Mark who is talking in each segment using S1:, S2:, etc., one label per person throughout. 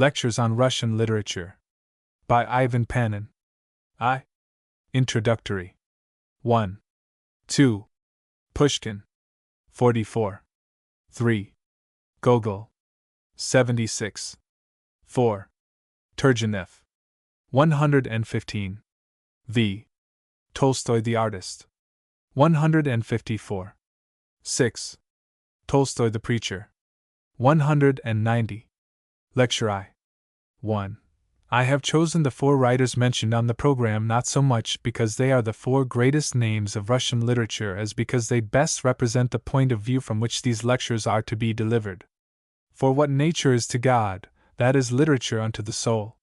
S1: Lectures on Russian Literature. By Ivan Panin. I. Introductory. 1. 2. Pushkin. 44. 3. Gogol. 76. 4. Turgenef. 115. V. Tolstoy the Artist. 154. 6. Tolstoy the Preacher. 190. Lecture I. 1. I have chosen the 4 writers mentioned on the program not so much because they are the 4 greatest names of Russian literature as because they best represent the point of view from which these lectures are to be delivered. For what nature is to God, that is literature unto the soul.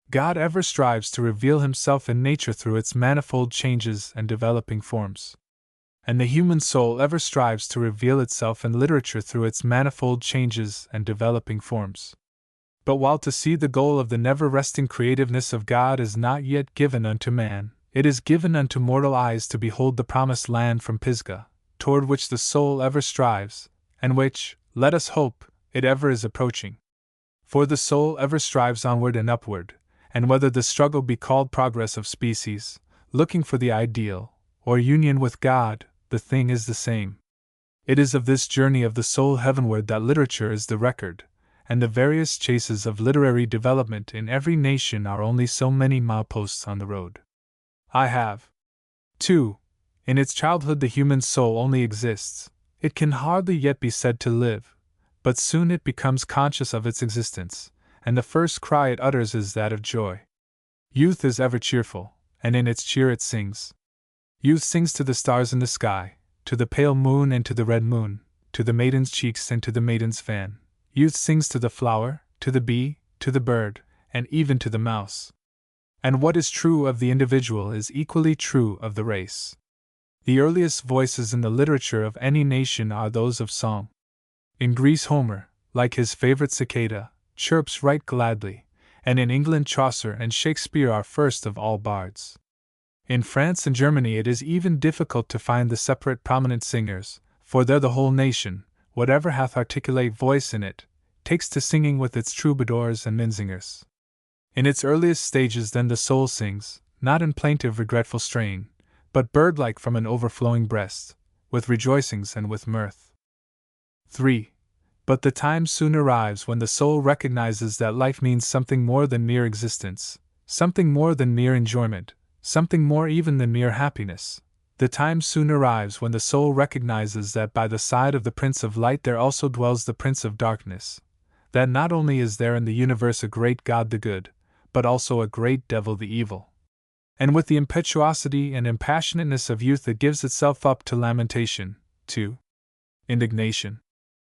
S1: God ever strives to reveal himself in nature through its manifold changes and developing forms. And the human soul ever strives to reveal itself in literature through its manifold changes and developing forms. But while to see the goal of the never-resting creativeness of God is not yet given unto man, it is given unto mortal eyes to behold the promised land from Pisgah, toward which the soul ever strives, and which, let us hope, it ever is approaching. For the soul ever strives onward and upward, and whether the struggle be called progress of species, looking for the ideal, or union with God, the thing is the same. It is of this journey of the soul heavenward that literature is the record, and the various chases of literary development in every nation are only so many mileposts on the road. I have. 2. In its childhood the human soul only exists. It can hardly yet be said to live, but soon it becomes conscious of its existence, and the first cry it utters is that of joy. Youth is ever cheerful, and in its cheer it sings. Youth sings to the stars in the sky, to the pale moon and to the red moon, to the maiden's cheeks and to the maiden's fan. Youth sings to the flower, to the bee, to the bird, and even to the mouse. And what is true of the individual is equally true of the race. The earliest voices in the literature of any nation are those of song. In Greece Homer, like his favorite cicada, chirps right gladly, and in England Chaucer and Shakespeare are first of all bards. In France and Germany it is even difficult to find the separate prominent singers, for there the whole nation, whatever hath articulate voice in it, takes to singing with its troubadours and minzingers. In its earliest stages then the soul sings, not in plaintive regretful strain, but bird-like from an overflowing breast, with rejoicings and with mirth. 3. But the time soon arrives when the soul recognizes that life means something more than mere existence, something more than mere enjoyment, something more even than mere happiness. The time soon arrives when the soul recognizes that by the side of the Prince of Light there also dwells the Prince of Darkness, that not only is there in the universe a great God the good, but also a great devil the evil. And with the impetuosity and impassionateness of youth it gives itself up to lamentation, to indignation.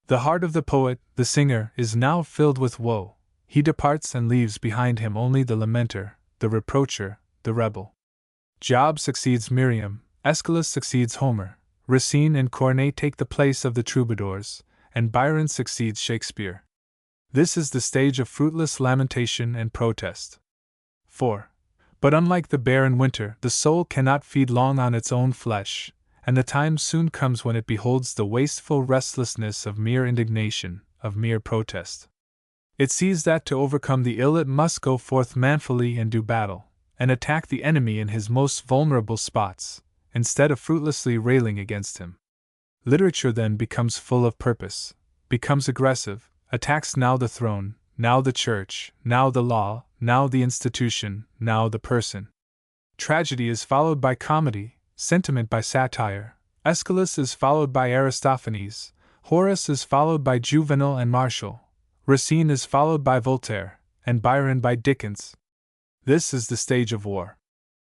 S1: The heart of the poet, the singer, is now filled with woe. He departs and leaves behind him only the lamenter, the reproacher, the rebel. Job succeeds Miriam, Aeschylus succeeds Homer, Racine and Corneille take the place of the troubadours, and Byron succeeds Shakespeare. This is the stage of fruitless lamentation and protest. 4. But unlike the bear in winter, the soul cannot feed long on its own flesh, and the time soon comes when it beholds the wasteful restlessness of mere indignation, of mere protest. It sees that to overcome the ill it must go forth manfully and do battle, and attack the enemy in his most vulnerable spots, instead of fruitlessly railing against him. Literature then becomes full of purpose, becomes aggressive, attacks now the throne, now the church, now the law, now the institution, now the person. Tragedy is followed by comedy, sentiment by satire, Aeschylus is followed by Aristophanes, Horace is followed by Juvenal and Martial, Racine is followed by Voltaire, and Byron by Dickens. This is the stage of war.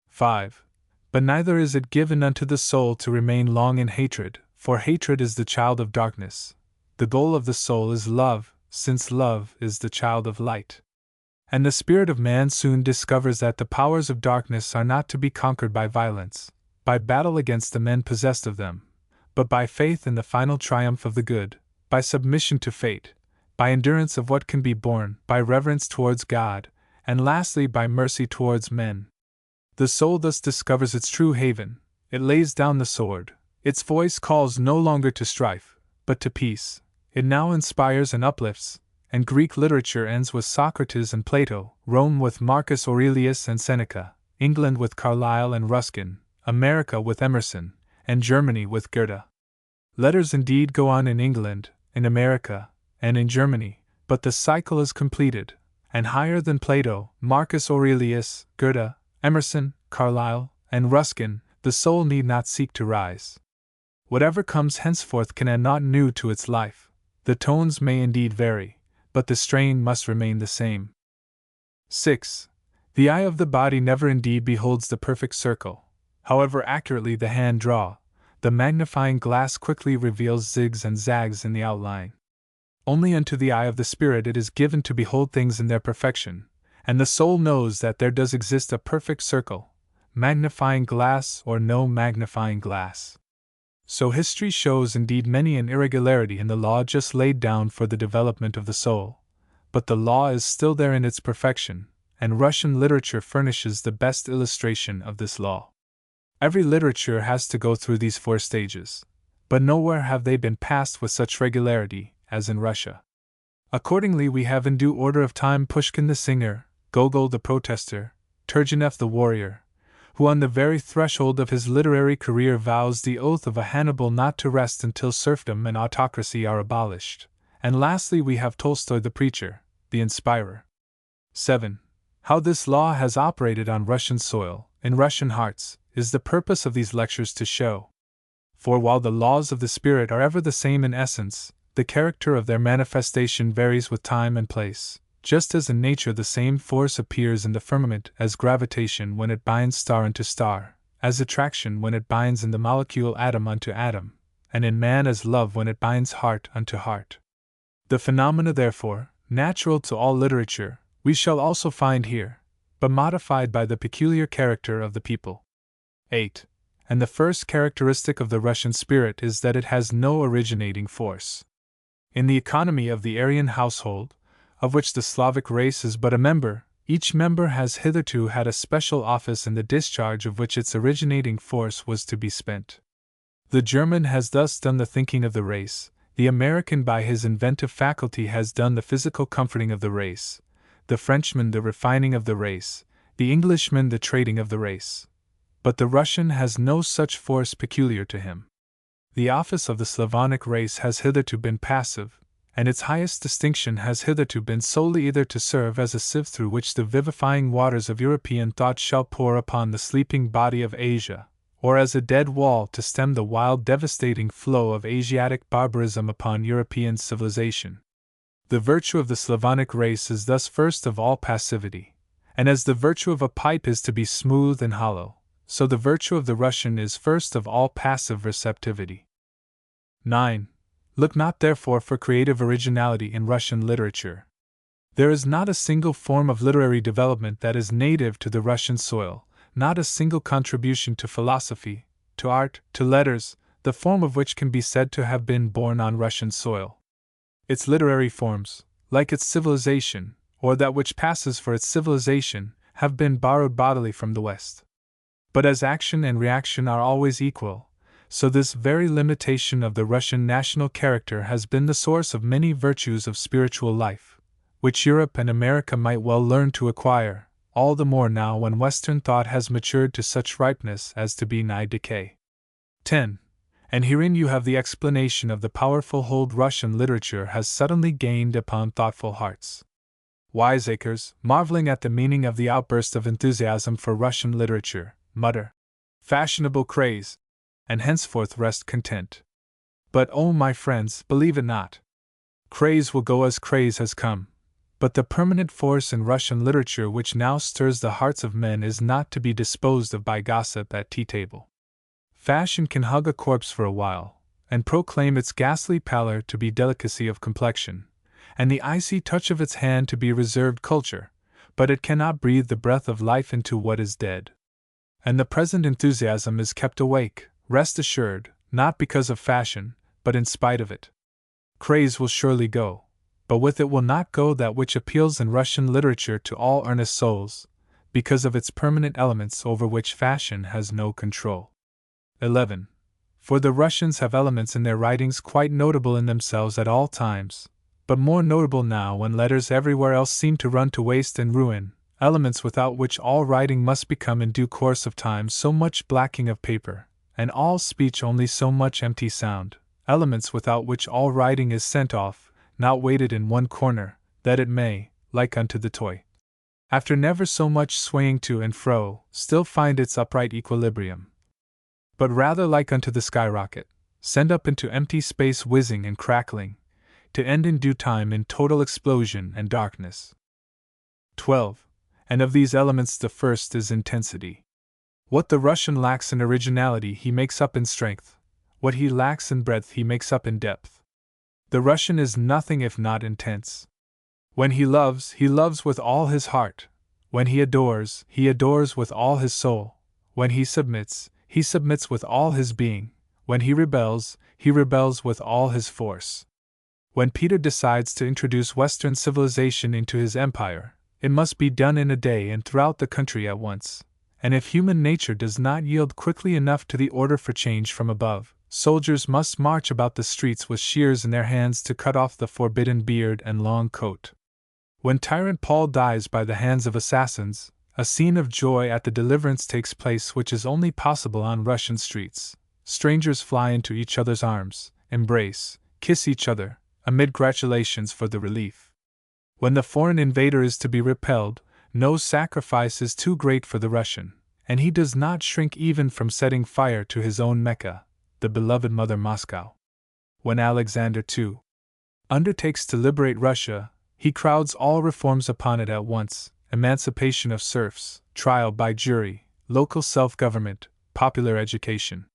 S1: 5. But neither is it given unto the soul to remain long in hatred, for hatred is the child of darkness. The goal of the soul is love, since love is the child of light. And the spirit of man soon discovers that the powers of darkness are not to be conquered by violence, by battle against the men possessed of them, but by faith in the final triumph of the good, by submission to fate, by endurance of what can be borne, by reverence towards God, and lastly by mercy towards men. The soul thus discovers its true haven, it lays down the sword, its voice calls no longer to strife, but to peace, it now inspires and uplifts, and Greek literature ends with Socrates and Plato, Rome with Marcus Aurelius and Seneca, England with Carlyle and Ruskin, America with Emerson, and Germany with Goethe. Letters indeed go on in England, in America, and in Germany, but the cycle is completed, and higher than Plato, Marcus Aurelius, Goethe, Emerson, Carlyle, and Ruskin, the soul need not seek to rise. Whatever comes henceforth can add naught new to its life. The tones may indeed vary, but the strain must remain the same. 6. The eye of the body never indeed beholds the perfect circle. However accurately the hand draw, the magnifying glass quickly reveals zigs and zags in the outline. Only unto the eye of the spirit it is given to behold things in their perfection, and the soul knows that there does exist a perfect circle, magnifying glass or no magnifying glass. So history shows indeed many an irregularity in the law just laid down for the development of the soul, but the law is still there in its perfection, and Russian literature furnishes the best illustration of this law. Every literature has to go through these 4 stages, but nowhere have they been passed with such regularity as in Russia. Accordingly, we have in due order of time Pushkin the singer, Gogol the protester, Turgenef the warrior, who on the very threshold of his literary career vows the oath of a Hannibal not to rest until serfdom and autocracy are abolished, and lastly we have Tolstoy the preacher, the inspirer. 7. How this law has operated on Russian soil, in Russian hearts, is the purpose of these lectures to show. For while the laws of the spirit are ever the same in essence, the character of their manifestation varies with time and place, just as in nature the same force appears in the firmament as gravitation when it binds star unto star, as attraction when it binds in the molecule atom unto atom, and in man as love when it binds heart unto heart. The phenomena, therefore, natural to all literature, we shall also find here, but modified by the peculiar character of the people. 8. And the first characteristic of the Russian spirit is that it has no originating force. In the economy of the Aryan household, of which the Slavic race is but a member, each member has hitherto had a special office in the discharge of which its originating force was to be spent. The German has thus done the thinking of the race, the American by his inventive faculty has done the physical comforting of the race, the Frenchman the refining of the race, the Englishman the trading of the race. But the Russian has no such force peculiar to him. The office of the Slavonic race has hitherto been passive, and its highest distinction has hitherto been solely either to serve as a sieve through which the vivifying waters of European thought shall pour upon the sleeping body of Asia, or as a dead wall to stem the wild devastating flow of Asiatic barbarism upon European civilization. The virtue of the Slavonic race is thus first of all passivity, and as the virtue of a pipe is to be smooth and hollow, so the virtue of the Russian is first of all passive receptivity. 9. Look not therefore for creative originality in Russian literature. There is not a single form of literary development that is native to the Russian soil, not a single contribution to philosophy, to art, to letters, the form of which can be said to have been born on Russian soil. Its literary forms, like its civilization, or that which passes for its civilization, have been borrowed bodily from the West. But as action and reaction are always equal, so this very limitation of the Russian national character has been the source of many virtues of spiritual life, which Europe and America might well learn to acquire, all the more now when Western thought has matured to such ripeness as to be nigh decay. 10. And herein you have the explanation of the powerful hold Russian literature has suddenly gained upon thoughtful hearts. Wiseacres, marveling at the meaning of the outburst of enthusiasm for Russian literature, mutter, "Fashionable craze," and henceforth rest content. But, oh my friends, believe it not. Craze will go as craze has come, but the permanent force in Russian literature which now stirs the hearts of men is not to be disposed of by gossip at tea-table. Fashion can hug a corpse for a while, and proclaim its ghastly pallor to be delicacy of complexion, and the icy touch of its hand to be reserved culture, but it cannot breathe the breath of life into what is dead. And the present enthusiasm is kept awake, rest assured, not because of fashion, but in spite of it. Craze will surely go, but with it will not go that which appeals in Russian literature to all earnest souls, because of its permanent elements over which fashion has no control. 11. For the Russians have elements in their writings quite notable in themselves at all times, but more notable now when letters everywhere else seem to run to waste and ruin, elements without which all writing must become in due course of time so much blacking of paper, and all speech only so much empty sound, elements without which all writing is sent off, not weighted in one corner, that it may, like unto the toy, after never so much swaying to and fro, still find its upright equilibrium, but rather like unto the skyrocket, send up into empty space whizzing and crackling, to end in due time in total explosion and darkness. 12. And of these elements the first is intensity. What the Russian lacks in originality he makes up in strength, what he lacks in breadth he makes up in depth. The Russian is nothing if not intense. When he loves with all his heart. When he adores with all his soul. When he submits with all his being. When he rebels with all his force. When Peter decides to introduce Western civilization into his empire, it must be done in a day and throughout the country at once. And if human nature does not yield quickly enough to the order for change from above, soldiers must march about the streets with shears in their hands to cut off the forbidden beard and long coat. When Tyrant Paul dies by the hands of assassins, a scene of joy at the deliverance takes place which is only possible on Russian streets. Strangers fly into each other's arms, embrace, kiss each other, amid gratulations for the relief. When the foreign invader is to be repelled, no sacrifice is too great for the Russian, and he does not shrink even from setting fire to his own Mecca, the beloved mother Moscow. When Alexander II undertakes to liberate Russia, he crowds all reforms upon it at once: emancipation of serfs, trial by jury, local self-government, popular education.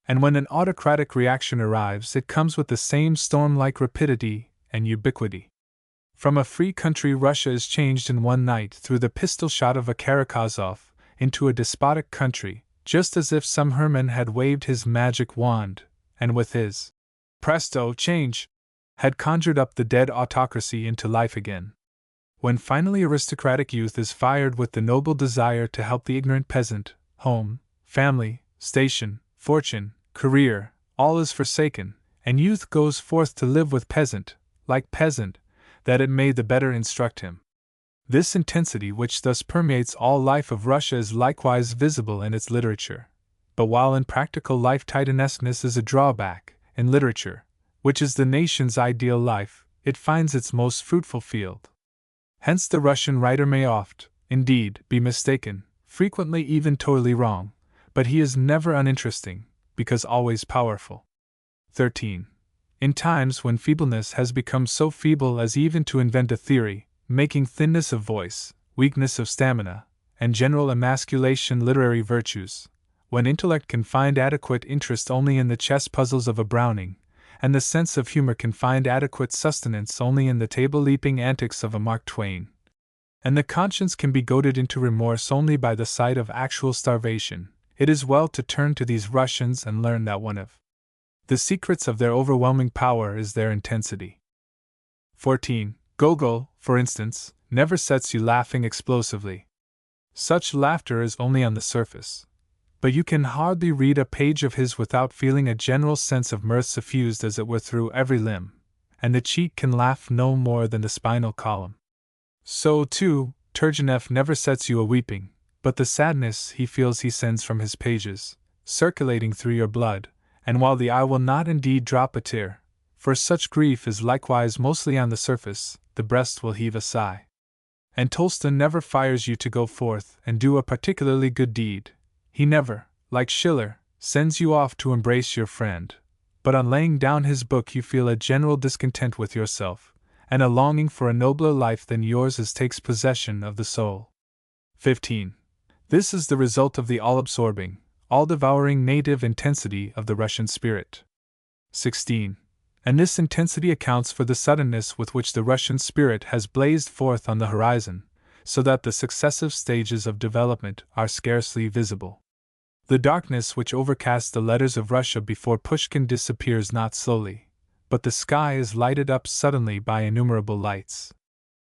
S1: And when an autocratic reaction arrives, it comes with the same storm-like rapidity and ubiquity. From a free country, Russia is changed in one night through the pistol shot of a Karakazov into a despotic country, just as if some Hermann had waved his magic wand, and with his presto change had conjured up the dead autocracy into life again. When finally aristocratic youth is fired with the noble desire to help the ignorant peasant, home, family, station, fortune, career, all is forsaken, and youth goes forth to live with peasant, like peasant, that it may the better instruct him. This intensity which thus permeates all life of Russia is likewise visible in its literature. But while in practical life Titanesqueness is a drawback, in literature, which is the nation's ideal life, it finds its most fruitful field. Hence the Russian writer may oft, indeed, be mistaken, frequently even totally wrong, but he is never uninteresting, because always powerful. 13. In times when feebleness has become so feeble as even to invent a theory, making thinness of voice, weakness of stamina, and general emasculation literary virtues, when intellect can find adequate interest only in the chess puzzles of a Browning, and the sense of humor can find adequate sustenance only in the table-leaping antics of a Mark Twain, and the conscience can be goaded into remorse only by the sight of actual starvation, it is well to turn to these Russians and learn that one of the secrets of their overwhelming power is their intensity. 14. Gogol, for instance, never sets you laughing explosively. Such laughter is only on the surface. But you can hardly read a page of his without feeling a general sense of mirth suffused as it were through every limb, and the cheek can laugh no more than the spinal column. So, too, Turgenef never sets you a-weeping, but the sadness he feels he sends from his pages, circulating through your blood, and while the eye will not indeed drop a tear, for such grief is likewise mostly on the surface, the breast will heave a sigh. And Tolstoy never fires you to go forth and do a particularly good deed. He never, like Schiller, sends you off to embrace your friend, but on laying down his book you feel a general discontent with yourself, and a longing for a nobler life than yours as takes possession of the soul. 15. This is the result of the all-absorbing, all-devouring native intensity of the Russian spirit. 16. And this intensity accounts for the suddenness with which the Russian spirit has blazed forth on the horizon, so that the successive stages of development are scarcely visible. The darkness which overcasts the letters of Russia before Pushkin disappears not slowly, but the sky is lighted up suddenly by innumerable lights.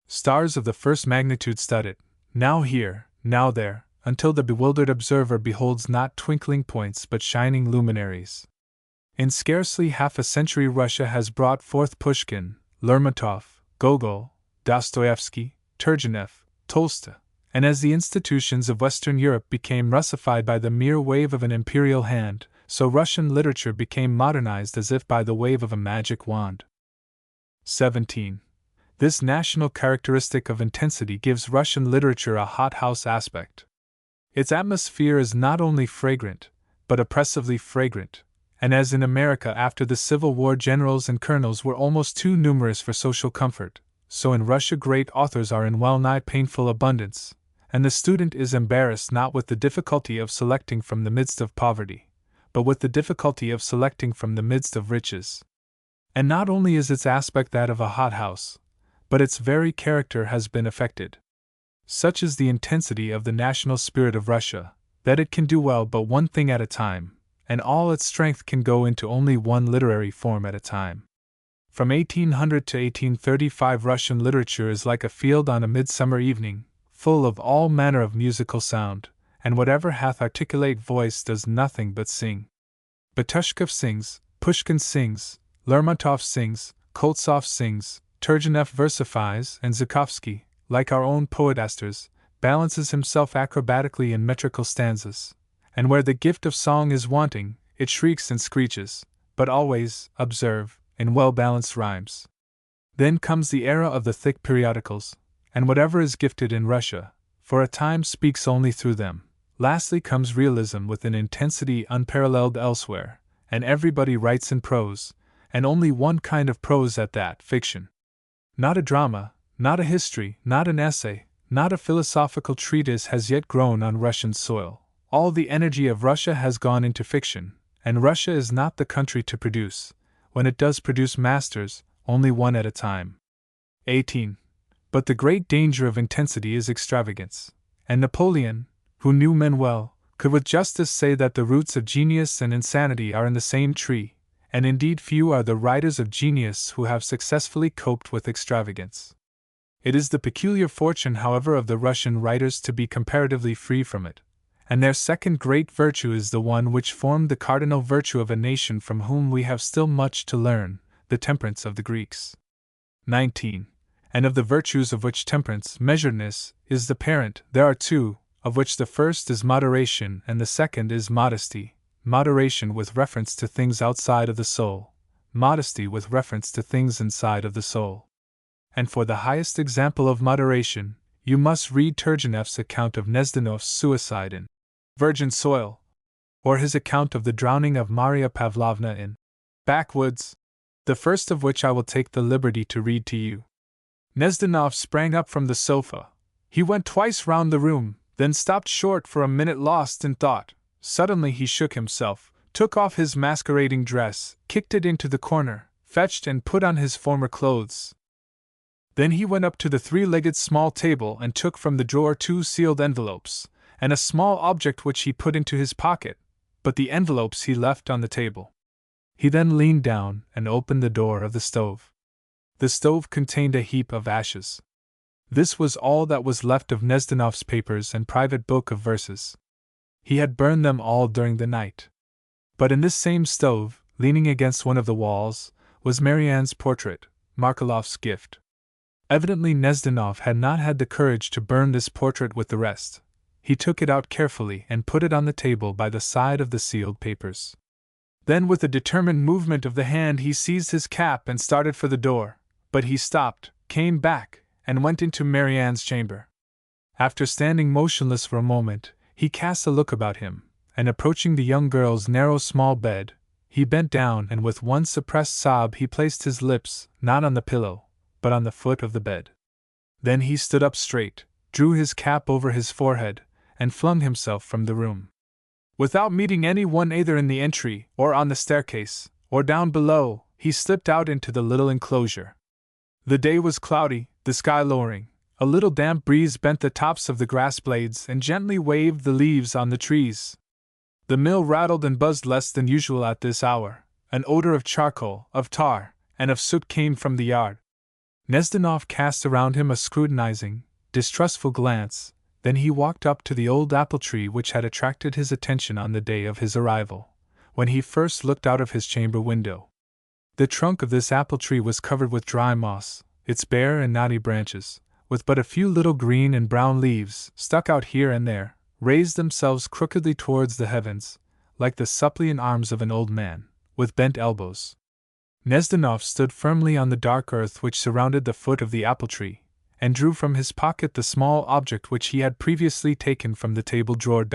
S1: Stars of the first magnitude stud it, now here, now there, until the bewildered observer beholds not twinkling points but shining luminaries. In scarcely half a century Russia has brought forth Pushkin, Lermontov, Gogol, Dostoevsky, Turgenef, Tolstoy, and as the institutions of Western Europe became Russified by the mere wave of an imperial hand, so Russian literature became modernized as if by the wave of a magic wand. 17. This national characteristic of intensity gives Russian literature a hothouse aspect. Its atmosphere is not only fragrant, but oppressively fragrant, and as in America after the Civil War generals and colonels were almost too numerous for social comfort, so in Russia great authors are in well-nigh painful abundance, and the student is embarrassed not with the difficulty of selecting from the midst of poverty, but with the difficulty of selecting from the midst of riches. And not only is its aspect that of a hothouse, but its very character has been affected. Such is the intensity of the national spirit of Russia, that it can do well but one thing at a time, and all its strength can go into only one literary form at a time. From 1800 to 1835 Russian literature is like a field on a midsummer evening, full of all manner of musical sound, and whatever hath articulate voice does nothing but sing. Betushkov sings, Pushkin sings, Lermontov sings, Koltsov sings, Turgenev versifies, and Zhukovsky, like our own poetasters, balances himself acrobatically in metrical stanzas, and where the gift of song is wanting, it shrieks and screeches, but always, observe, in well-balanced rhymes. Then comes the era of the thick periodicals, and whatever is gifted in Russia, for a time speaks only through them. Lastly comes realism with an intensity unparalleled elsewhere, and everybody writes in prose, and only one kind of prose at that, fiction. Not a drama, not a history, not an essay, not a philosophical treatise has yet grown on Russian soil. All the energy of Russia has gone into fiction, and Russia is not the country to produce, when it does produce masters, only one at a time. 18. But the great danger of intensity is extravagance, and Napoleon, who knew men well, could with justice say that the roots of genius and insanity are in the same tree, and indeed few are the writers of genius who have successfully coped with extravagance. It is the peculiar fortune, however, of the Russian writers to be comparatively free from it, and their second great virtue is the one which formed the cardinal virtue of a nation from whom we have still much to learn, the temperance of the Greeks. 19. And of the virtues of which temperance, measuredness, is the parent, there are two, of which the first is moderation and the second is modesty. Moderation with reference to things outside of the soul, modesty with reference to things inside of the soul. And for the highest example of moderation, you must read Turgenef's account of Nezdanov's suicide in Virgin Soil, or his account of the drowning of Maria Pavlovna in Backwoods, the first of which I will take the liberty to read to you. Nezdanov sprang up from the sofa. He went twice round the room, then stopped short for a minute lost in thought. Suddenly he shook himself, took off his masquerading dress, kicked it into the corner, fetched and put on his former clothes. Then he went up to the three-legged small table and took from the drawer two sealed envelopes, and a small object which he put into his pocket, but the envelopes he left on the table. He then leaned down and opened the door of the stove. The stove contained a heap of ashes. This was all that was left of Nezdanov's papers and private book of verses. He had burned them all during the night. But in this same stove, leaning against one of the walls, was Marianne's portrait, Markelov's gift. Evidently Nezdanov had not had the courage to burn this portrait with the rest. He took it out carefully and put it on the table by the side of the sealed papers. Then with a determined movement of the hand he seized his cap and started for the door, but he stopped, came back, and went into Marianne's chamber. After standing motionless for a moment, he cast a look about him, and approaching the young girl's narrow small bed, he bent down and with one suppressed sob he placed his lips, not on the pillow, but on the foot of the bed. Then he stood up straight, drew his cap over his forehead, and flung himself from the room. Without meeting any one either in the entry, or on the staircase, or down below, he slipped out into the little enclosure. The day was cloudy, the sky lowering. A little damp breeze bent the tops of the grass blades and gently waved the leaves on the trees. The mill rattled and buzzed less than usual at this hour. An odor of charcoal, of tar, and of soot came from the yard. Nezdanov cast around him a scrutinizing, distrustful glance, then he walked up to the old apple tree which had attracted his attention on the day of his arrival, when he first looked out of his chamber window. The trunk of this apple tree was covered with dry moss, its bare and knotty branches, with but a few little green and brown leaves stuck out here and there, raised themselves crookedly towards the heavens, like the suppliant arms of an old man, with bent elbows. Nezdanov stood firmly on the dark earth which surrounded the foot of the apple tree, and drew from his pocket the small object which he had previously taken from the table drawer.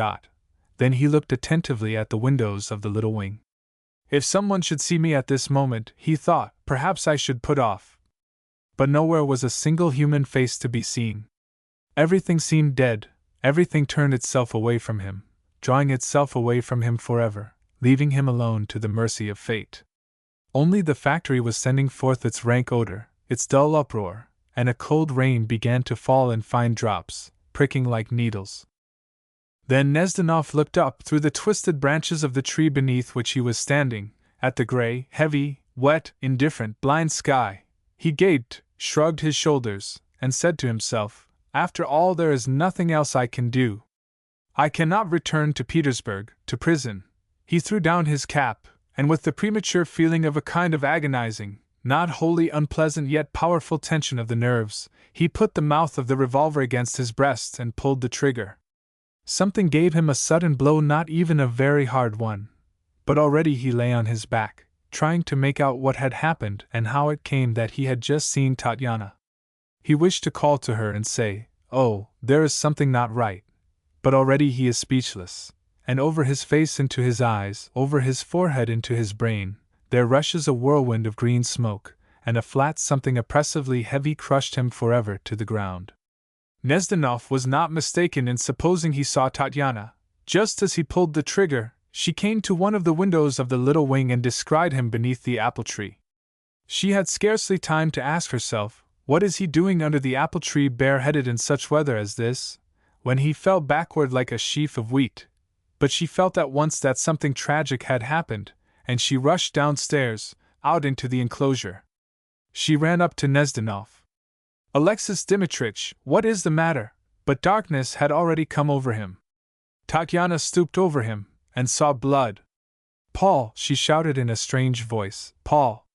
S1: Then he looked attentively at the windows of the little wing. If someone should see me at this moment, he thought, perhaps I should put off. But nowhere was a single human face to be seen. Everything seemed dead, everything turned itself away from him, drawing itself away from him forever, leaving him alone to the mercy of fate. Only the factory was sending forth its rank odor, its dull uproar, and a cold rain began to fall in fine drops, pricking like needles. Then Nezdanov looked up through the twisted branches of the tree beneath which he was standing, at the gray, heavy, wet, indifferent, blind sky. He gaped, shrugged his shoulders, and said to himself, "After all, there is nothing else I can do. I cannot return to Petersburg, to prison." He threw down his cap, and with the premature feeling of a kind of agonizing, not wholly unpleasant yet powerful tension of the nerves, he put the mouth of the revolver against his breast and pulled the trigger. Something gave him a sudden blow, not even a very hard one. But already he lay on his back, trying to make out what had happened and how it came that he had just seen Tatyana. He wished to call to her and say, "Oh, there is something not right," but already he is speechless, and over his face into his eyes, over his forehead into his brain, there rushes a whirlwind of green smoke, and a flat something oppressively heavy crushed him forever to the ground. Nezdanov was not mistaken in supposing he saw Tatyana. Just as he pulled the trigger, she came to one of the windows of the little wing and descried him beneath the apple tree. She had scarcely time to ask herself, "What is he doing under the apple tree bareheaded in such weather as this?" when he fell backward like a sheaf of wheat. But she felt at once that something tragic had happened, and she rushed downstairs, out into the enclosure. She ran up to Nezdanov. "Alexis Dmitrich, what is the matter?" But darkness had already come over him. Tatyana stooped over him, and saw blood. "Paul," she shouted in a strange voice, "Paul!"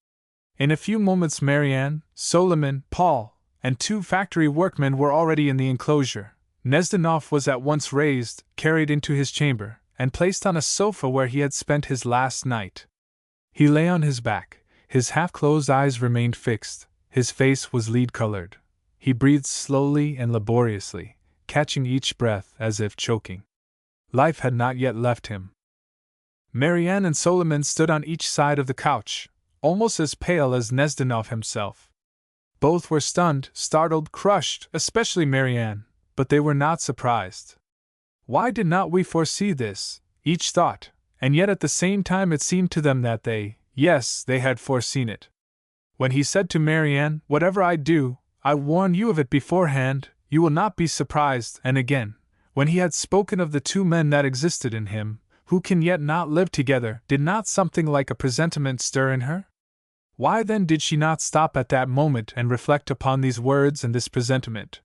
S1: In a few moments Marianne, Solomon, Paul, and 2 factory workmen were already in the enclosure. Nezdanov was at once raised, carried into his chamber, and placed on a sofa where he had spent his last night. He lay on his back, his half-closed eyes remained fixed, his face was lead-colored. He breathed slowly and laboriously, catching each breath as if choking. Life had not yet left him. Marianne and Solomon stood on each side of the couch, almost as pale as Nezdanov himself. Both were stunned, startled, crushed, especially Marianne, but they were not surprised. "Why did not we foresee this?" each thought, and yet at the same time it seemed to them that they had foreseen it. When he said to Marianne, "Whatever I do, I warn you of it beforehand, you will not be surprised," and again, when he had spoken of the 2 men that existed in him, who can yet not live together, did not something like a presentiment stir in her? Why then did she not stop at that moment and reflect upon these words and this presentiment?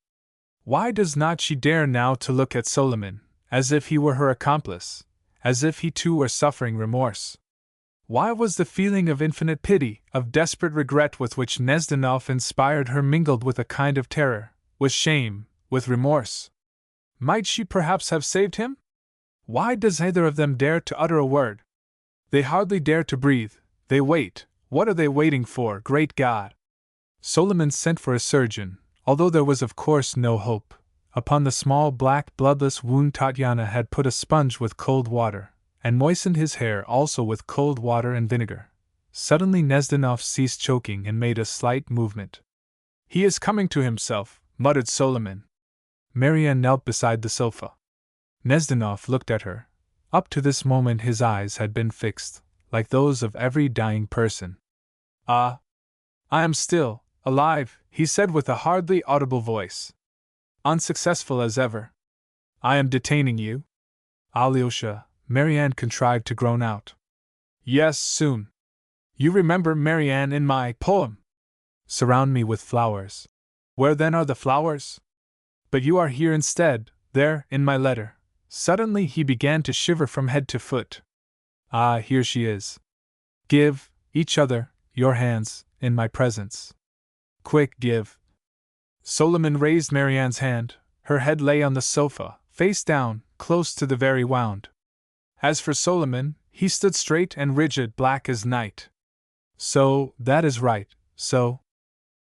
S1: Why does not she dare now to look at Solomon, as if he were her accomplice, as if he too were suffering remorse? Why was the feeling of infinite pity, of desperate regret with which Nezdanov inspired her mingled with a kind of terror, with shame, with remorse? Might she perhaps have saved him? Why does either of them dare to utter a word? They hardly dare to breathe. They wait. What are they waiting for, great God? Solomon sent for a surgeon, although there was of course no hope. Upon the small black bloodless wound Tatyana had put a sponge with cold water, and moistened his hair also with cold water and vinegar. Suddenly Nezdanov ceased choking and made a slight movement. "He is coming to himself," muttered Solomon. Marianne knelt beside the sofa. Nezdanov looked at her. Up to this moment his eyes had been fixed, like those of every dying person. "Ah! I am still alive," he said with a hardly audible voice. "Unsuccessful as ever. I am detaining you?" "Alyosha," Marianne contrived to groan out. "Yes, soon. You remember, Marianne, in my poem, 'Surround me with flowers.' Where then are the flowers? But you are here instead, there, in my letter." Suddenly he began to shiver from head to foot. "Ah, here she is. Give each other your hands, in my presence. Quick, give. Solomon raised Marianne's hand. Her head lay on the sofa, face down, close to the very wound. As for Solomon, he stood straight and rigid, black as night. So, that is right, so.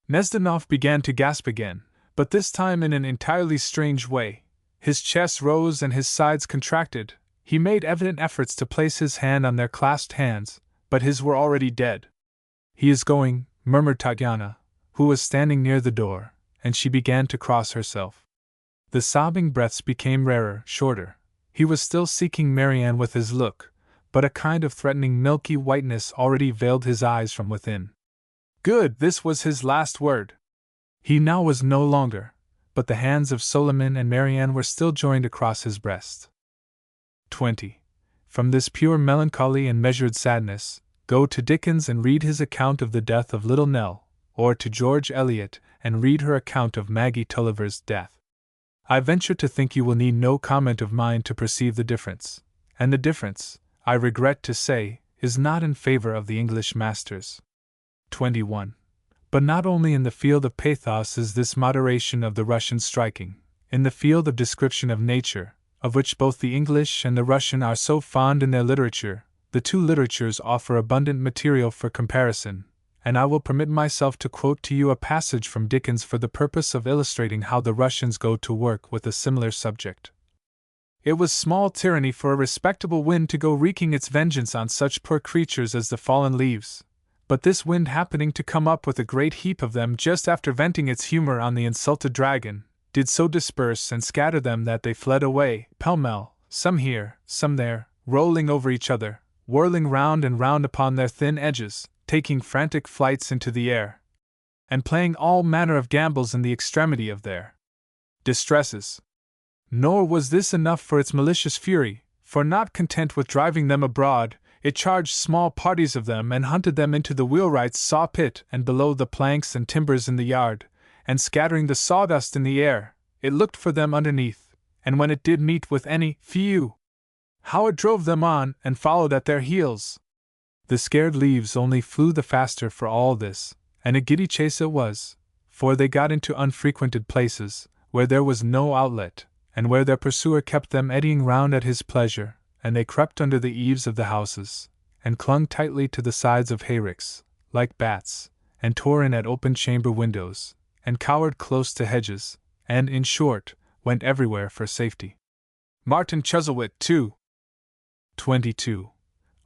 S1: Nezdanov began to gasp again, but this time in an entirely strange way. His chest rose and his sides contracted. He made evident efforts to place his hand on their clasped hands, but his were already dead. He is going, murmured Tatyana, who was standing near the door, and she began to cross herself. The sobbing breaths became rarer, shorter. He was still seeking Marianne with his look, but a kind of threatening milky whiteness already veiled his eyes from within. Good, this was his last word. He now was no longer, but the hands of Solomon and Marianne were still joined across his breast. 20. From this pure melancholy and measured sadness, go to Dickens and read his account of the death of Little Nell, or to George Eliot and read her account of Maggie Tulliver's death. I venture to think you will need no comment of mine to perceive the difference, and the difference, I regret to say, is not in favor of the English masters. 21. But not only in the field of pathos is this moderation of the Russian striking, in the field of description of nature, of which both the English and the Russian are so fond in their literature, the two literatures offer abundant material for comparison, and I will permit myself to quote to you a passage from Dickens for the purpose of illustrating how the Russians go to work with a similar subject. It was small tyranny for a respectable wind to go wreaking its vengeance on such poor creatures as the fallen leaves, but this wind happening to come up with a great heap of them just after venting its humor on the insulted dragon, did so disperse and scatter them that they fled away, pell-mell, some here, some there, rolling over each other, whirling round and round upon their thin edges, taking frantic flights into the air, and playing all manner of gambols in the extremity of their distresses. Nor was this enough for its malicious fury, for not content with driving them abroad, it charged small parties of them and hunted them into the wheelwright's saw pit and below the planks and timbers in the yard, and scattering the sawdust in the air, it looked for them underneath, and when it did meet with any few, how it drove them on and followed at their heels. The scared leaves only flew the faster for all this, and a giddy chase it was, for they got into unfrequented places, where there was no outlet, and where their pursuer kept them eddying round at his pleasure, and they crept under the eaves of the houses, and clung tightly to the sides of hayricks, like bats, and tore in at open chamber windows, and cowered close to hedges, and, in short, went everywhere for safety. Martin Chuzzlewit, too. 22.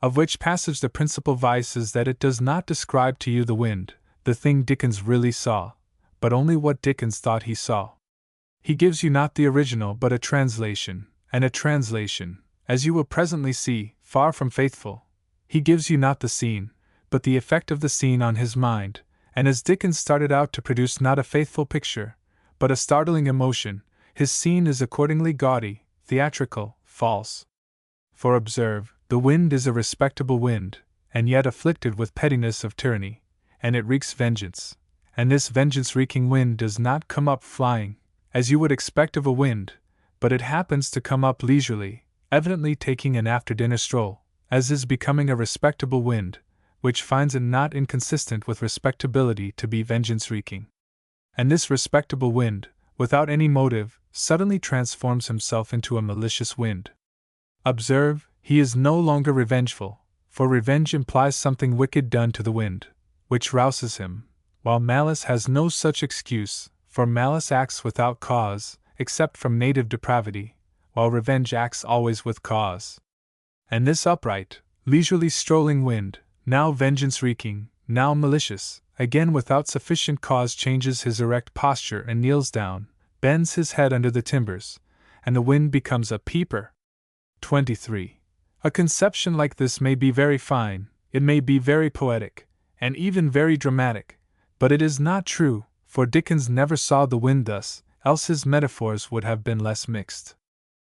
S1: Of which passage the principal vice is that it does not describe to you the wind, the thing Dickens really saw, but only what Dickens thought he saw. He gives you not the original but a translation, and a translation, as you will presently see, far from faithful. He gives you not the scene, but the effect of the scene on his mind, and as Dickens started out to produce not a faithful picture, but a startling emotion, his scene is accordingly gaudy, theatrical, false. For observe, the wind is a respectable wind, and yet afflicted with pettiness of tyranny, and it wreaks vengeance, and this vengeance-wreaking wind does not come up flying, as you would expect of a wind, but it happens to come up leisurely, evidently taking an after-dinner stroll, as is becoming a respectable wind, which finds it not inconsistent with respectability to be vengeance-wreaking. And this respectable wind, without any motive, suddenly transforms himself into a malicious wind. Observe, he is no longer revengeful, for revenge implies something wicked done to the wind, which rouses him, while malice has no such excuse, for malice acts without cause, except from native depravity, while revenge acts always with cause. And this upright, leisurely strolling wind, now vengeance-wreaking, now malicious, again without sufficient cause changes his erect posture and kneels down, bends his head under the timbers, and the wind becomes a peeper. 23. A conception like this may be very fine, it may be very poetic, and even very dramatic, but it is not true, for Dickens never saw the wind thus, else his metaphors would have been less mixed.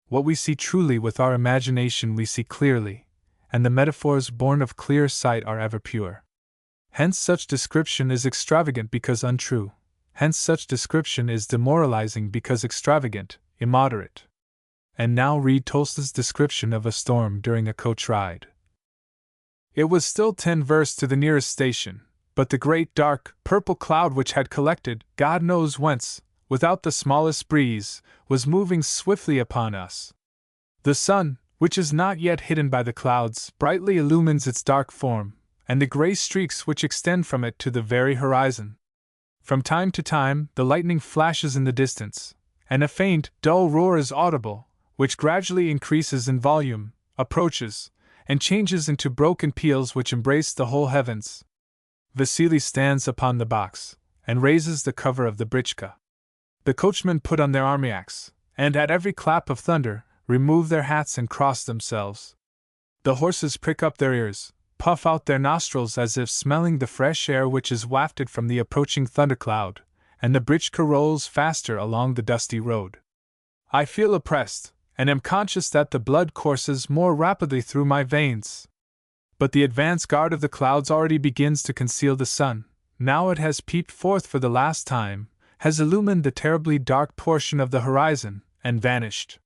S1: What we see truly with our imagination we see clearly, and the metaphors born of clear sight are ever pure. Hence such description is extravagant because untrue, hence such description is demoralizing because extravagant, immoderate. And now read Tolstoy's description of a storm during a coach ride. It was still 10 versts to the nearest station, But the great dark, purple cloud which had collected, God knows whence, without the smallest breeze, was moving swiftly upon us. The sun, which is not yet hidden by the clouds, brightly illumines its dark form, and the gray streaks which extend from it to the very horizon. From time to time, the lightning flashes in the distance, and a faint, dull roar is audible, which gradually increases in volume, approaches, and changes into broken peals which embrace the whole heavens. Vasily stands upon the box, and raises the cover of the britchka. The coachmen put on their armyaks, and at every clap of thunder, remove their hats and cross themselves. The horses prick up their ears, puff out their nostrils as if smelling the fresh air which is wafted from the approaching thundercloud, and the britchka rolls faster along the dusty road. I feel oppressed, and am conscious that the blood courses more rapidly through my veins. But the advance guard of the clouds already begins to conceal the sun. Now it has peeped forth for the last time, has illumined the terribly dark portion of the horizon, and vanished.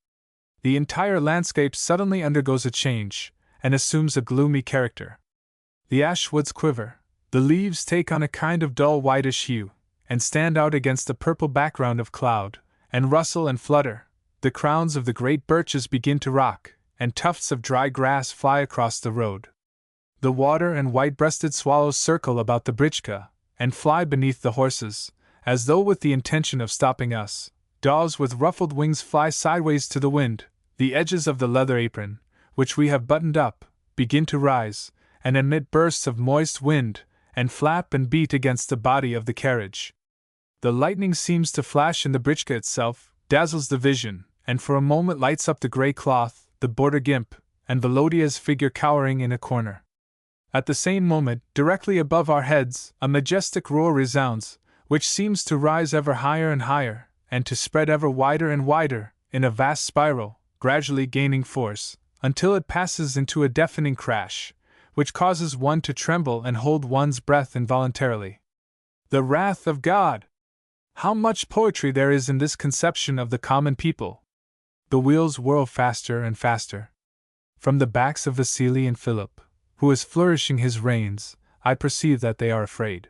S1: The entire landscape suddenly undergoes a change, and assumes a gloomy character. The ash woods quiver, the leaves take on a kind of dull whitish hue, and stand out against the purple background of cloud, and rustle and flutter. The crowns of the great birches begin to rock, and tufts of dry grass fly across the road. The water and white-breasted swallows circle about the britchka, and fly beneath the horses, as though with the intention of stopping us. Daws with ruffled wings fly sideways to the wind. The edges of the leather apron, which we have buttoned up, begin to rise, and emit bursts of moist wind, and flap and beat against the body of the carriage. The lightning seems to flash in the britchka itself, dazzles the vision, and for a moment lights up the grey cloth, the border gimp, and Volodia's figure cowering in a corner. At the same moment, directly above our heads, a majestic roar resounds, which seems to rise ever higher and higher, and to spread ever wider and wider, in a vast spiral, gradually gaining force, until it passes into a deafening crash, which causes one to tremble and hold one's breath involuntarily. The wrath of God! How much poetry there is in this conception of the common people! The wheels whirl faster and faster. From the backs of Vasily and Philip, who is flourishing his reins, I perceive that they are afraid.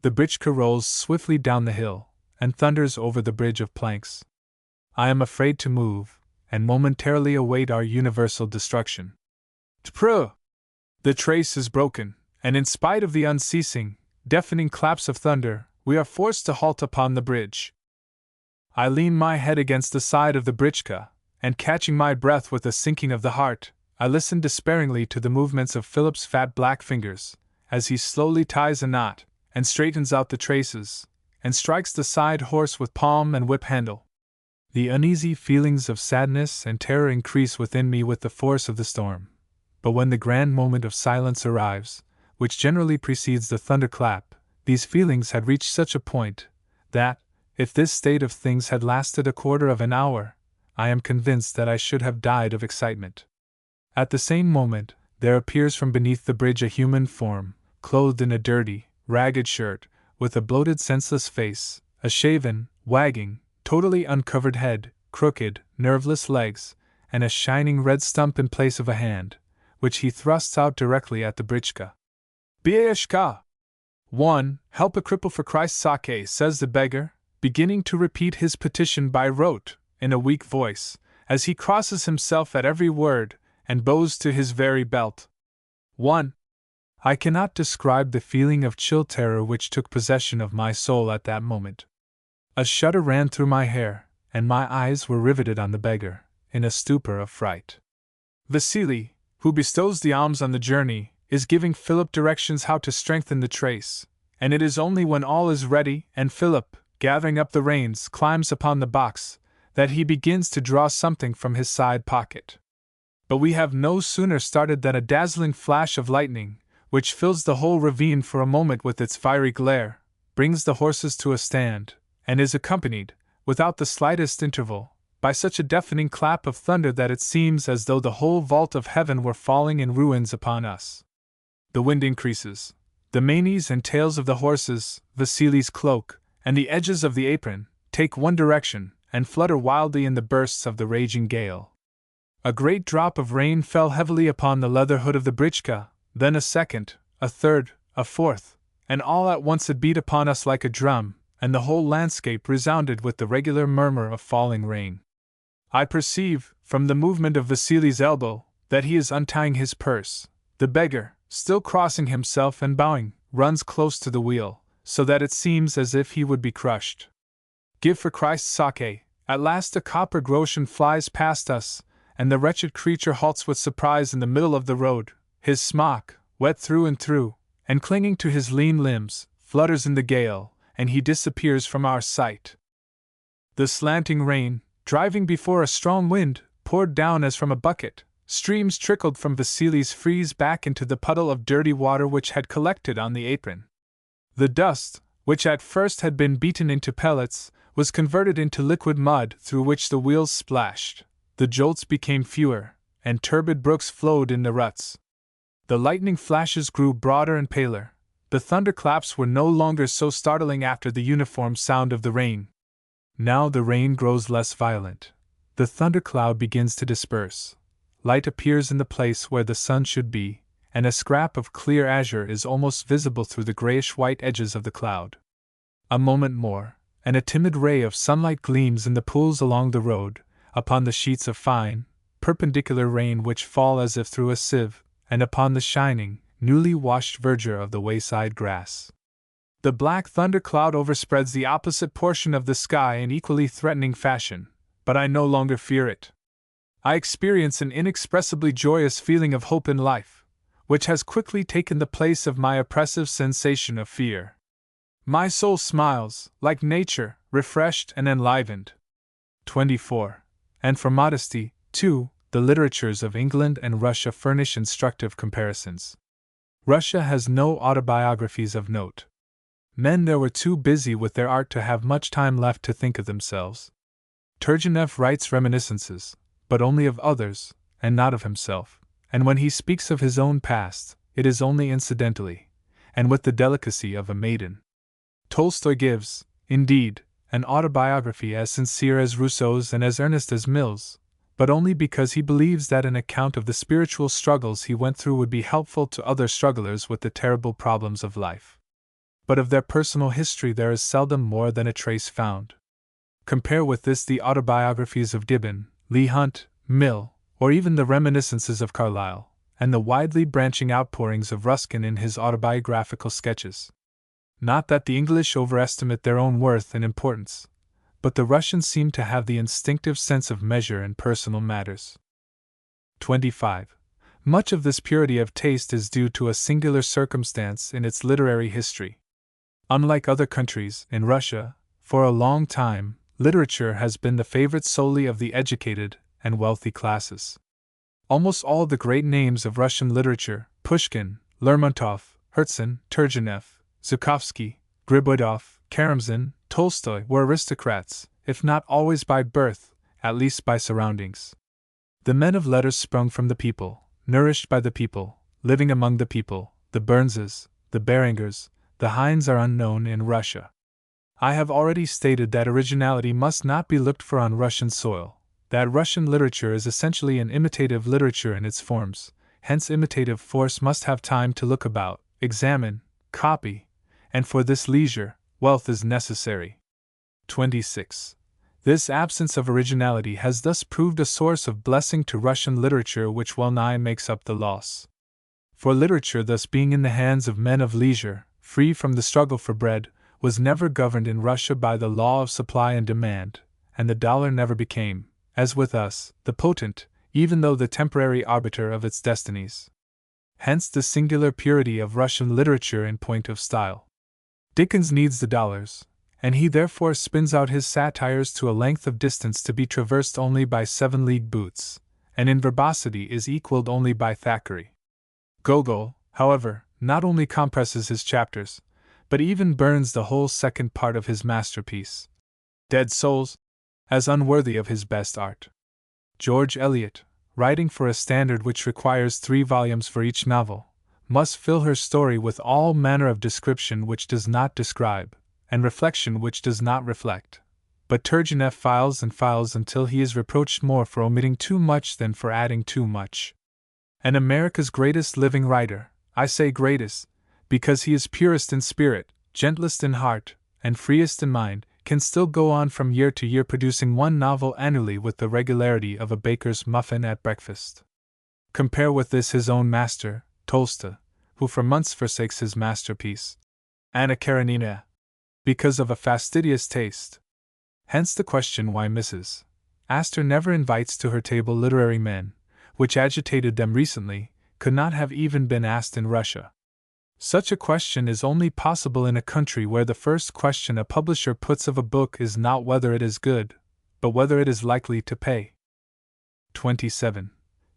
S1: The britchka rolls swiftly down the hill, and thunders over the bridge of planks. I am afraid to move, and momentarily await our universal destruction. Tprr! The trace is broken, and in spite of the unceasing, deafening claps of thunder, we are forced to halt upon the bridge. I lean my head against the side of the britchka, and catching my breath with a sinking of the heart, I listen despairingly to the movements of Philip's fat black fingers, as he slowly ties a knot, and straightens out the traces, and strikes the side horse with palm and whip handle. The uneasy feelings of sadness and terror increase within me with the force of the storm. But when the grand moment of silence arrives, which generally precedes the thunderclap, these feelings had reached such a point that, if this state of things had lasted a quarter of an hour, I am convinced that I should have died of excitement. At the same moment, there appears from beneath the bridge a human form, clothed in a dirty, ragged shirt, with a bloated, senseless face, a shaven, wagging, totally uncovered head, crooked, nerveless legs, and a shining red stump in place of a hand, which he thrusts out directly at the britchka. Bieshka! 1. Help a cripple for Christ's sake, says the beggar, beginning to repeat his petition by rote, in a weak voice, as he crosses himself at every word, and bows to his very belt. 1. I cannot describe the feeling of chill terror which took possession of my soul at that moment. A shudder ran through my hair, and my eyes were riveted on the beggar, in a stupor of fright. Vasily, who bestows the alms on the journey, is giving Philip directions how to strengthen the trace, and it is only when all is ready and Philip, gathering up the reins, climbs upon the box, that he begins to draw something from his side pocket. But we have no sooner started than a dazzling flash of lightning, which fills the whole ravine for a moment with its fiery glare, brings the horses to a stand, and is accompanied, without the slightest interval, by such a deafening clap of thunder that it seems as though the whole vault of heaven were falling in ruins upon us. The wind increases. The manes and tails of the horses, Vasily's cloak, and the edges of the apron, take one direction, and flutter wildly in the bursts of the raging gale. A great drop of rain fell heavily upon the leather hood of the britchka, then a second, a third, a fourth, and all at once it beat upon us like a drum, and the whole landscape resounded with the regular murmur of falling rain. I perceive, from the movement of Vasili's elbow, that he is untying his purse. The beggar, still crossing himself and bowing, runs close to the wheel, so that it seems as if he would be crushed. Give for Christ's sake! At last a copper groschen flies past us, and the wretched creature halts with surprise in the middle of the road. His smock, wet through and through, and clinging to his lean limbs, flutters in the gale, and he disappears from our sight. The slanting rain, driving before a strong wind, poured down as from a bucket. Streams trickled from Vasili's frieze back into the puddle of dirty water which had collected on the apron. The dust, which at first had been beaten into pellets, was converted into liquid mud through which the wheels splashed. The jolts became fewer, and turbid brooks flowed in the ruts. The lightning flashes grew broader and paler. The thunderclaps were no longer so startling after the uniform sound of the rain. Now the rain grows less violent. The thundercloud begins to disperse. Light appears in the place where the sun should be, and a scrap of clear azure is almost visible through the grayish-white edges of the cloud. A moment more, and a timid ray of sunlight gleams in the pools along the road, upon the sheets of fine, perpendicular rain which fall as if through a sieve, and upon the shining, newly washed verdure of the wayside grass. The black thundercloud overspreads the opposite portion of the sky in equally threatening fashion, but I no longer fear it. I experience an inexpressibly joyous feeling of hope in life, which has quickly taken the place of my oppressive sensation of fear. My soul smiles, like nature, refreshed and enlivened. 24. And for modesty, too, the literatures of England and Russia furnish instructive comparisons. Russia has no autobiographies of note. Men there were too busy with their art to have much time left to think of themselves. Turgenev writes reminiscences, but only of others, and not of himself, and when he speaks of his own past, it is only incidentally, and with the delicacy of a maiden. Tolstoy gives, indeed, an autobiography as sincere as Rousseau's and as earnest as Mill's, but only because he believes that an account of the spiritual struggles he went through would be helpful to other strugglers with the terrible problems of life. But of their personal history there is seldom more than a trace found. Compare with this the autobiographies of Gibbon, Leigh Hunt, Mill, or even the reminiscences of Carlyle, and the widely branching outpourings of Ruskin in his autobiographical sketches. Not that the English overestimate their own worth and importance, but the Russians seem to have the instinctive sense of measure in personal matters. 25. Much of this purity of taste is due to a singular circumstance in its literary history. Unlike other countries, in Russia, for a long time, literature has been the favorite solely of the educated and wealthy classes. Almost all the great names of Russian literature, Pushkin, Lermontov, Herzen, Turgenev, Zhukovsky, Griboyedov, Karamzin, Tolstoy, were aristocrats, if not always by birth, at least by surroundings. The men of letters sprung from the people, nourished by the people, living among the people. The Burnses, the Beringers, the Heinz are unknown in Russia. I have already stated that originality must not be looked for on Russian soil, that Russian literature is essentially an imitative literature in its forms, hence imitative force must have time to look about, examine, copy, and for this leisure, wealth is necessary. 26. This absence of originality has thus proved a source of blessing to Russian literature which well nigh makes up the loss. For literature thus being in the hands of men of leisure, free from the struggle for bread, was never governed in Russia by the law of supply and demand, and the dollar never became, as with us, the potent, even though the temporary arbiter of its destinies. Hence the singular purity of Russian literature in point of style. Dickens needs the dollars, and he therefore spins out his satires to a length of distance to be traversed only by 7-league boots, and in verbosity is equalled only by Thackeray. Gogol, however, not only compresses his chapters, but even burns the whole second part of his masterpiece, Dead Souls, as unworthy of his best art. George Eliot, writing for a standard which requires 3 volumes for each novel, must fill her story with all manner of description which does not describe, and reflection which does not reflect. But Turgenev files and files until he is reproached more for omitting too much than for adding too much. And America's greatest living writer, I say greatest, because he is purest in spirit, gentlest in heart, and freest in mind, can still go on from year to year producing one novel annually with the regularity of a baker's muffin at breakfast. Compare with this his own master, Tolstoy, who for months forsakes his masterpiece, Anna Karenina, because of a fastidious taste. Hence the question why Mrs. Astor never invites to her table literary men, which agitated them recently, could not have even been asked in Russia. Such a question is only possible in a country where the first question a publisher puts of a book is not whether it is good, but whether it is likely to pay. 27.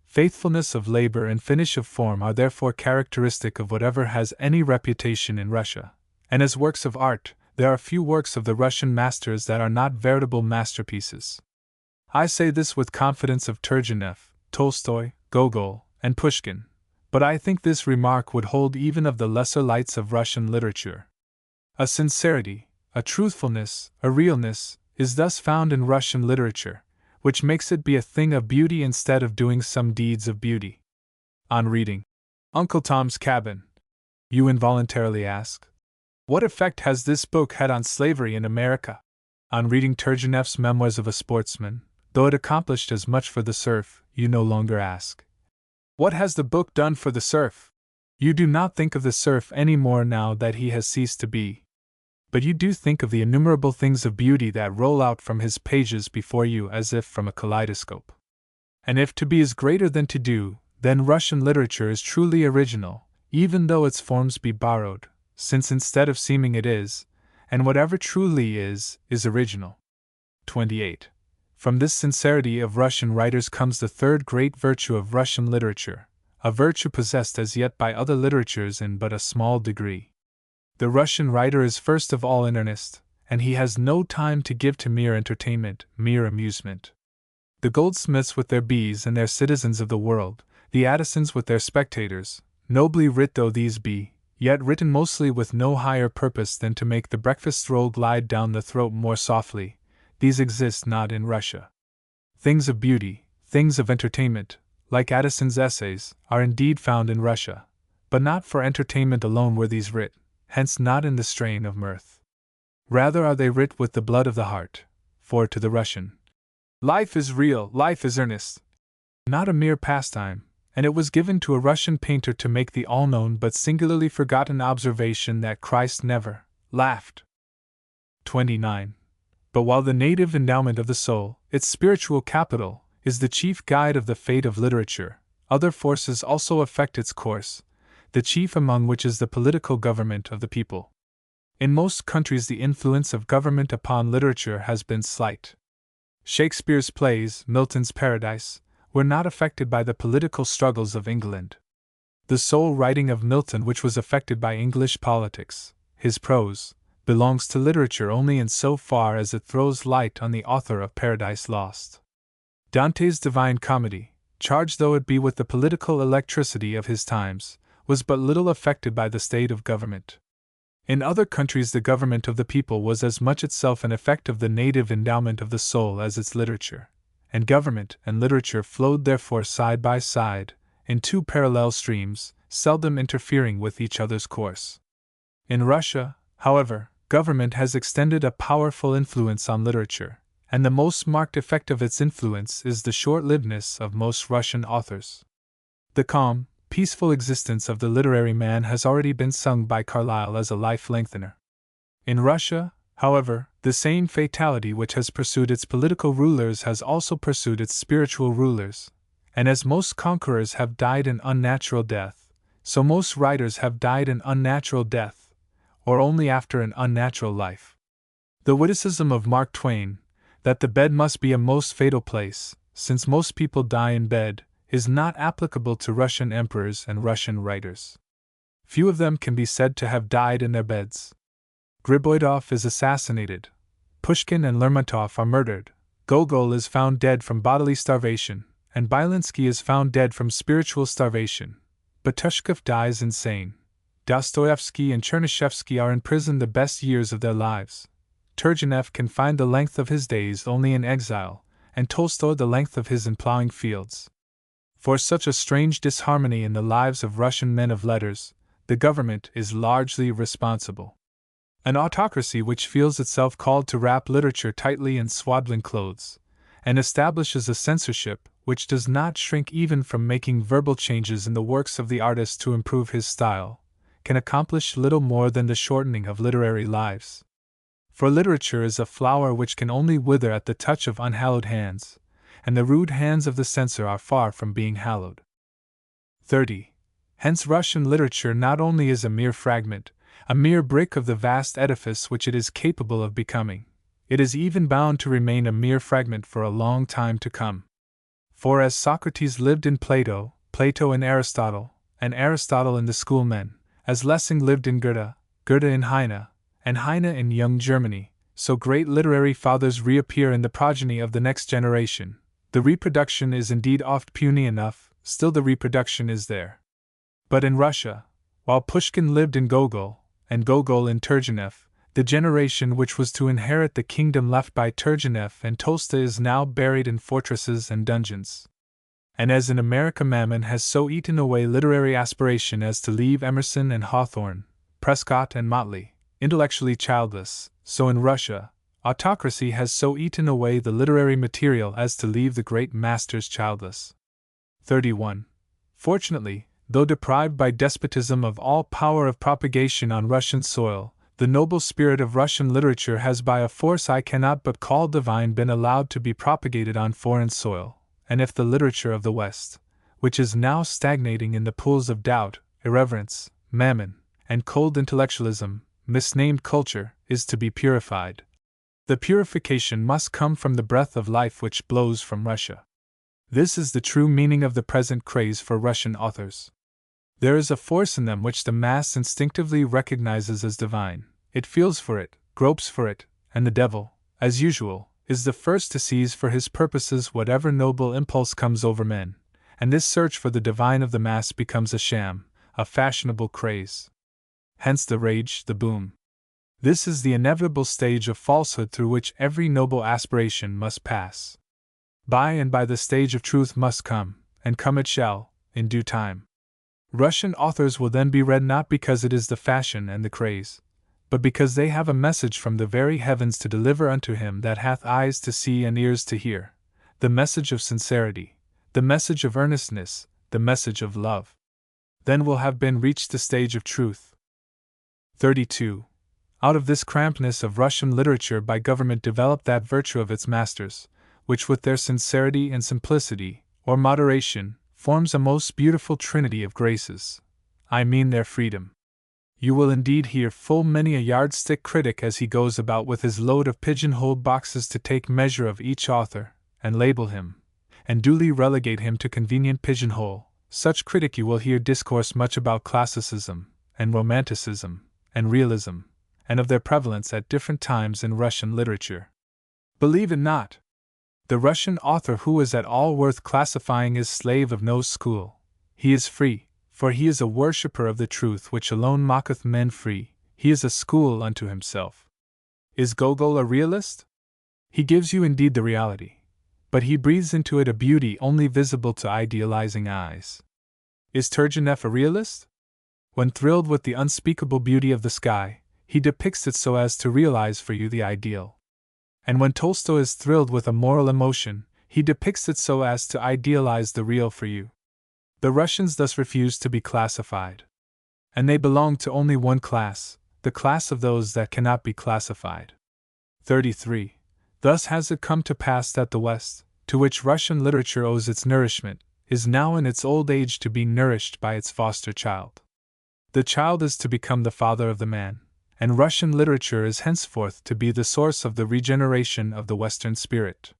S1: Faithfulness of labor and finish of form are therefore characteristic of whatever has any reputation in Russia, and as works of art, there are few works of the Russian masters that are not veritable masterpieces. I say this with confidence of Turgenef, Tolstoy, Gogol, and Pushkin, but I think this remark would hold even of the lesser lights of Russian literature. A sincerity, a truthfulness, a realness, is thus found in Russian literature, which makes it be a thing of beauty instead of doing some deeds of beauty. On reading Uncle Tom's Cabin, you involuntarily ask, what effect has this book had on slavery in America? On reading Turgenef's Memoirs of a Sportsman, though it accomplished as much for the serf, you no longer ask, what has the book done for the serf? You do not think of the serf any more now that he has ceased to be. But you do think of the innumerable things of beauty that roll out from his pages before you as if from a kaleidoscope. And if to be is greater than to do, then Russian literature is truly original, even though its forms be borrowed, since instead of seeming it is, and whatever truly is original. 28. From this sincerity of Russian writers comes the third great virtue of Russian literature, a virtue possessed as yet by other literatures in but a small degree. The Russian writer is first of all in earnest, and he has no time to give to mere entertainment, mere amusement. The goldsmiths with their bees and their citizens of the world, the Addisons with their spectators, nobly writ though these be, yet written mostly with no higher purpose than to make the breakfast roll glide down the throat more softly, these exist not in Russia. Things of beauty, things of entertainment, like Addison's essays, are indeed found in Russia, but not for entertainment alone were these writ, hence not in the strain of mirth. Rather are they writ with the blood of the heart, for to the Russian, life is real, life is earnest, not a mere pastime, and it was given to a Russian painter to make the all-known but singularly forgotten observation that Christ never laughed. 29. But while the native endowment of the soul, its spiritual capital, is the chief guide of the fate of literature, other forces also affect its course, the chief among which is the political government of the people. In most countries the influence of government upon literature has been slight. Shakespeare's plays, Milton's Paradise, were not affected by the political struggles of England. The sole writing of Milton which was affected by English politics, his prose, belongs to literature only in so far as it throws light on the author of Paradise Lost. Dante's Divine Comedy, charged though it be with the political electricity of his times, was but little affected by the state of government. In other countries the government of the people was as much itself an effect of the native endowment of the soul as its literature, and government and literature flowed therefore side by side, in two parallel streams, seldom interfering with each other's course. In Russia, however, government has extended a powerful influence on literature, and the most marked effect of its influence is the short-livedness of most Russian authors. The calm, peaceful existence of the literary man has already been sung by Carlyle as a life-lengthener. In Russia, however, the same fatality which has pursued its political rulers has also pursued its spiritual rulers, and as most conquerors have died an unnatural death, so most writers have died an unnatural death, or only after an unnatural life. The witticism of Mark Twain, that the bed must be a most fatal place, since most people die in bed, is not applicable to Russian emperors and Russian writers. Few of them can be said to have died in their beds. Griboidov is assassinated, Pushkin and Lermontov are murdered, Gogol is found dead from bodily starvation, and Byelinsky is found dead from spiritual starvation. Betushkov dies insane. Dostoevsky and Chernyshevsky are in prison the best years of their lives. Turgenev can find the length of his days only in exile, and Tolstoy the length of his in plowing fields. For such a strange disharmony in the lives of Russian men of letters, the government is largely responsible. An autocracy which feels itself called to wrap literature tightly in swaddling clothes, and establishes a censorship which does not shrink even from making verbal changes in the works of the artist to improve his style, can accomplish little more than the shortening of literary lives. For literature is a flower which can only wither at the touch of unhallowed hands, and the rude hands of the censor are far from being hallowed. 30. Hence Russian literature not only is a mere fragment, a mere brick of the vast edifice which it is capable of becoming, it is even bound to remain a mere fragment for a long time to come. For as Socrates lived in Plato, Plato in Aristotle, and Aristotle in the schoolmen, as Lessing lived in Goethe, Goethe in Heine, and Heine in young Germany, so great literary fathers reappear in the progeny of the next generation. The reproduction is indeed oft puny enough, still the reproduction is there. But in Russia, while Pushkin lived in Gogol, and Gogol in Turgenef, the generation which was to inherit the kingdom left by Turgenef and Tolstoy is now buried in fortresses and dungeons. And as in America Mammon has so eaten away literary aspiration as to leave Emerson and Hawthorne, Prescott and Motley, intellectually childless, so in Russia, autocracy has so eaten away the literary material as to leave the great masters childless. 31. Fortunately, though deprived by despotism of all power of propagation on Russian soil, the noble spirit of Russian literature has by a force I cannot but call divine been allowed to be propagated on foreign soil, and if the literature of the West, which is now stagnating in the pools of doubt, irreverence, mammon, and cold intellectualism, misnamed culture, is to be purified, the purification must come from the breath of life which blows from Russia. This is the true meaning of the present craze for Russian authors. There is a force in them which the mass instinctively recognizes as divine. It feels for it, gropes for it, and the devil, as usual, is the first to seize for his purposes whatever noble impulse comes over men, and this search for the divine of the mass becomes a sham, a fashionable craze. Hence the rage, the boom. This is the inevitable stage of falsehood through which every noble aspiration must pass. By and by the stage of truth must come, and come it shall, in due time. Russian authors will then be read not because it is the fashion and the craze, but because they have a message from the very heavens to deliver unto him that hath eyes to see and ears to hear, the message of sincerity, the message of earnestness, the message of love. Then will have been reached the stage of truth. 32. Out of this crampedness of Russian literature by government developed that virtue of its masters, which with their sincerity and simplicity, or moderation, forms a most beautiful trinity of graces. I mean their freedom. You will indeed hear full many a yardstick critic as he goes about with his load of pigeon-holed boxes to take measure of each author, and label him, and duly relegate him to convenient pigeonhole. Such critic you will hear discourse much about classicism, and romanticism, and realism, and of their prevalence at different times in Russian literature. Believe it not. The Russian author who is at all worth classifying is slave of no school. He is free, for he is a worshipper of the truth which alone mocketh men free. He is a school unto himself. Is Gogol a realist? He gives you indeed the reality, but he breathes into it a beauty only visible to idealizing eyes. Is Turgenef a realist? When thrilled with the unspeakable beauty of the sky, he depicts it so as to realize for you the ideal. And when Tolstoy is thrilled with a moral emotion, he depicts it so as to idealize the real for you. The Russians thus refuse to be classified. And they belong to only one class, the class of those that cannot be classified. 33. Thus has it come to pass that the West, to which Russian literature owes its nourishment, is now in its old age to be nourished by its foster child. The child is to become the father of the man, and Russian literature is henceforth to be the source of the regeneration of the Western spirit.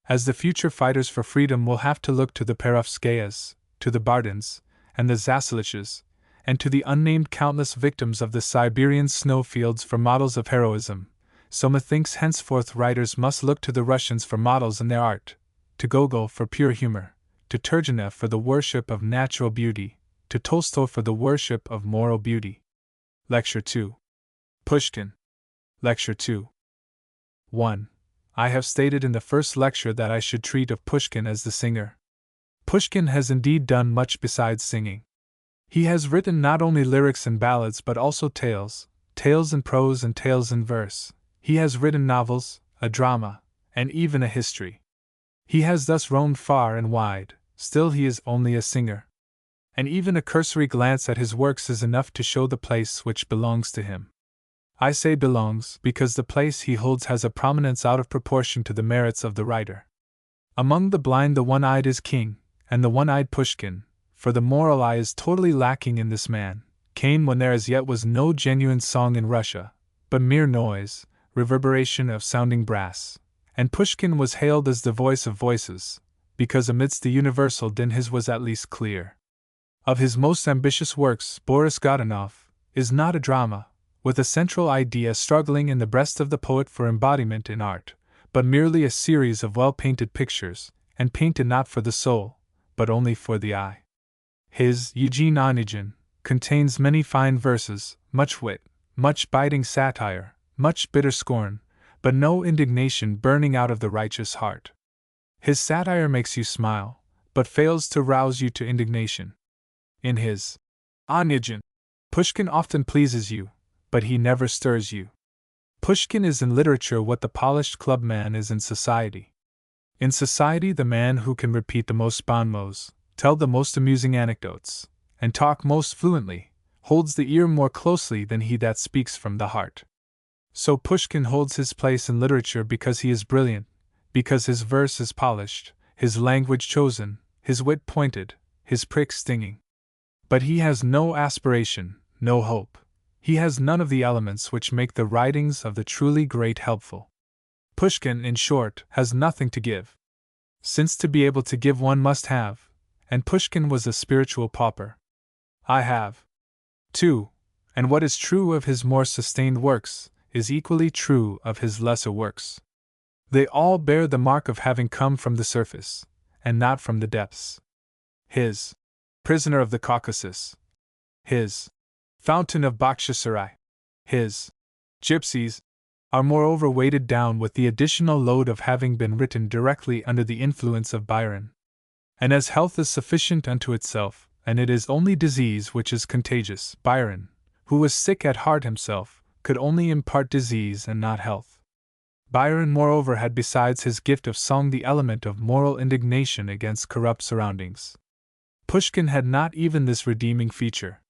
S1: As the future fighters for freedom will have to look to the Perovskayas, to the Bardins, and the Zasiliches, and to the unnamed countless victims of the Siberian snowfields for models of heroism, so methinks henceforth writers must look to the Russians for models in their art, to Gogol for pure humor, to Turgenev for the worship of natural beauty, to Tolstoy for the worship of moral beauty. Lecture 2. Pushkin. Lecture 2. 1. I have stated in the first lecture that I should treat of Pushkin as the singer. Pushkin has indeed done much besides singing. He has written not only lyrics and ballads but also tales, tales in prose and tales in verse. He has written novels, a drama, and even a history. He has thus roamed far and wide, still he is only a singer. And even a cursory glance at his works is enough to show the place which belongs to him. I say belongs because the place he holds has a prominence out of proportion to the merits of the writer. Among the blind the one-eyed is king, and the one-eyed Pushkin, for the moral eye is totally lacking in this man, came when there as yet was no genuine song in Russia, but mere noise, reverberation of sounding brass, and Pushkin was hailed as the voice of voices, because amidst the universal din his was at least clear. Of his most ambitious works, Boris Godunov is not a drama, with a central idea struggling in the breast of the poet for embodiment in art, but merely a series of well-painted pictures, and painted not for the soul, but only for the eye. His Eugene Onegin contains many fine verses, much wit, much biting satire, much bitter scorn, but no indignation burning out of the righteous heart. His satire makes you smile, but fails to rouse you to indignation. In his Onegin, Pushkin often pleases you, but he never stirs you. Pushkin is in literature what the polished clubman is in society. In society, the man who can repeat the most bon mots, tell the most amusing anecdotes, and talk most fluently, holds the ear more closely than he that speaks from the heart. So Pushkin holds his place in literature because he is brilliant, because his verse is polished, his language chosen, his wit pointed, his prick stinging. But he has no aspiration, no hope. He has none of the elements which make the writings of the truly great helpful. Pushkin, in short, has nothing to give. Since to be able to give one must have, and Pushkin was a spiritual pauper. I have, too, and what is true of his more sustained works is equally true of his lesser works. They all bear the mark of having come from the surface, and not from the depths. His Prisoner of the Caucasus, his Fountain of Bakhchisarai, his Gypsies, are moreover weighted down with the additional load of having been written directly under the influence of Byron. And as health is sufficient unto itself, and it is only disease which is contagious, Byron, who was sick at heart himself, could only impart disease and not health. Byron, moreover, had besides his gift of song the element of moral indignation against corrupt surroundings. Pushkin had not even this redeeming feature.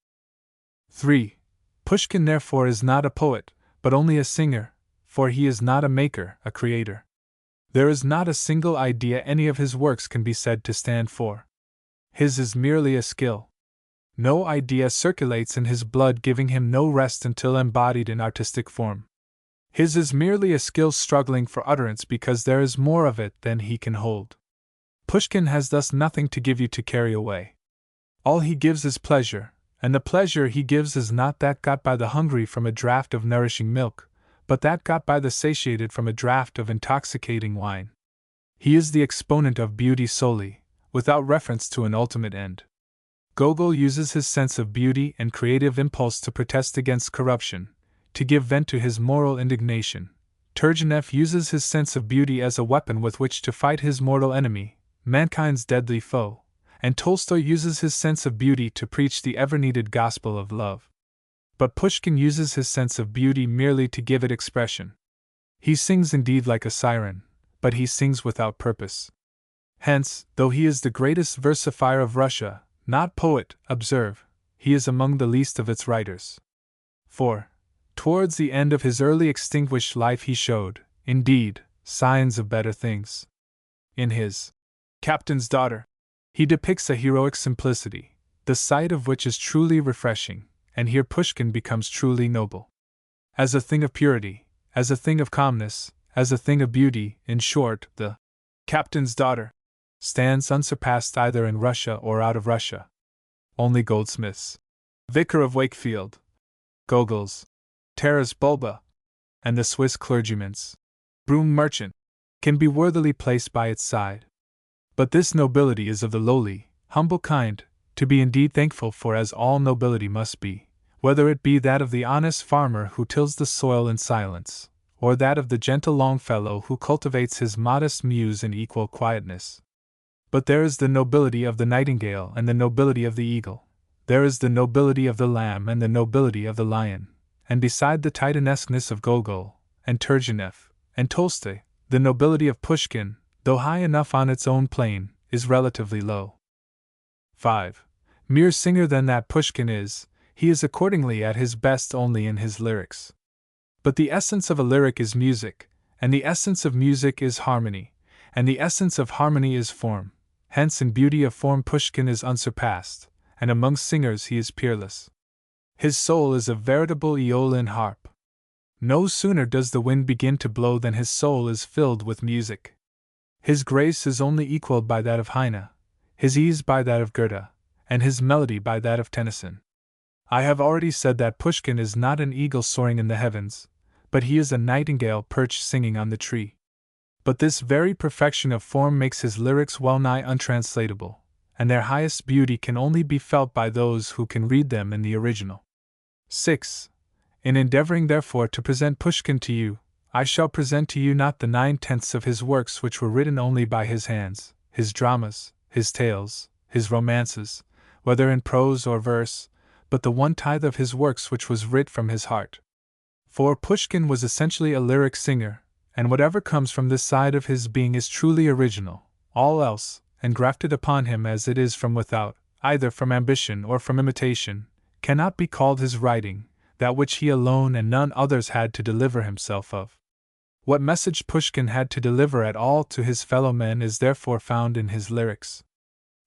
S1: 3. Pushkin therefore is not a poet, but only a singer, for he is not a maker, a creator. There is not a single idea any of his works can be said to stand for. His is merely a skill. No idea circulates in his blood, giving him no rest until embodied in artistic form. His is merely a skill struggling for utterance because there is more of it than he can hold. Pushkin has thus nothing to give you to carry away. All he gives is pleasure, and the pleasure he gives is not that got by the hungry from a draught of nourishing milk, but that got by the satiated from a draught of intoxicating wine. He is the exponent of beauty solely, without reference to an ultimate end. Gogol uses his sense of beauty and creative impulse to protest against corruption, to give vent to his moral indignation. Turgenef uses his sense of beauty as a weapon with which to fight his mortal enemy, mankind's deadly foe, and Tolstoy uses his sense of beauty to preach the ever-needed gospel of love. But Pushkin uses his sense of beauty merely to give it expression. He sings indeed like a siren, but he sings without purpose. Hence, though he is the greatest versifier of Russia, not poet, observe, he is among the least of its writers. For, towards the end of his early extinguished life he showed, indeed, signs of better things. In his Captain's Daughter, he depicts a heroic simplicity, the sight of which is truly refreshing, and here Pushkin becomes truly noble. As a thing of purity, as a thing of calmness, as a thing of beauty, in short, the Captain's Daughter stands unsurpassed either in Russia or out of Russia. Only Goldsmith's Vicar of Wakefield, Gogol's Taras Bulba, and the Swiss clergyman's Broom Merchant can be worthily placed by its side. But this nobility is of the lowly, humble kind, to be indeed thankful for, as all nobility must be, whether it be that of the honest farmer who tills the soil in silence, or that of the gentle Longfellow who cultivates his modest muse in equal quietness. But there is the nobility of the nightingale and the nobility of the eagle, There is the nobility of the lamb and the nobility of the lion, and beside the Titanesqueness of Gogol, and Turgenef, and Tolstoy, the nobility of Pushkin, though high enough on its own plane, is relatively low. 5. Mere singer then that Pushkin is, he is accordingly at his best only in his lyrics. But the essence of a lyric is music, and the essence of music is harmony, and the essence of harmony is form. Hence in beauty of form Pushkin is unsurpassed, and among singers he is peerless. His soul is a veritable Aeolian harp. No sooner does the wind begin to blow than his soul is filled with music. His grace is only equaled by that of Heine, his ease by that of Goethe, and his melody by that of Tennyson. I have already said that Pushkin is not an eagle soaring in the heavens, but he is a nightingale perched singing on the tree. But this very perfection of form makes his lyrics well nigh untranslatable, and their highest beauty can only be felt by those who can read them in the original. 6. In endeavoring therefore to present Pushkin to you, I shall present to you not the 9/10 of his works which were written only by his hands, his dramas, his tales, his romances, whether in prose or verse, but the 1/10 of his works which was writ from his heart. For Pushkin was essentially a lyric singer, and whatever comes from this side of his being is truly original. All else, and grafted upon him as it is from without, either from ambition or from imitation, cannot be called his writing, that which he alone and none others had to deliver himself of. What message Pushkin had to deliver at all to his fellow men is therefore found in his lyrics.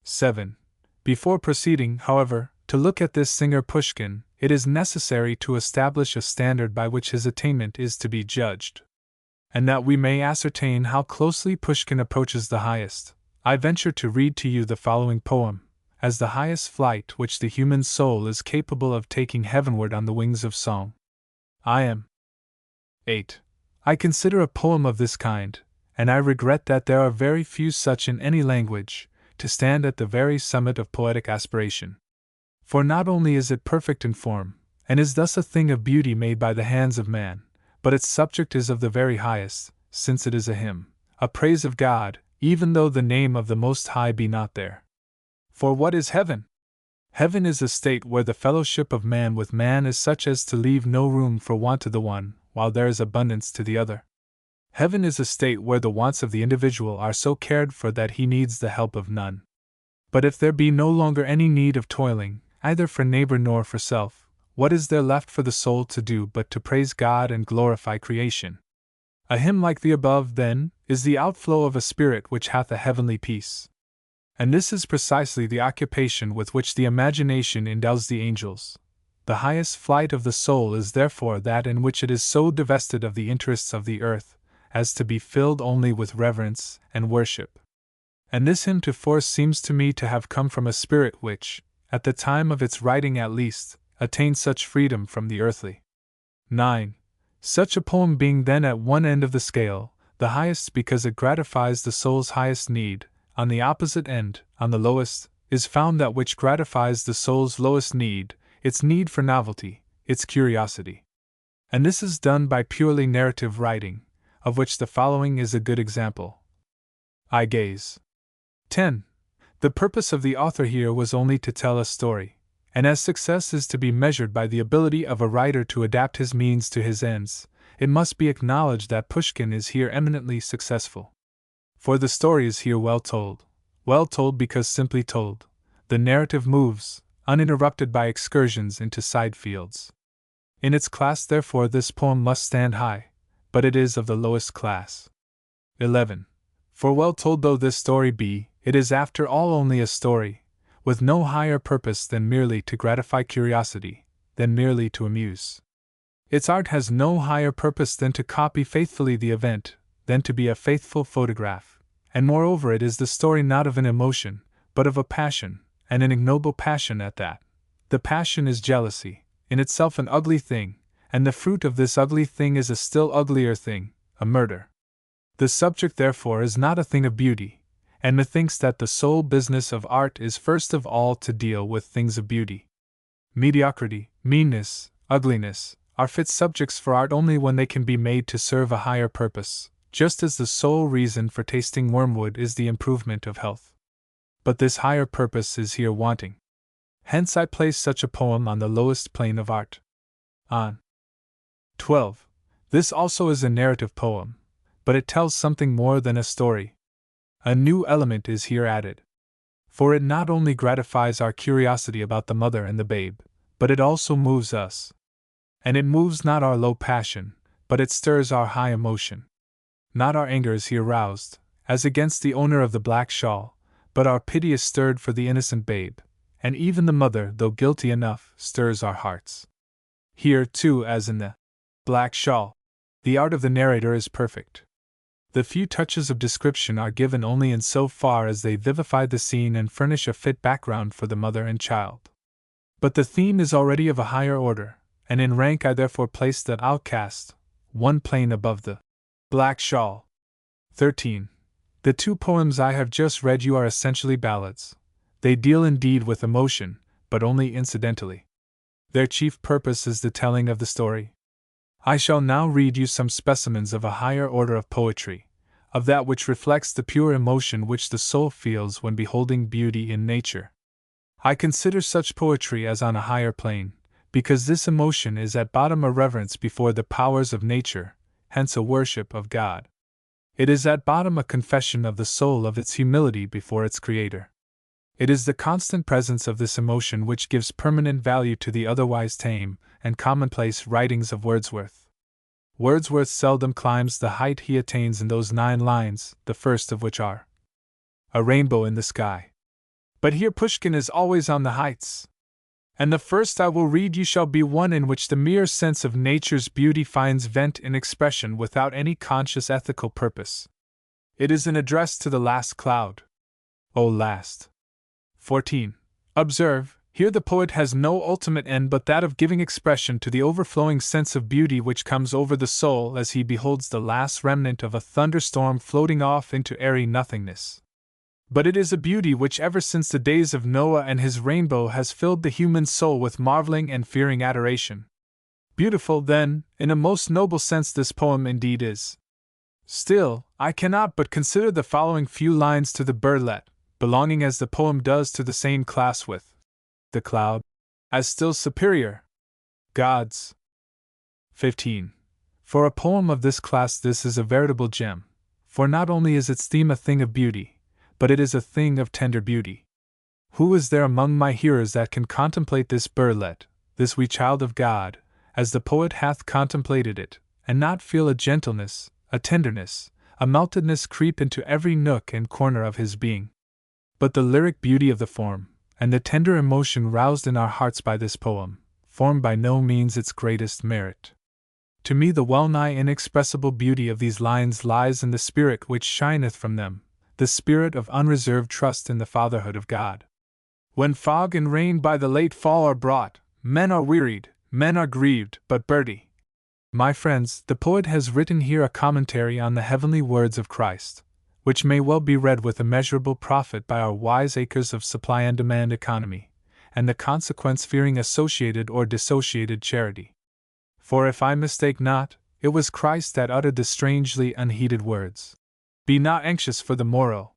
S1: 7. Before proceeding, however, to look at this singer Pushkin, it is necessary to establish a standard by which his attainment is to be judged. And that we may ascertain how closely Pushkin approaches the highest, I venture to read to you the following poem, as the highest flight which the human soul is capable of taking heavenward on the wings of song. I am 8. I consider a poem of this kind, and I regret that there are very few such in any language, to stand at the very summit of poetic aspiration. For not only is it perfect in form, and is thus a thing of beauty made by the hands of man, but its subject is of the very highest, since it is a hymn, a praise of God, even though the name of the Most High be not there. For what is heaven? Heaven is a state where the fellowship of man with man is such as to leave no room for want to the one, while there is abundance to the other. Heaven is a state where the wants of the individual are so cared for that he needs the help of none. But if there be no longer any need of toiling, either for neighbor nor for self, what is there left for the soul to do but to praise God and glorify creation? A hymn like the above, then, is the outflow of a spirit which hath a heavenly peace. And this is precisely the occupation with which the imagination endows the angels. The highest flight of the soul is therefore that in which it is so divested of the interests of the earth, as to be filled only with reverence and worship. And this hymn to force seems to me to have come from a spirit which, at the time of its writing at least, attained such freedom from the earthly. 9. Such a poem being then at one end of the scale, the highest because it gratifies the soul's highest need, on the opposite end, on the lowest, is found that which gratifies the soul's lowest need, its need for novelty, its curiosity. And this is done by purely narrative writing, of which the following is a good example. I gaze. 10. The purpose of the author here was only to tell a story, and as success is to be measured by the ability of a writer to adapt his means to his ends, it must be acknowledged that Pushkin is here eminently successful. For the story is here well told because simply told. The narrative moves, uninterrupted by excursions into side fields. In its class, therefore, this poem must stand high, but it is of the lowest class. 11. For well told though this story be, it is after all only a story, with no higher purpose than merely to gratify curiosity, than merely to amuse. Its art has no higher purpose than to copy faithfully the event, than to be a faithful photograph, and moreover it is the story not of an emotion, but of a passion, and an ignoble passion at that. The passion is jealousy, in itself an ugly thing, and the fruit of this ugly thing is a still uglier thing, a murder. The subject therefore is not a thing of beauty, and methinks that the sole business of art is first of all to deal with things of beauty. Mediocrity, meanness, ugliness, are fit subjects for art only when they can be made to serve a higher purpose, just as the sole reason for tasting wormwood is the improvement of health. But this higher purpose is here wanting. Hence I place such a poem on the lowest plane of art. On 12. This also is a narrative poem, but it tells something more than a story. A new element is here added. For it not only gratifies our curiosity about the mother and the babe, but it also moves us. And it moves not our low passion, but it stirs our high emotion. Not our anger is here roused, as against the owner of the black shawl, but our pity is stirred for the innocent babe, and even the mother, though guilty enough, stirs our hearts. Here, too, as in the black shawl, the art of the narrator is perfect. The few touches of description are given only in so far as they vivify the scene and furnish a fit background for the mother and child. But the theme is already of a higher order, and in rank I therefore place that outcast, one plane above the black shawl. 13. The two poems I have just read you are essentially ballads. They deal indeed with emotion, but only incidentally. Their chief purpose is the telling of the story. I shall now read you some specimens of a higher order of poetry, of that which reflects the pure emotion which the soul feels when beholding beauty in nature. I consider such poetry as on a higher plane, because this emotion is at bottom a reverence before the powers of nature, hence a worship of God. It is at bottom a confession of the soul of its humility before its Creator. It is the constant presence of this emotion which gives permanent value to the otherwise tame and commonplace writings of Wordsworth. Wordsworth seldom climbs the height he attains in those 9 lines, the first of which are a rainbow in the sky. But here Pushkin is always on the heights. And the first I will read you shall be one in which the mere sense of nature's beauty finds vent in expression without any conscious ethical purpose. It is an address to the last cloud. O last. 14. Observe, here the poet has no ultimate end but that of giving expression to the overflowing sense of beauty which comes over the soul as he beholds the last remnant of a thunderstorm floating off into airy nothingness. But it is a beauty which ever since the days of Noah and his rainbow has filled the human soul with marveling and fearing adoration. Beautiful, then, in a most noble sense this poem indeed is. Still, I cannot but consider the following few lines to the birdlet, belonging as the poem does to the same class with the cloud, as still superior. Gods. 15. For a poem of this class this is a veritable gem, for not only is its theme a thing of beauty, but it is a thing of tender beauty. Who is there among my hearers that can contemplate this birdlet, this wee child of God, as the poet hath contemplated it, and not feel a gentleness, a tenderness, a meltedness creep into every nook and corner of his being? But the lyric beauty of the form, and the tender emotion roused in our hearts by this poem, form by no means its greatest merit. To me the well-nigh inexpressible beauty of these lines lies in the spirit which shineth from them, the spirit of unreserved trust in the fatherhood of God. When fog and rain by the late fall are brought, men are wearied, men are grieved, but Bertie. My friends, the poet has written here a commentary on the heavenly words of Christ, which may well be read with immeasurable profit by our wiseacres of supply and demand economy, and the consequence-fearing associated or dissociated charity. For if I mistake not, it was Christ that uttered the strangely unheeded words, "Be not anxious for the morrow.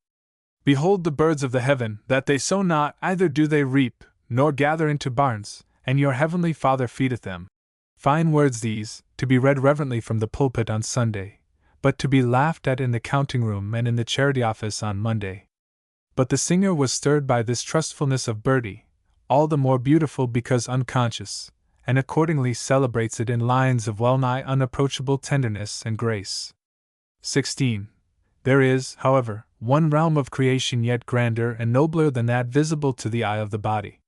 S1: Behold the birds of the heaven, that they sow not, either do they reap, nor gather into barns, and your heavenly Father feedeth them." Fine words these, to be read reverently from the pulpit on Sunday, but to be laughed at in the counting-room and in the charity office on Monday. But the singer was stirred by this trustfulness of Bertie, all the more beautiful because unconscious, and accordingly celebrates it in lines of well-nigh unapproachable tenderness and grace. 16. There is, however, one realm of creation yet grander and nobler than that visible to the eye of the body.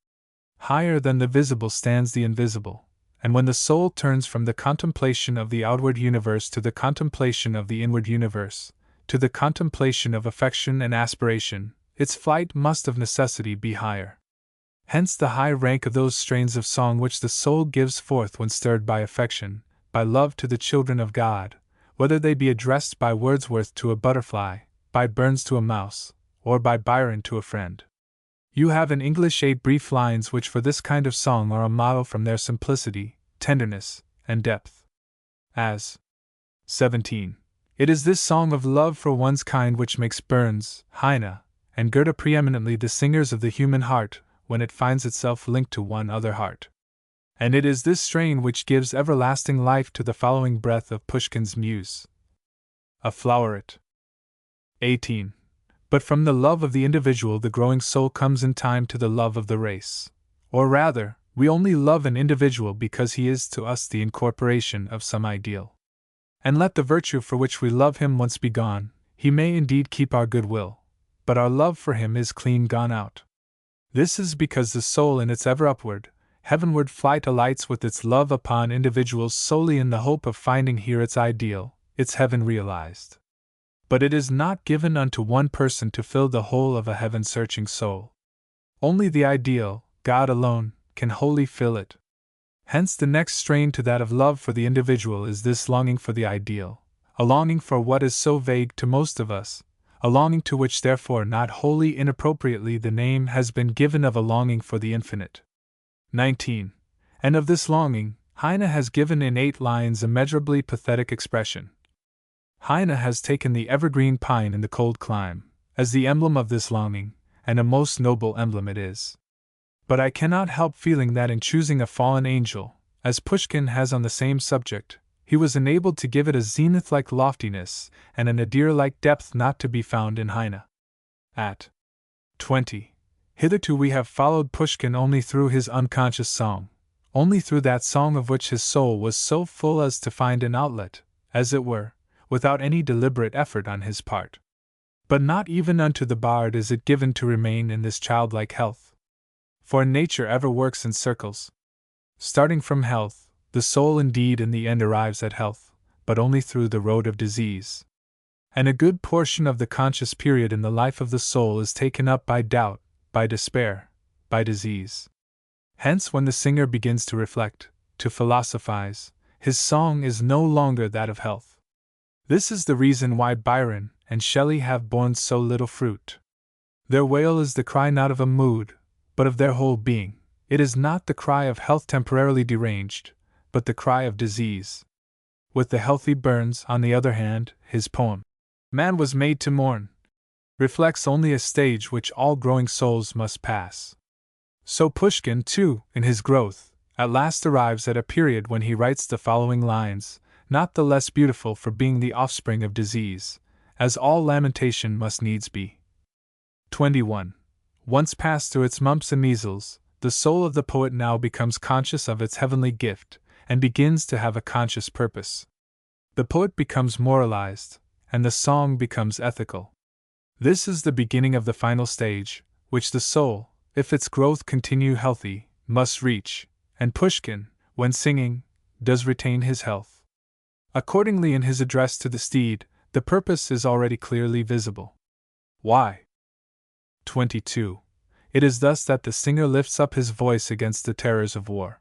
S1: Higher than the visible stands the invisible, and when the soul turns from the contemplation of the outward universe to the contemplation of the inward universe, to the contemplation of affection and aspiration, its flight must of necessity be higher. Hence the high rank of those strains of song which the soul gives forth when stirred by affection, by love to the children of God, whether they be addressed by Wordsworth to a butterfly, by Burns to a mouse, or by Byron to a friend. You have in English 8 brief lines which for this kind of song are a model from their simplicity, tenderness, and depth. As 17. It is this song of love for one's kind which makes Burns, Heine, and Goethe preeminently the singers of the human heart, when it finds itself linked to one other heart. And it is this strain which gives everlasting life to the following breath of Pushkin's muse. A floweret. 18. But from the love of the individual the growing soul comes in time to the love of the race. Or rather, we only love an individual because he is to us the incorporation of some ideal. And let the virtue for which we love him once be gone, he may indeed keep our goodwill, but our love for him is clean gone out. This is because the soul in its ever upward, heavenward flight alights with its love upon individuals solely in the hope of finding here its ideal, its heaven realized. But it is not given unto one person to fill the whole of a heaven-searching soul. Only the ideal, God alone, can wholly fill it. Hence the next strain to that of love for the individual is this longing for the ideal, a longing for what is so vague to most of us, a longing to which therefore not wholly inappropriately the name has been given of a longing for the infinite. 19. And of this longing, Heine has given in 8 lines immeasurably pathetic expression. Heine has taken the evergreen pine in the cold clime, as the emblem of this longing, and a most noble emblem it is. But I cannot help feeling that in choosing a fallen angel, as Pushkin has on the same subject, he was enabled to give it a zenith-like loftiness and a nadir-like depth not to be found in Heine. At 20. Hitherto we have followed Pushkin only through his unconscious song, only through that song of which his soul was so full as to find an outlet, as it were, without any deliberate effort on his part. But not even unto the bard is it given to remain in this childlike health. For nature ever works in circles. Starting from health, the soul indeed in the end arrives at health, but only through the road of disease. And a good portion of the conscious period in the life of the soul is taken up by doubt, by despair, by disease. Hence, when the singer begins to reflect, to philosophize, his song is no longer that of health. This is the reason why Byron and Shelley have borne so little fruit. Their wail is the cry not of a mood, but of their whole being. It is not the cry of health temporarily deranged, but the cry of disease. With the healthy Burns, on the other hand, his poem, Man Was Made to Mourn, reflects only a stage which all growing souls must pass. So Pushkin, too, in his growth, at last arrives at a period when he writes the following lines, not the less beautiful for being the offspring of disease, as all lamentation must needs be. 21. Once passed through its mumps and measles, the soul of the poet now becomes conscious of its heavenly gift, and begins to have a conscious purpose. The poet becomes moralized, and the song becomes ethical. This is the beginning of the final stage, which the soul, if its growth continue healthy, must reach, and Pushkin, when singing, does retain his health. Accordingly, in his address to the steed, the purpose is already clearly visible. Why? 22. It is thus that the singer lifts up his voice against the terrors of war.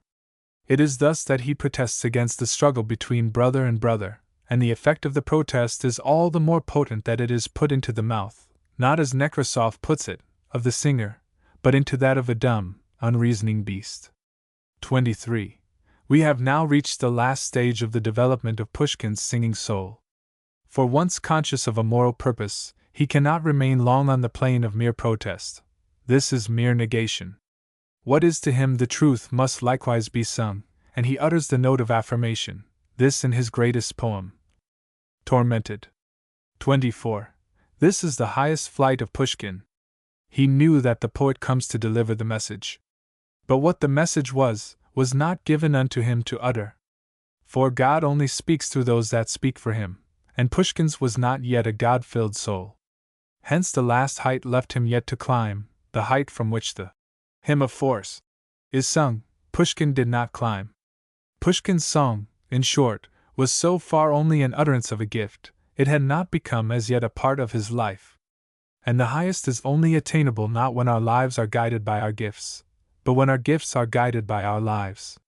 S1: It is thus that he protests against the struggle between brother and brother, and the effect of the protest is all the more potent that it is put into the mouth, not as Nekrasov puts it, of the singer, but into that of a dumb, unreasoning beast. 23. We have now reached the last stage of the development of Pushkin's singing soul. For once conscious of a moral purpose, he cannot remain long on the plane of mere protest. This is mere negation. What is to him the truth must likewise be sung, and he utters the note of affirmation, this in his greatest poem, Tormented. 24. This is the highest flight of Pushkin. He knew that the poet comes to deliver the message. But what the message was not given unto him to utter. For God only speaks through those that speak for him, and Pushkin's was not yet a God-filled soul. Hence the last height left him yet to climb, the height from which the hymn of force is sung, Pushkin did not climb. Pushkin's song, in short, was so far only an utterance of a gift, it had not become as yet a part of his life. And the highest is only attainable not when our lives are guided by our gifts, but when our gifts are guided by our lives.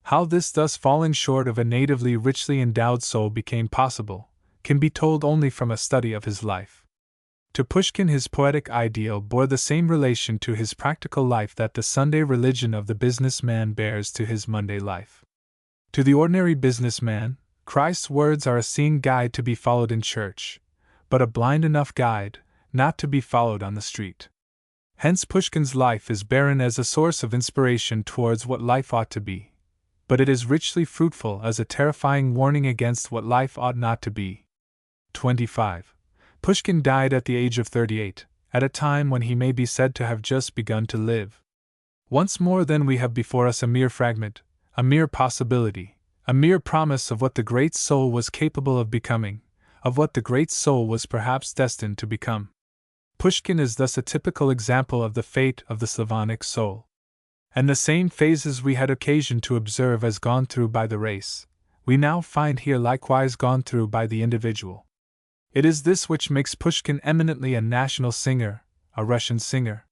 S1: How this thus falling short of a natively richly endowed soul became possible, can be told only from a study of his life. To Pushkin his poetic ideal bore the same relation to his practical life that the Sunday religion of the businessman bears to his Monday life. To the ordinary businessman, Christ's words are a seeing guide to be followed in church, but a blind enough guide, not to be followed on the street. Hence Pushkin's life is barren as a source of inspiration towards what life ought to be, but it is richly fruitful as a terrifying warning against what life ought not to be. 25. Pushkin died at the age of 38, at a time when he may be said to have just begun to live. Once more then we have before us a mere fragment, a mere possibility, a mere promise of what the great soul was capable of becoming, of what the great soul was perhaps destined to become. Pushkin is thus a typical example of the fate of the Slavonic soul. And the same phases we had occasion to observe as gone through by the race, we now find here likewise gone through by the individual. It is this which makes Pushkin eminently a national singer, a Russian singer.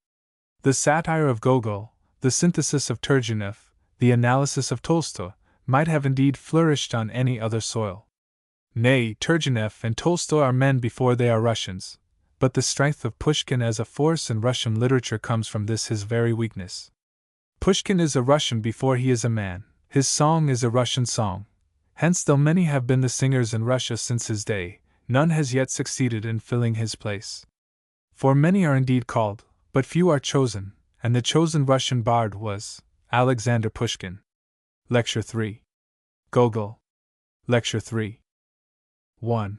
S1: The satire of Gogol, the synthesis of Turgenef, the analysis of Tolstoy, might have indeed flourished on any other soil. Nay, Turgenev and Tolstoy are men before they are Russians, but the strength of Pushkin as a force in Russian literature comes from this his very weakness. Pushkin is a Russian before he is a man, his song is a Russian song. Hence, though many have been the singers in Russia since his day, none has yet succeeded in filling his place. For many are indeed called, but few are chosen, and the chosen Russian bard was Alexander Pushkin. Lecture 3. Gogol. Lecture 3. 1.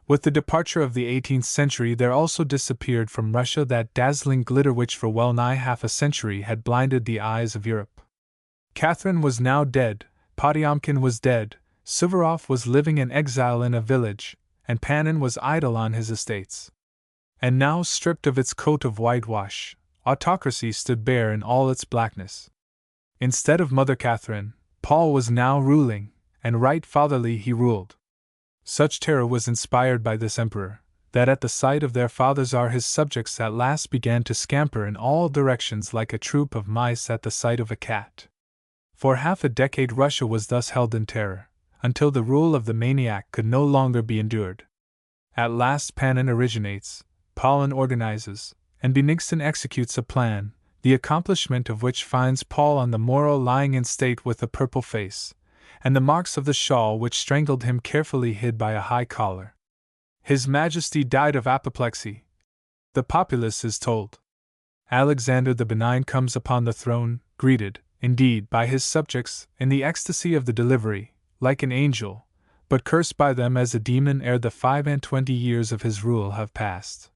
S1: With the departure of the 18th century there also disappeared from Russia that dazzling glitter which for well nigh half a century had blinded the eyes of Europe. Catherine was now dead, Potiomkin was dead, Suvorov was living in exile in a village, and Panin was idle on his estates. And now, stripped of its coat of whitewash, autocracy stood bare in all its blackness. Instead of Mother Catherine, Paul was now ruling, and right fatherly he ruled. Such terror was inspired by this emperor, that at the sight of their fathers his subjects at last began to scamper in all directions like a troop of mice at the sight of a cat. For half a decade Russia was thus held in terror, until the rule of the maniac could no longer be endured. At last Panin originates, Paulin organizes, and Benigsen executes a plan, the accomplishment of which finds Paul on the Moro lying in state with a purple face, and the marks of the shawl which strangled him carefully hid by a high collar. His Majesty died of apoplexy, the populace is told. Alexander the Benign comes upon the throne, greeted, indeed, by his subjects, in the ecstasy of the delivery, like an angel, but cursed by them as a demon ere the 25 years of his rule have passed.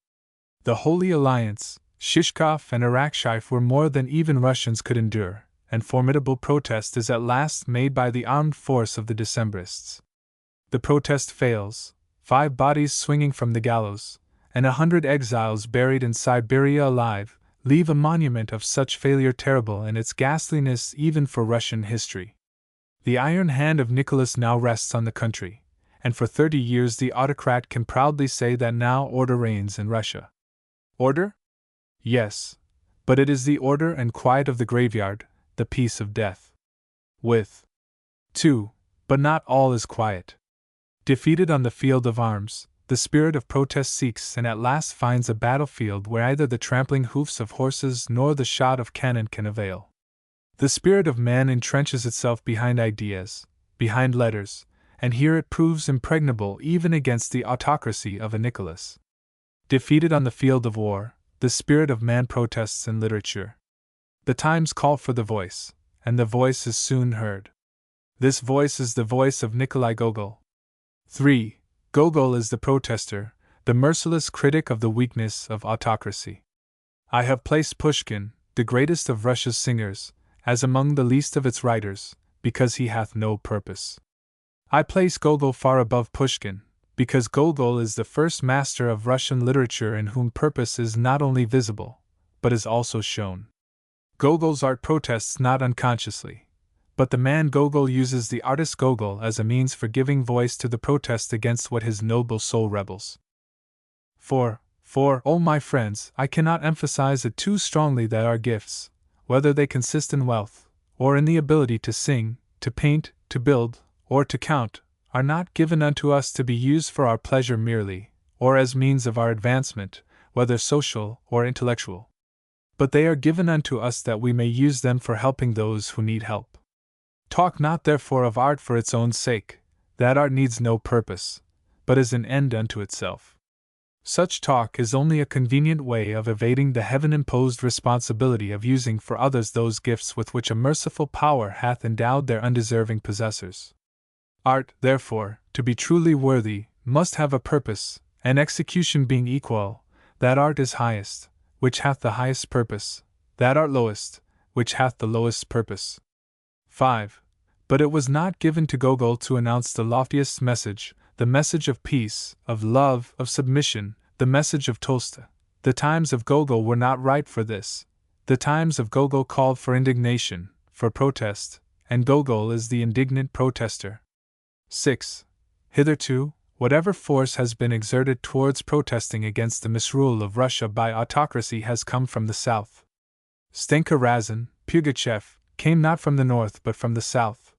S1: The Holy Alliance, Shishkov and Arakcheyev were more than even Russians could endure, and formidable protest is at last made by the armed force of the Decembrists. The protest fails, 5 bodies swinging from the gallows, and 100 exiles buried in Siberia alive, leave a monument of such failure terrible in its ghastliness even for Russian history. The iron hand of Nicholas now rests on the country, and for 30 years the autocrat can proudly say that now order reigns in Russia. Order? Yes, but it is the order and quiet of the graveyard, the peace of death. With 2. But not all is quiet. Defeated on the field of arms, the spirit of protest seeks and at last finds a battlefield where either the trampling hoofs of horses nor the shot of cannon can avail. The spirit of man entrenches itself behind ideas, behind letters, and here it proves impregnable even against the autocracy of a Nicholas. Defeated on the field of war, the spirit of man protests in literature. The times call for the voice, and the voice is soon heard. This voice is the voice of Nikolai Gogol. 3. Gogol is the protester, the merciless critic of the weakness of autocracy. I have placed Pushkin, the greatest of Russia's singers, as among the least of its writers, because he hath no purpose. I place Gogol far above Pushkin, because Gogol is the first master of Russian literature in whom purpose is not only visible, but is also shown. Gogol's art protests not unconsciously, but the man Gogol uses the artist Gogol as a means for giving voice to the protest against what his noble soul rebels. For, oh my friends, I cannot emphasize it too strongly that our gifts, whether they consist in wealth, or in the ability to sing, to paint, to build, or to count, are not given unto us to be used for our pleasure merely, or as means of our advancement, whether social or intellectual. But they are given unto us that we may use them for helping those who need help. Talk not therefore of art for its own sake, that art needs no purpose, but is an end unto itself. Such talk is only a convenient way of evading the heaven-imposed responsibility of using for others those gifts with which a merciful power hath endowed their undeserving possessors. Art, therefore, to be truly worthy, must have a purpose, and execution being equal, that art is highest, which hath the highest purpose, that art lowest, which hath the lowest purpose. 5. But it was not given to Gogol to announce the loftiest message, the message of peace, of love, of submission, the message of Tolstoy. The times of Gogol were not ripe for this. The times of Gogol called for indignation, for protest, and Gogol is the indignant protester. 6. Hitherto, whatever force has been exerted towards protesting against the misrule of Russia by autocracy has come from the south. Stenka Razin, Pugachev, came not from the north but from the south.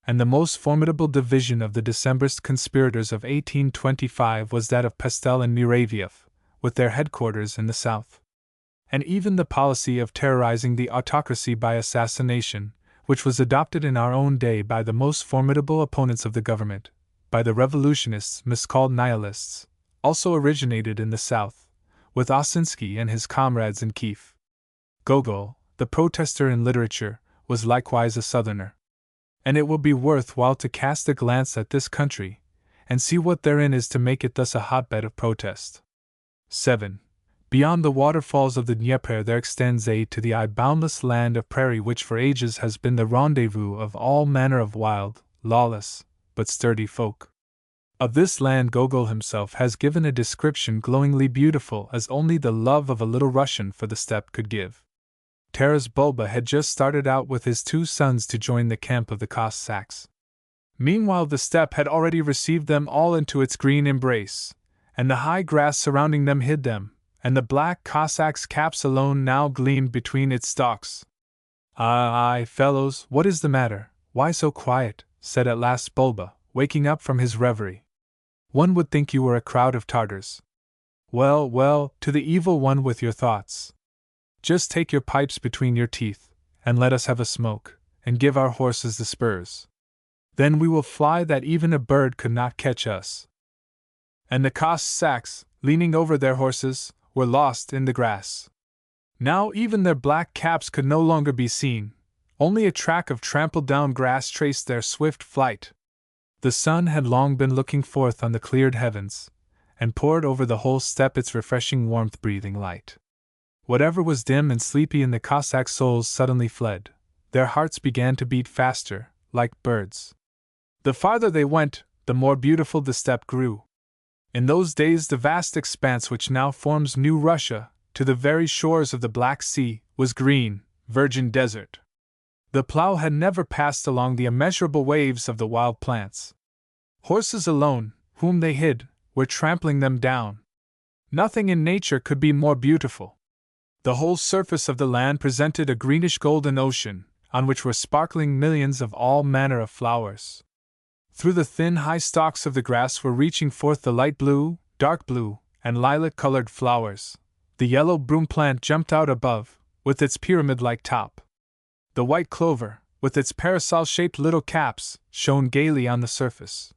S1: And the most formidable division of the Decembrist conspirators of 1825 was that of Pestel and Muraviev, with their headquarters in the south. And even the policy of terrorizing the autocracy by assassination, which was adopted in our own day by the most formidable opponents of the government, by the revolutionists miscalled nihilists, also originated in the south, with Osinski and his comrades in Kiev. Gogol, the protester in literature, was likewise a southerner. And it will be worth while to cast a glance at this country, and see what therein is to make it thus a hotbed of protest. 7. Beyond the waterfalls of the Dnieper there extends to the eye boundless land of prairie which for ages has been the rendezvous of all manner of wild, lawless, but sturdy folk. Of this land Gogol himself has given a description glowingly beautiful as only the love of a Little Russian for the steppe could give. Taras Bulba had just started out with his 2 sons to join the camp of the Cossacks. Meanwhile the steppe had already received them all into its green embrace, and the high grass surrounding them hid them, and the black Cossacks' caps alone now gleamed between its stalks. "Aye, fellows, what is the matter? Why so quiet?" said at last Bulba, waking up from his reverie. "One would think you were a crowd of Tartars." "Well, well, to the evil one with your thoughts. Just take your pipes between your teeth, and let us have a smoke, and give our horses the spurs. Then we will fly that even a bird could not catch us." And the Cossacks, leaning over their horses, were lost in the grass. Now even their black caps could no longer be seen, only a track of trampled-down grass traced their swift flight. The sun had long been looking forth on the cleared heavens, and poured over the whole steppe its refreshing warmth-breathing light. Whatever was dim and sleepy in the Cossack souls suddenly fled. Their hearts began to beat faster, like birds. The farther they went, the more beautiful the steppe grew. In those days the vast expanse which now forms New Russia, to the very shores of the Black Sea, was green, virgin desert. The plough had never passed along the immeasurable waves of the wild plants. Horses alone, whom they hid, were trampling them down. Nothing in nature could be more beautiful. The whole surface of the land presented a greenish-golden ocean, on which were sparkling millions of all manner of flowers. Through the thin high stalks of the grass were reaching forth the light blue, dark blue, and lilac-colored flowers. The yellow broom plant jumped out above, with its pyramid-like top. The white clover, with its parasol-shaped little caps, shone gaily on the surface.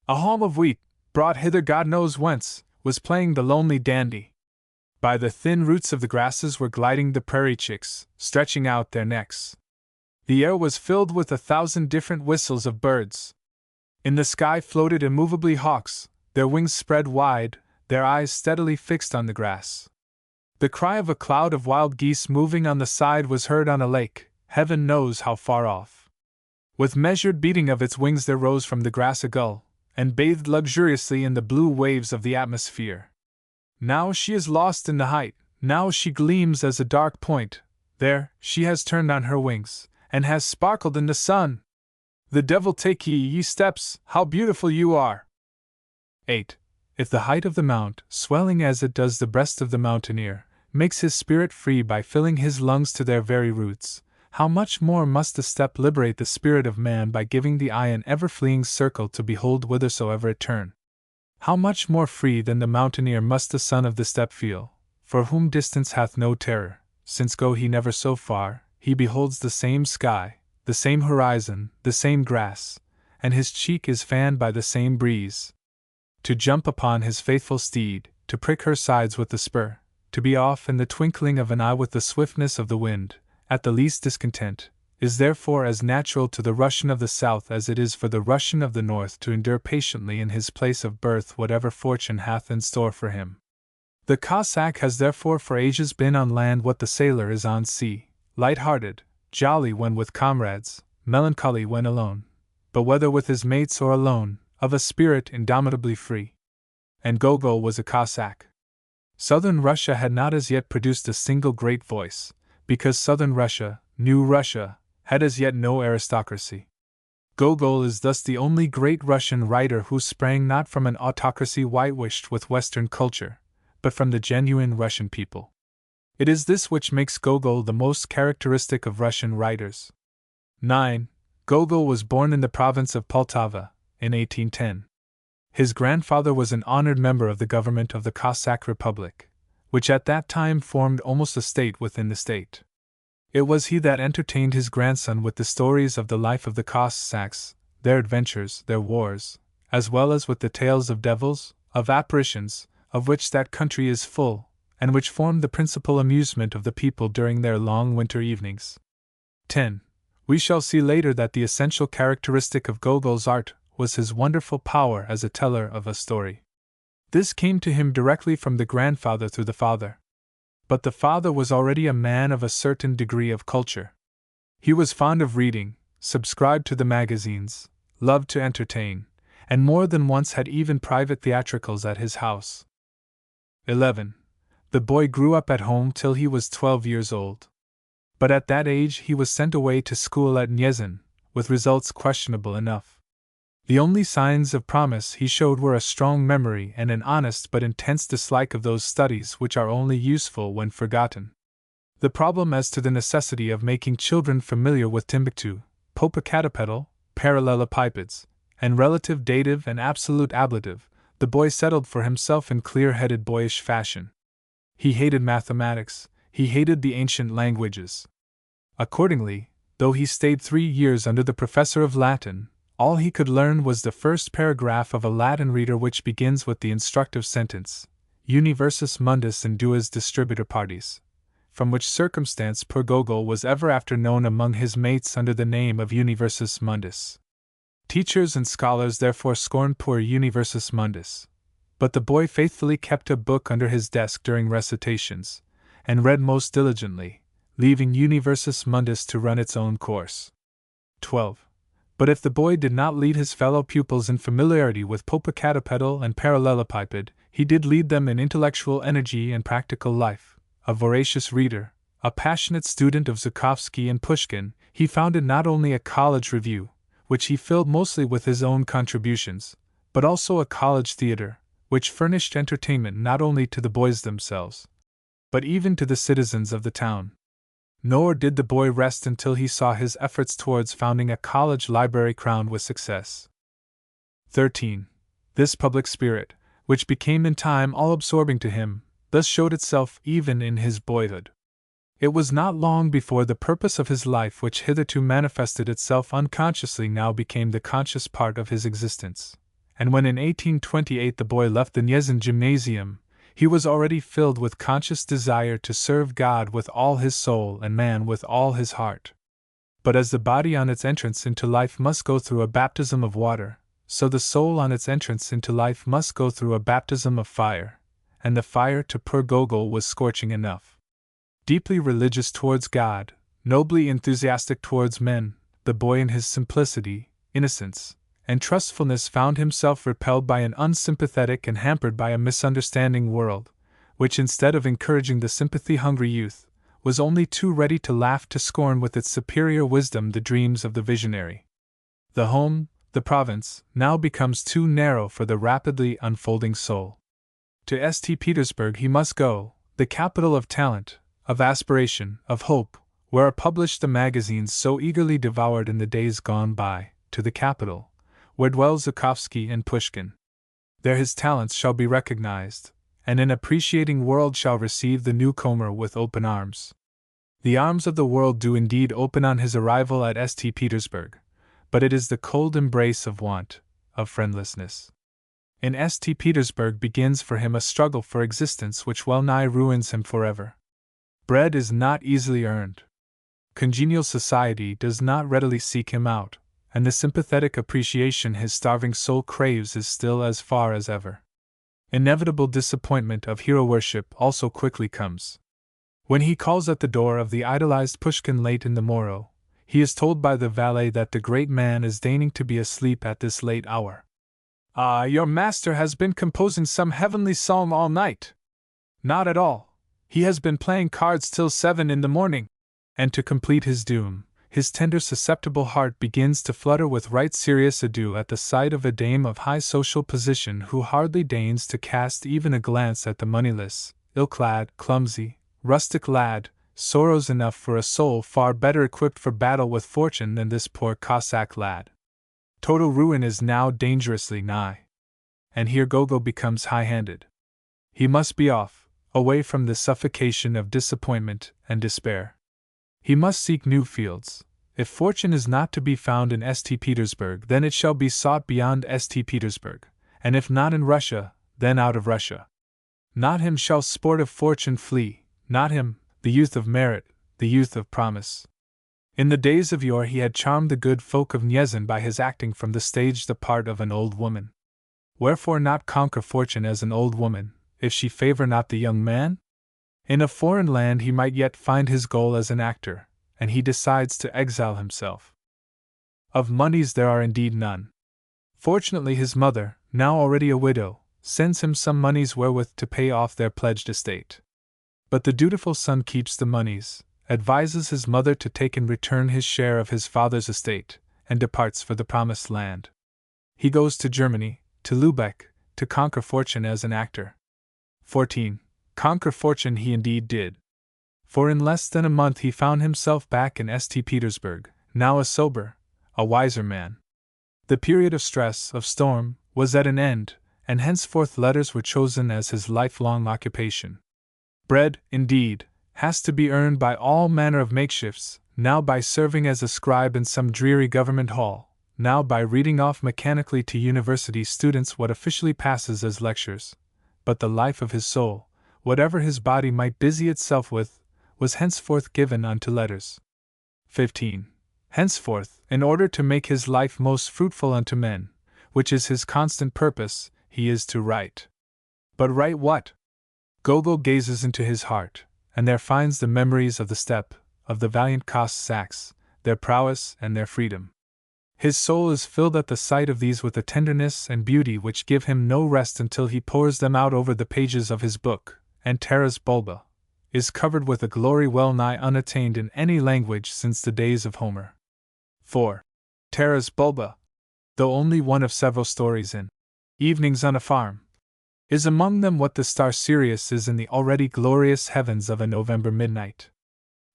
S1: A haulm of wheat, brought hither God knows whence, was playing the lonely dandy. By the thin roots of the grasses were gliding the prairie chicks, stretching out their necks. The air was filled with 1,000 different whistles of birds. In the sky floated immovably hawks, their wings spread wide, their eyes steadily fixed on the grass. The cry of a cloud of wild geese moving on the side was heard on a lake, heaven knows how far off. With measured beating of its wings there rose from the grass a gull, and bathed luxuriously in the blue waves of the atmosphere. Now she is lost in the height, now she gleams as a dark point, there she has turned on her wings, and has sparkled in the sun. The devil take ye steppes, how beautiful you are! 8. If the height of the mount, swelling as it does the breast of the mountaineer, makes his spirit free by filling his lungs to their very roots, how much more must the steppe liberate the spirit of man by giving the eye an ever-fleeing circle to behold whithersoever it turn? How much more free than the mountaineer must the son of the steppe feel, for whom distance hath no terror, since go he never so far, he beholds the same sky, the same horizon, the same grass, and his cheek is fanned by the same breeze. To jump upon his faithful steed, to prick her sides with the spur, to be off in the twinkling of an eye with the swiftness of the wind, at the least discontent, is therefore as natural to the Russian of the South as it is for the Russian of the North to endure patiently in his place of birth whatever fortune hath in store for him. The Cossack has therefore for ages been on land what the sailor is on sea, light-hearted, jolly when with comrades, melancholy when alone, but whether with his mates or alone, of a spirit indomitably free. And Gogol was a Cossack. Southern Russia had not as yet produced a single great voice, because Southern Russia, New Russia, had as yet no aristocracy. Gogol is thus the only great Russian writer who sprang not from an autocracy whitewashed with Western culture, but from the genuine Russian people. It is this which makes Gogol the most characteristic of Russian writers. 9. Gogol was born in the province of Poltava, in 1810. His grandfather was an honored member of the government of the Cossack Republic, which at that time formed almost a state within the state. It was he that entertained his grandson with the stories of the life of the Cossacks, their adventures, their wars, as well as with the tales of devils, of apparitions, of which that country is full, and which formed the principal amusement of the people during their long winter evenings. 10. We shall see later that the essential characteristic of Gogol's art was his wonderful power as a teller of a story. This came to him directly from the grandfather through the father. But the father was already a man of a certain degree of culture. He was fond of reading, subscribed to the magazines, loved to entertain, and more than once had even private theatricals at his house. 11. The boy grew up at home till he was 12 years old. But at that age he was sent away to school at Gniezno, with results questionable enough. The only signs of promise he showed were a strong memory and an honest but intense dislike of those studies which are only useful when forgotten. The problem as to the necessity of making children familiar with Timbuktu, Popocatepetl, parallelepipeds, and relative dative and absolute ablative, the boy settled for himself in clear-headed boyish fashion. He hated mathematics, he hated the ancient languages. Accordingly, though he stayed 3 years under the professor of Latin, all he could learn was the first paragraph of a Latin reader which begins with the instructive sentence, Universus mundus in duas distributor partes, from which circumstance poor Gogol was ever after known among his mates under the name of Universus mundus. Teachers and scholars therefore scorned poor Universus mundus, but the boy faithfully kept a book under his desk during recitations, and read most diligently, leaving Universus mundus to run its own course. 12. But if the boy did not lead his fellow pupils in familiarity with Popocatepetl and parallelepiped, he did lead them in intellectual energy and practical life. A voracious reader, a passionate student of Zhukovsky and Pushkin, he founded not only a college review, which he filled mostly with his own contributions, but also a college theater, which furnished entertainment not only to the boys themselves, but even to the citizens of the town. Nor did the boy rest until he saw his efforts towards founding a college library crowned with success. 13. This public spirit, which became in time all-absorbing to him, thus showed itself even in his boyhood. It was not long before the purpose of his life which hitherto manifested itself unconsciously now became the conscious part of his existence, and when in 1828 the boy left the Gniezno Gymnasium, he was already filled with conscious desire to serve God with all his soul and man with all his heart. But as the body on its entrance into life must go through a baptism of water, so the soul on its entrance into life must go through a baptism of fire, and the fire to poor Gogol was scorching enough. Deeply religious towards God, nobly enthusiastic towards men, the boy in his simplicity, innocence, and trustfulness found himself repelled by an unsympathetic and hampered by a misunderstanding world, which instead of encouraging the sympathy-hungry youth, was only too ready to laugh to scorn with its superior wisdom the dreams of the visionary. The home, the province, now becomes too narrow for the rapidly unfolding soul. To St. Petersburg he must go, the capital of talent, of aspiration, of hope, where are published the magazines so eagerly devoured in the days gone by, to the capital, where dwell Zhukovsky and Pushkin. There his talents shall be recognized, and an appreciating world shall receive the newcomer with open arms. The arms of the world do indeed open on his arrival at St. Petersburg, but it is the cold embrace of want, of friendlessness. In St. Petersburg begins for him a struggle for existence which well nigh ruins him forever. Bread is not easily earned. Congenial society does not readily seek him out, and the sympathetic appreciation his starving soul craves is still as far as ever. Inevitable disappointment of hero worship also quickly comes. When he calls at the door of the idolized Pushkin late in the morrow, he is told by the valet that the great man is deigning to be asleep at this late hour. "Ah, your master has been composing some heavenly psalm all night." "Not at all. He has been playing cards till 7 in the morning." And to complete his doom, his tender susceptible heart begins to flutter with right serious adieu at the sight of a dame of high social position who hardly deigns to cast even a glance at the moneyless, ill-clad, clumsy, rustic lad. Sorrows enough for a soul far better equipped for battle with fortune than this poor Cossack lad. Total ruin is now dangerously nigh. And here Gogol becomes high-handed. He must be off, away from the suffocation of disappointment and despair. He must seek new fields. If fortune is not to be found in St. Petersburg, then it shall be sought beyond St. Petersburg, and if not in Russia, then out of Russia. Not him shall sportive fortune flee, not him, the youth of merit, the youth of promise. In the days of yore he had charmed the good folk of Gniezin by his acting from the stage the part of an old woman. Wherefore not conquer fortune as an old woman, if she favor not the young man? In a foreign land he might yet find his goal as an actor, and he decides to exile himself. Of monies there are indeed none. Fortunately his mother, now already a widow, sends him some moneys wherewith to pay off their pledged estate. But the dutiful son keeps the moneys, advises his mother to take in return his share of his father's estate, and departs for the promised land. He goes to Germany, to Lübeck, to conquer fortune as an actor. 14. Conquer fortune he indeed did. For in less than a month he found himself back in St. Petersburg, now a sober, a wiser man. The period of stress, of storm, was at an end, and henceforth letters were chosen as his lifelong occupation. Bread, indeed, has to be earned by all manner of makeshifts, now by serving as a scribe in some dreary government hall, now by reading off mechanically to university students what officially passes as lectures. But the life of his soul, whatever his body might busy itself with, was henceforth given unto letters. 15. Henceforth, in order to make his life most fruitful unto men, which is his constant purpose, he is to write. But write what? Gogol gazes into his heart, and there finds the memories of the steppe, of the valiant Cossacks, their prowess and their freedom. His soul is filled at the sight of these with a tenderness and beauty which give him no rest until he pours them out over the pages of his book, and Taras Bulba is covered with a glory well nigh unattained in any language since the days of Homer. 4. Taras Bulba, though only one of several stories in Evenings on a Farm, is among them what the star Sirius is in the already glorious heavens of a November midnight.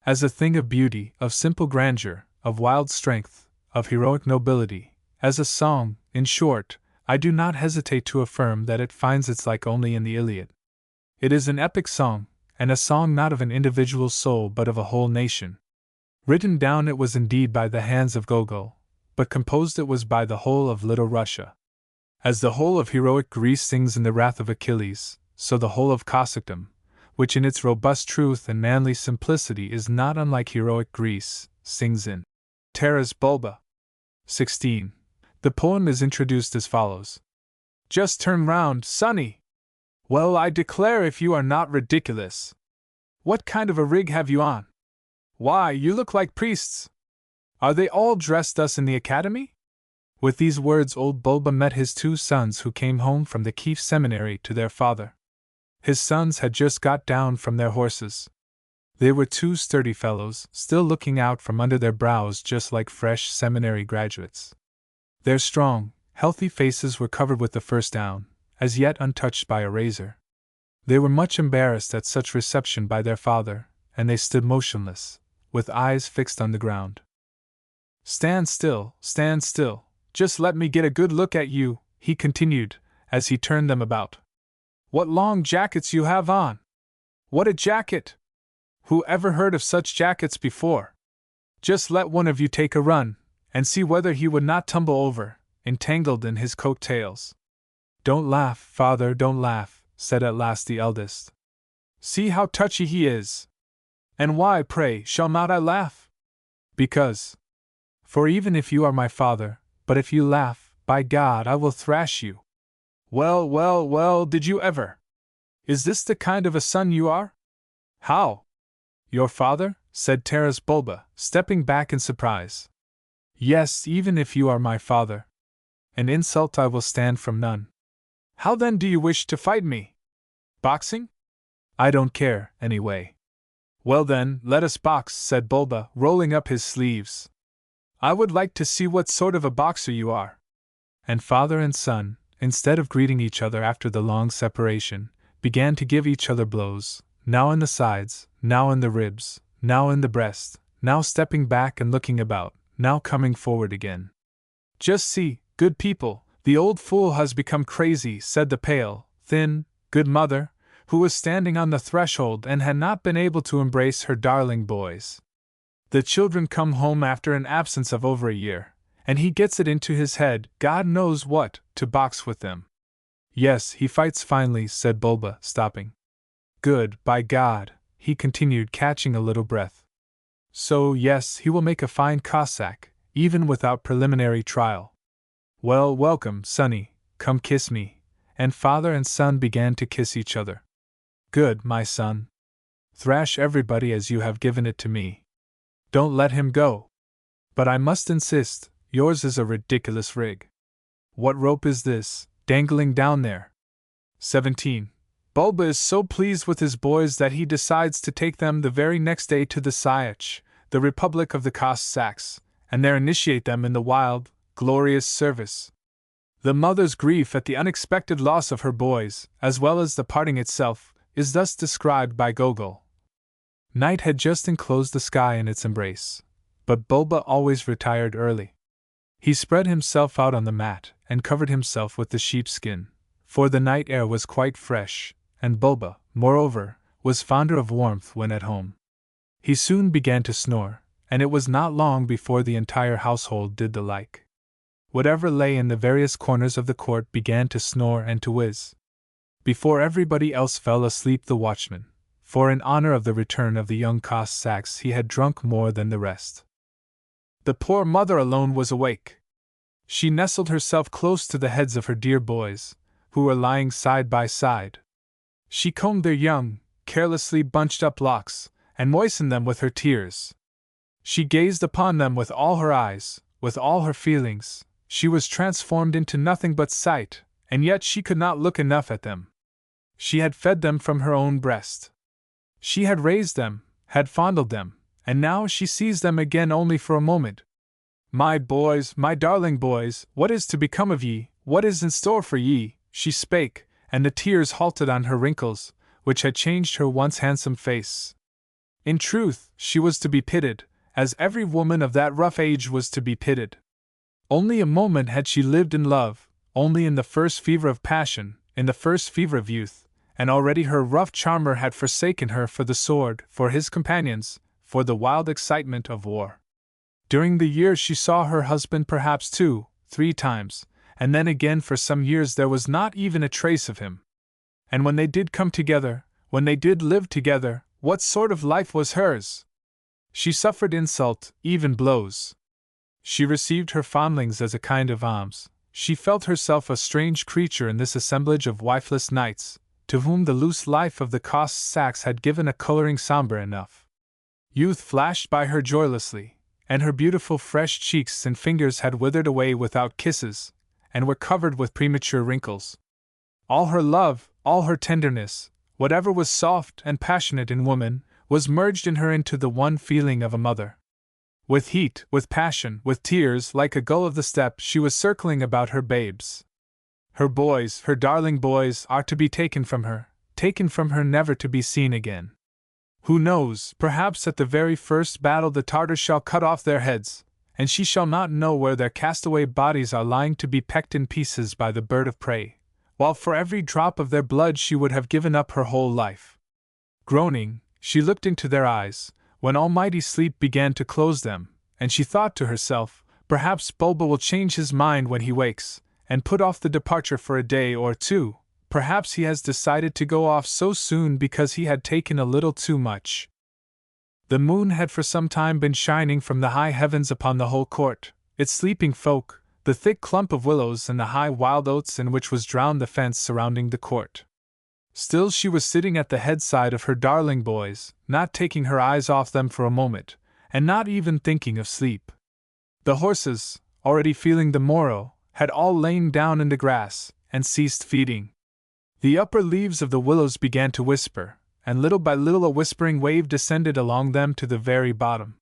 S1: As a thing of beauty, of simple grandeur, of wild strength, of heroic nobility, as a song, in short, I do not hesitate to affirm that it finds its like only in the Iliad. It is an epic song, and a song not of an individual soul but of a whole nation. Written down it was indeed by the hands of Gogol, but composed it was by the whole of Little Russia. As the whole of heroic Greece sings in the wrath of Achilles, so the whole of Cossackdom, which in its robust truth and manly simplicity is not unlike heroic Greece, sings in Taras Bulba. 16. The poem is introduced as follows. Just turn round, sonny! Well, I declare if you are not ridiculous! What kind of a rig have you on? Why, you look like priests! Are they all dressed thus in the academy? With these words old Bulba met his two sons who came home from the Kiev seminary to their father. His sons had just got down from their horses. They were two sturdy fellows, still looking out from under their brows just like fresh seminary graduates. Their strong, healthy faces were covered with the first down, as yet untouched by a razor. They were much embarrassed at such reception by their father, and they stood motionless, with eyes fixed on the ground. Stand still, just let me get a good look at you, he continued, as he turned them about. What long jackets you have on! What a jacket! Who ever heard of such jackets before? Just let one of you take a run, and see whether he would not tumble over, entangled in his coat tails. Don't laugh, father, don't laugh, said at last the eldest. See how touchy he is. And why, pray, shall not I laugh? Because. For even if you are my father, but if you laugh, by God, I will thrash you. Well, well, well, did you ever? Is this the kind of a son you are? How? Your father? Said Taras Bulba, stepping back in surprise. Yes, even if you are my father. An insult I will stand from none. How then do you wish to fight me? Boxing? I don't care, anyway. Well then, let us box, said Bulba, rolling up his sleeves. I would like to see what sort of a boxer you are. And father and son, instead of greeting each other after the long separation, began to give each other blows, now in the sides, now in the ribs, now in the breast, now stepping back and looking about, now coming forward again. Just see, good people, the old fool has become crazy, said the pale, thin, good mother, who was standing on the threshold and had not been able to embrace her darling boys. The children come home after an absence of over a year, and he gets it into his head, God knows what, to box with them. Yes, he fights finely, said Bulba, stopping. Good, by God, he continued, catching a little breath. So, yes, he will make a fine Cossack, even without preliminary trial. Well, welcome, sonny, come kiss me. And father and son began to kiss each other. Good, my son. Thrash everybody as you have given it to me. Don't let him go. But I must insist, yours is a ridiculous rig. What rope is this, dangling down there? 17. Bulba is so pleased with his boys that he decides to take them the very next day to the Sietch, the Republic of the Cossacks, and there initiate them in the wild, glorious service. The mother's grief at the unexpected loss of her boys, as well as the parting itself, is thus described by Gogol. Night had just enclosed the sky in its embrace, but Bulba always retired early. He spread himself out on the mat and covered himself with the sheepskin, for the night air was quite fresh, and Bulba, moreover, was fonder of warmth when at home. He soon began to snore, and it was not long before the entire household did the like. Whatever lay in the various corners of the court began to snore and to whiz. Before everybody else fell asleep the watchman, for in honor of the return of the young Cossacks he had drunk more than the rest. The poor mother alone was awake. She nestled herself close to the heads of her dear boys, who were lying side by side. She combed their young, carelessly bunched-up locks, and moistened them with her tears. She gazed upon them with all her eyes, with all her feelings. She was transformed into nothing but sight, and yet she could not look enough at them. She had fed them from her own breast. She had raised them, had fondled them, and now she sees them again only for a moment. My boys, my darling boys, what is to become of ye, what is in store for ye? She spake, and the tears halted on her wrinkles, which had changed her once handsome face. In truth, she was to be pitied, as every woman of that rough age was to be pitied. Only a moment had she lived in love, only in the first fever of passion, in the first fever of youth, and already her rough charmer had forsaken her for the sword, for his companions, for the wild excitement of war. During the year she saw her husband perhaps 2, 3 times, and then again for some years there was not even a trace of him. And when they did come together, when they did live together, what sort of life was hers? She suffered insult, even blows. She received her fondlings as a kind of alms. She felt herself a strange creature in this assemblage of wifeless knights, to whom the loose life of the Cossacks had given a coloring sombre enough. Youth flashed by her joylessly, and her beautiful fresh cheeks and fingers had withered away without kisses, and were covered with premature wrinkles. All her love, all her tenderness, whatever was soft and passionate in woman, was merged in her into the one feeling of a mother. With heat, with passion, with tears, like a gull of the steppe, she was circling about her babes. Her boys, her darling boys, are to be taken from her never to be seen again. Who knows, perhaps at the very first battle the Tartars shall cut off their heads, and she shall not know where their castaway bodies are lying to be pecked in pieces by the bird of prey, while for every drop of their blood she would have given up her whole life. Groaning, she looked into their eyes, when almighty sleep began to close them, and she thought to herself, perhaps Bulba will change his mind when he wakes, and put off the departure for a day or two. Perhaps he has decided to go off so soon because he had taken a little too much. The moon had for some time been shining from the high heavens upon the whole court, its sleeping folk, the thick clump of willows and the high wild oats in which was drowned the fence surrounding the court. Still she was sitting at the headside of her darling boys, not taking her eyes off them for a moment, and not even thinking of sleep. The horses, already feeling the morrow, had all lain down in the grass, and ceased feeding. The upper leaves of the willows began to whisper, and little by little a whispering wave descended along them to the very bottom.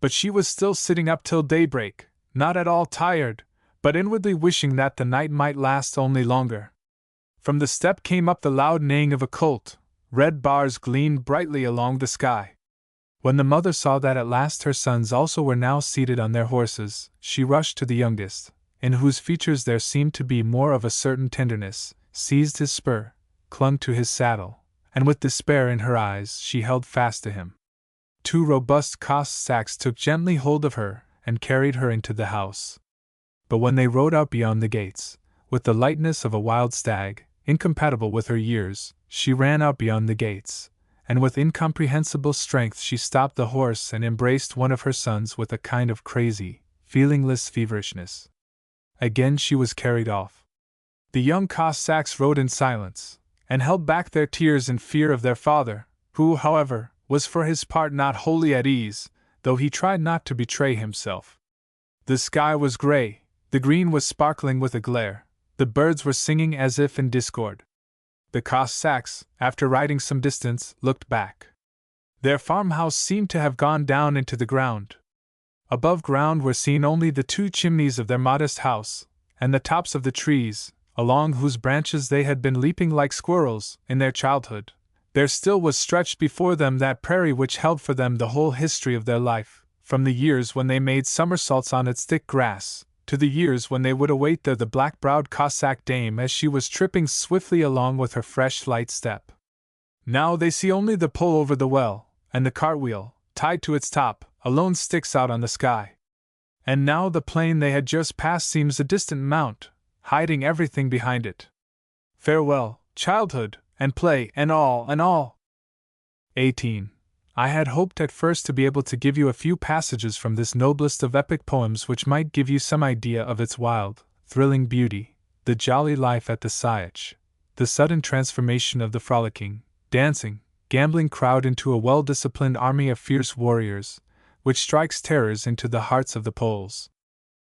S1: But she was still sitting up till daybreak, not at all tired, but inwardly wishing that the night might last only longer. From the steppe came up the loud neighing of a colt, red bars gleamed brightly along the sky. When the mother saw that at last her sons also were now seated on their horses, she rushed to the youngest, in whose features there seemed to be more of a certain tenderness, seized his spur, clung to his saddle, and with despair in her eyes she held fast to him. 2 robust Cossacks took gently hold of her and carried her into the house. But when they rode out beyond the gates, with the lightness of a wild stag, incompatible with her years, she ran out beyond the gates, and with incomprehensible strength she stopped the horse and embraced one of her sons with a kind of crazy, feelingless feverishness. Again she was carried off. The young Cossacks rode in silence, and held back their tears in fear of their father, who, however, was for his part not wholly at ease, though he tried not to betray himself. The sky was grey, the green was sparkling with a glare, the birds were singing as if in discord. The Cossacks, after riding some distance, looked back. Their farmhouse seemed to have gone down into the ground. Above ground were seen only the 2 chimneys of their modest house, and the tops of the trees, along whose branches they had been leaping like squirrels in their childhood. There still was stretched before them that prairie which held for them the whole history of their life, from the years when they made somersaults on its thick grass, to the years when they would await there the black-browed Cossack dame as she was tripping swiftly along with her fresh light step. Now they see only the pole over the well, and the cartwheel, tied to its top, alone sticks out on the sky. And now the plain they had just passed seems a distant mount, hiding everything behind it. Farewell, childhood, and play, and all, and all! 18. I had hoped at first to be able to give you a few passages from this noblest of epic poems which might give you some idea of its wild, thrilling beauty, the jolly life at the Sietch, the sudden transformation of the frolicking, dancing, gambling crowd into a well-disciplined army of fierce warriors, which strikes terrors into the hearts of the Poles.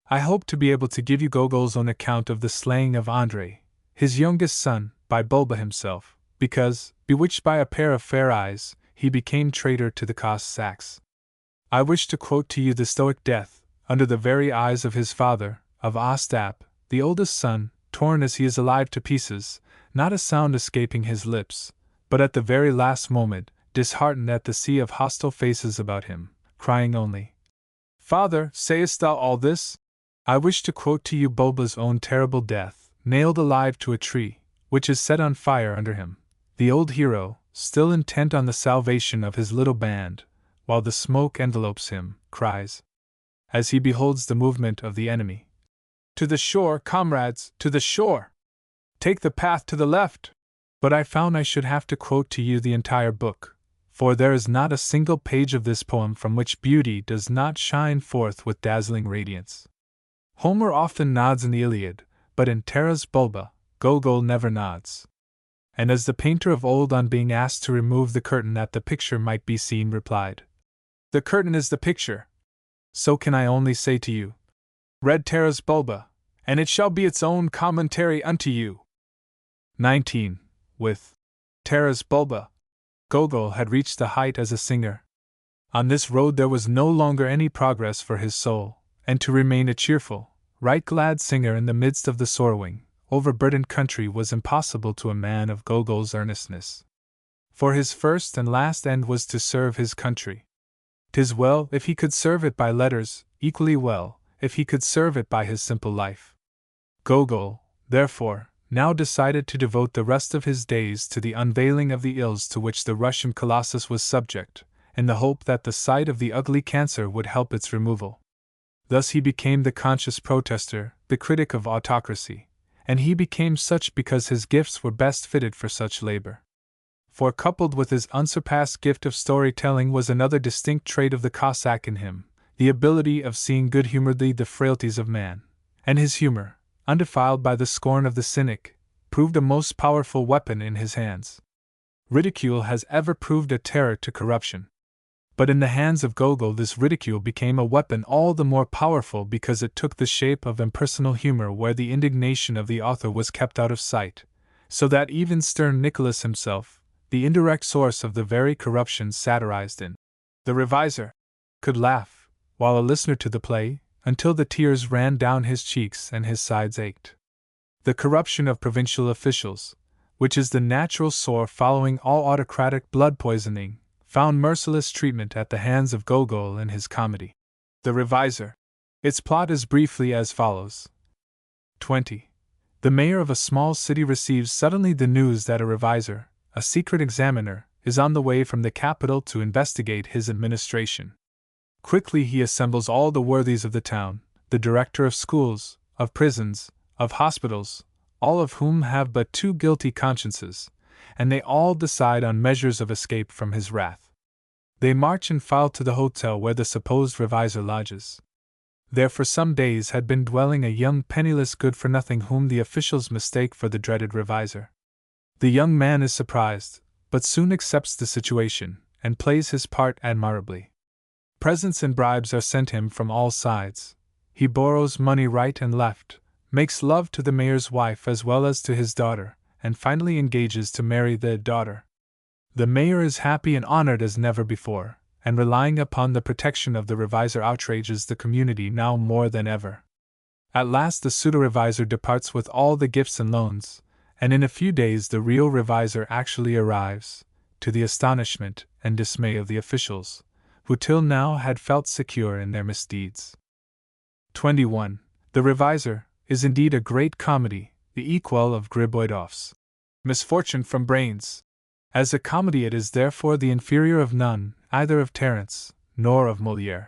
S1: I hoped to be able to give you Gogol's own account of the slaying of Andrei, his youngest son, by Bulba himself, because, bewitched by a pair of fair eyes, he became traitor to the Cossacks. I wish to quote to you the stoic death, under the very eyes of his father, of Ostap, the oldest son, torn as he is alive to pieces, not a sound escaping his lips, but at the very last moment, disheartened at the sea of hostile faces about him, crying only, "Father, sayest thou all this?" I wish to quote to you Bulba's own terrible death, nailed alive to a tree, which is set on fire under him. The old hero, still intent on the salvation of his little band, while the smoke envelopes him, cries, as he beholds the movement of the enemy, "To the shore, comrades, to the shore! Take the path to the left!" But I found I should have to quote to you the entire book, for there is not a single page of this poem from which beauty does not shine forth with dazzling radiance. Homer often nods in the Iliad, but in Taras Bulba, Gogol never nods. And as the painter of old, on being asked to remove the curtain that the picture might be seen, replied, "The curtain is the picture," so can I only say to you, read Taras Bulba, and it shall be its own commentary unto you. 19. With Taras Bulba, Gogol had reached the height as a singer. On this road there was no longer any progress for his soul, and to remain a cheerful, right glad singer in the midst of the sorrowing, overburdened country was impossible to a man of Gogol's earnestness. For his first and last end was to serve his country. 'Tis well if he could serve it by letters, equally well if he could serve it by his simple life. Gogol, therefore, now decided to devote the rest of his days to the unveiling of the ills to which the Russian colossus was subject, in the hope that the sight of the ugly cancer would help its removal. Thus he became the conscious protester, the critic of autocracy, and he became such because his gifts were best fitted for such labor. For coupled with his unsurpassed gift of storytelling was another distinct trait of the Cossack in him, the ability of seeing good-humoredly the frailties of man, and his humor, undefiled by the scorn of the cynic, proved a most powerful weapon in his hands. Ridicule has ever proved a terror to corruption. But in the hands of Gogol this ridicule became a weapon all the more powerful because it took the shape of impersonal humor where the indignation of the author was kept out of sight, so that even stern Nicholas himself, the indirect source of the very corruption satirized in The Reviser, could laugh, while a listener to the play, until the tears ran down his cheeks and his sides ached. The corruption of provincial officials, which is the natural sore following all autocratic blood poisoning, found merciless treatment at the hands of Gogol in his comedy, The Reviser. Its plot is briefly as follows. 20. The mayor of a small city receives suddenly the news that a reviser, a secret examiner, is on the way from the capital to investigate his administration. Quickly he assembles all the worthies of the town, the director of schools, of prisons, of hospitals, all of whom have but two guilty consciences, and they all decide on measures of escape from his wrath. They march in file to the hotel where the supposed reviser lodges. There for some days had been dwelling a young penniless good-for-nothing whom the officials mistake for the dreaded reviser. The young man is surprised, but soon accepts the situation, and plays his part admirably. Presents and bribes are sent him from all sides. He borrows money right and left, makes love to the mayor's wife as well as to his daughter, and finally engages to marry the daughter. The mayor is happy and honored as never before, and relying upon the protection of the reviser outrages the community now more than ever. At last the pseudo-reviser departs with all the gifts and loans, and in a few days the real reviser actually arrives, to the astonishment and dismay of the officials, who till now had felt secure in their misdeeds. 21. The Reviser is indeed a great comedy, the equal of Griboidov's Misfortune from Brains. As a comedy it is therefore the inferior of none, either of Terence, nor of Molière.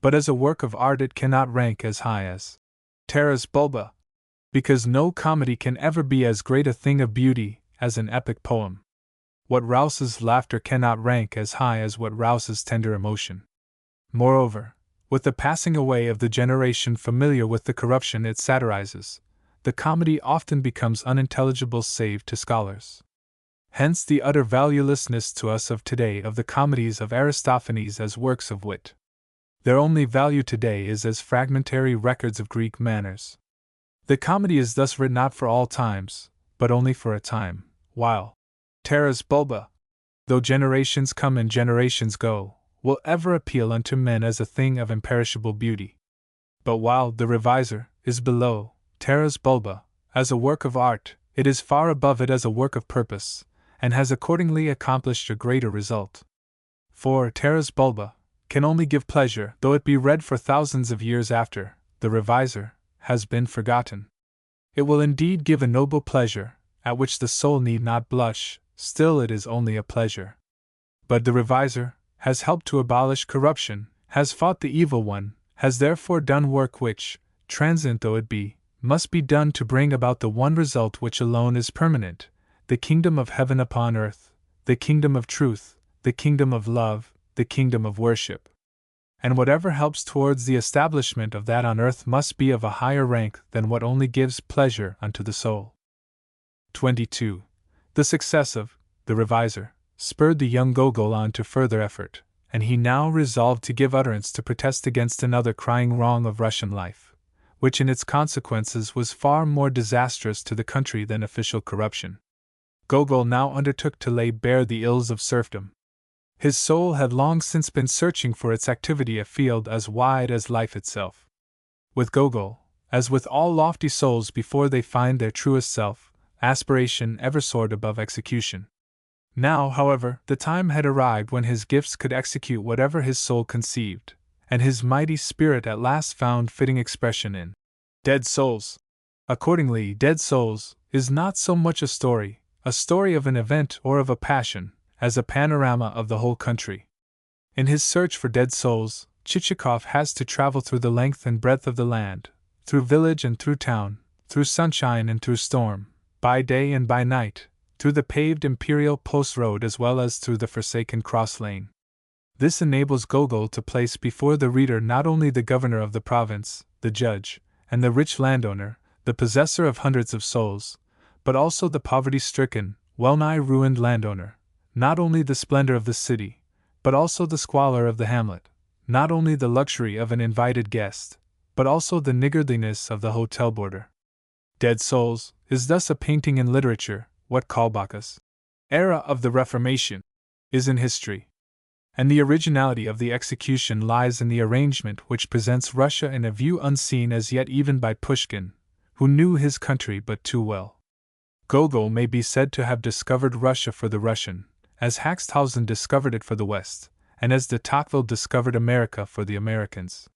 S1: But as a work of art it cannot rank as high as Taras Bulba, because no comedy can ever be as great a thing of beauty as an epic poem. What rouses laughter cannot rank as high as what rouses tender emotion. Moreover, with the passing away of the generation familiar with the corruption it satirizes, the comedy often becomes unintelligible save to scholars. Hence the utter valuelessness to us of today of the comedies of Aristophanes as works of wit. Their only value today is as fragmentary records of Greek manners. The comedy is thus written not for all times, but only for a time, while Taras Bulba, though generations come and generations go, will ever appeal unto men as a thing of imperishable beauty. But while The Reviser is below Taras Bulba as a work of art, it is far above it as a work of purpose, and has accordingly accomplished a greater result. For Taras Bulba can only give pleasure, though it be read for thousands of years after The Reviser has been forgotten. It will indeed give a noble pleasure, at which the soul need not blush, still it is only a pleasure. But The Reviser has helped to abolish corruption, has fought the evil one, has therefore done work which, transient though it be, must be done to bring about the one result which alone is permanent, the kingdom of heaven upon earth, the kingdom of truth, the kingdom of love, the kingdom of worship. And whatever helps towards the establishment of that on earth must be of a higher rank than what only gives pleasure unto the soul. 22. The success of The Reviser spurred the young Gogol on to further effort, and he now resolved to give utterance to protest against another crying wrong of Russian life, which in its consequences was far more disastrous to the country than official corruption. Gogol now undertook to lay bare the ills of serfdom. His soul had long since been searching for its activity a field as wide as life itself. With Gogol, as with all lofty souls before they find their truest self, aspiration ever soared above execution. Now, however, the time had arrived when his gifts could execute whatever his soul conceived, and his mighty spirit at last found fitting expression in Dead Souls. Accordingly, Dead Souls is not so much a story of an event or of a passion, as a panorama of the whole country. In his search for dead souls, Chichikov has to travel through the length and breadth of the land, through village and through town, through sunshine and through storm, by day and by night, through the paved imperial post road as well as through the forsaken cross lane. This enables Gogol to place before the reader not only the governor of the province, the judge, and the rich landowner, the possessor of hundreds of souls, but also the poverty-stricken, well-nigh ruined landowner, not only the splendor of the city, but also the squalor of the hamlet, not only the luxury of an invited guest, but also the niggardliness of the hotel boarder. Dead Souls is thus a painting in literature, what Kaulbach's era of the Reformation is in history. And the originality of the execution lies in the arrangement which presents Russia in a view unseen as yet even by Pushkin, who knew his country but too well. Gogol may be said to have discovered Russia for the Russian, as Haxthausen discovered it for the West, and as de Tocqueville discovered America for the Americans.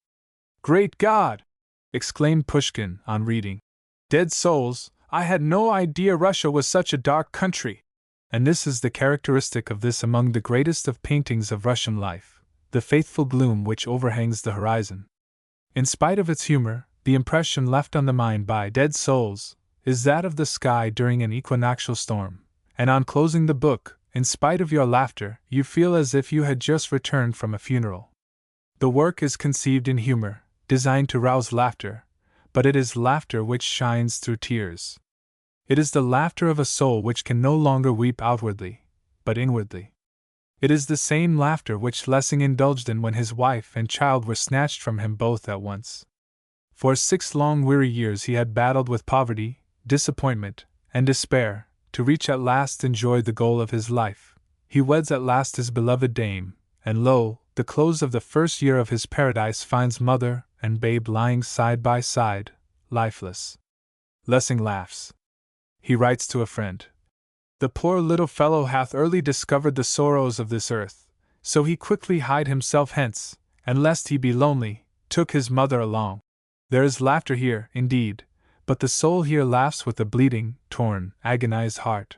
S1: "Great God!" exclaimed Pushkin on reading Dead Souls, "I had no idea Russia was such a dark country." And this is the characteristic of this among the greatest of paintings of Russian life, the faithful gloom which overhangs the horizon. In spite of its humor, the impression left on the mind by Dead Souls is that of the sky during an equinoctial storm, and on closing the book, in spite of your laughter, you feel as if you had just returned from a funeral. The work is conceived in humor, designed to rouse laughter, but it is laughter which shines through tears. It is the laughter of a soul which can no longer weep outwardly, but inwardly. It is the same laughter which Lessing indulged in when his wife and child were snatched from him both at once. For 6 long weary years he had battled with poverty, disappointment, and despair, to reach at last enjoy the goal of his life. He weds at last his beloved dame, and lo, the close of the first year of his paradise finds mother and babe lying side by side, lifeless. Lessing laughs. He writes to a friend, "The poor little fellow hath early discovered the sorrows of this earth, so he quickly hied himself hence, and lest he be lonely, took his mother along." There is laughter here, indeed, but the soul here laughs with a bleeding, torn, agonized heart.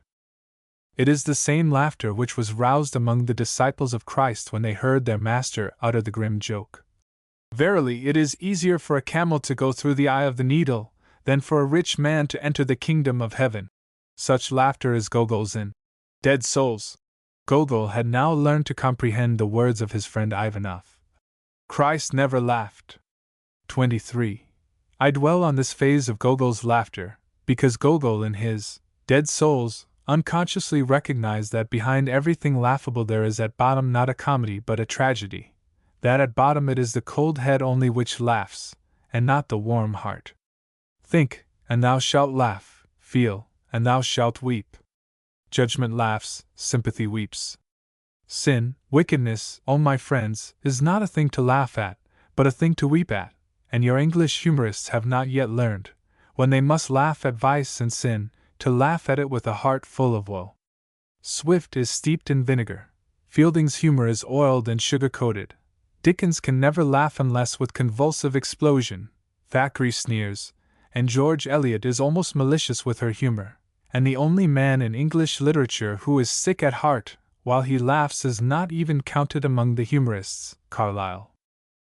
S1: It is the same laughter which was roused among the disciples of Christ when they heard their master utter the grim joke, "Verily, it is easier for a camel to go through the eye of the needle than for a rich man to enter the kingdom of heaven." Such laughter is Gogol's in Dead Souls. Gogol had now learned to comprehend the words of his friend Ivanov. Christ never laughed. 23. I dwell on this phase of Gogol's laughter, because Gogol in his Dead Souls unconsciously recognized that behind everything laughable there is at bottom not a comedy but a tragedy, that at bottom it is the cold head only which laughs, and not the warm heart. Think, and thou shalt laugh, feel, and thou shalt weep. Judgment laughs, sympathy weeps. Sin, wickedness, oh my friends, is not a thing to laugh at, but a thing to weep at, and your English humorists have not yet learned, when they must laugh at vice and sin, to laugh at it with a heart full of woe. Swift is steeped in vinegar. Fielding's humor is oiled and sugar-coated. Dickens can never laugh unless with convulsive explosion. Thackeray sneers, and George Eliot is almost malicious with her humor, and the only man in English literature who is sick at heart while he laughs is not even counted among the humorists, Carlyle.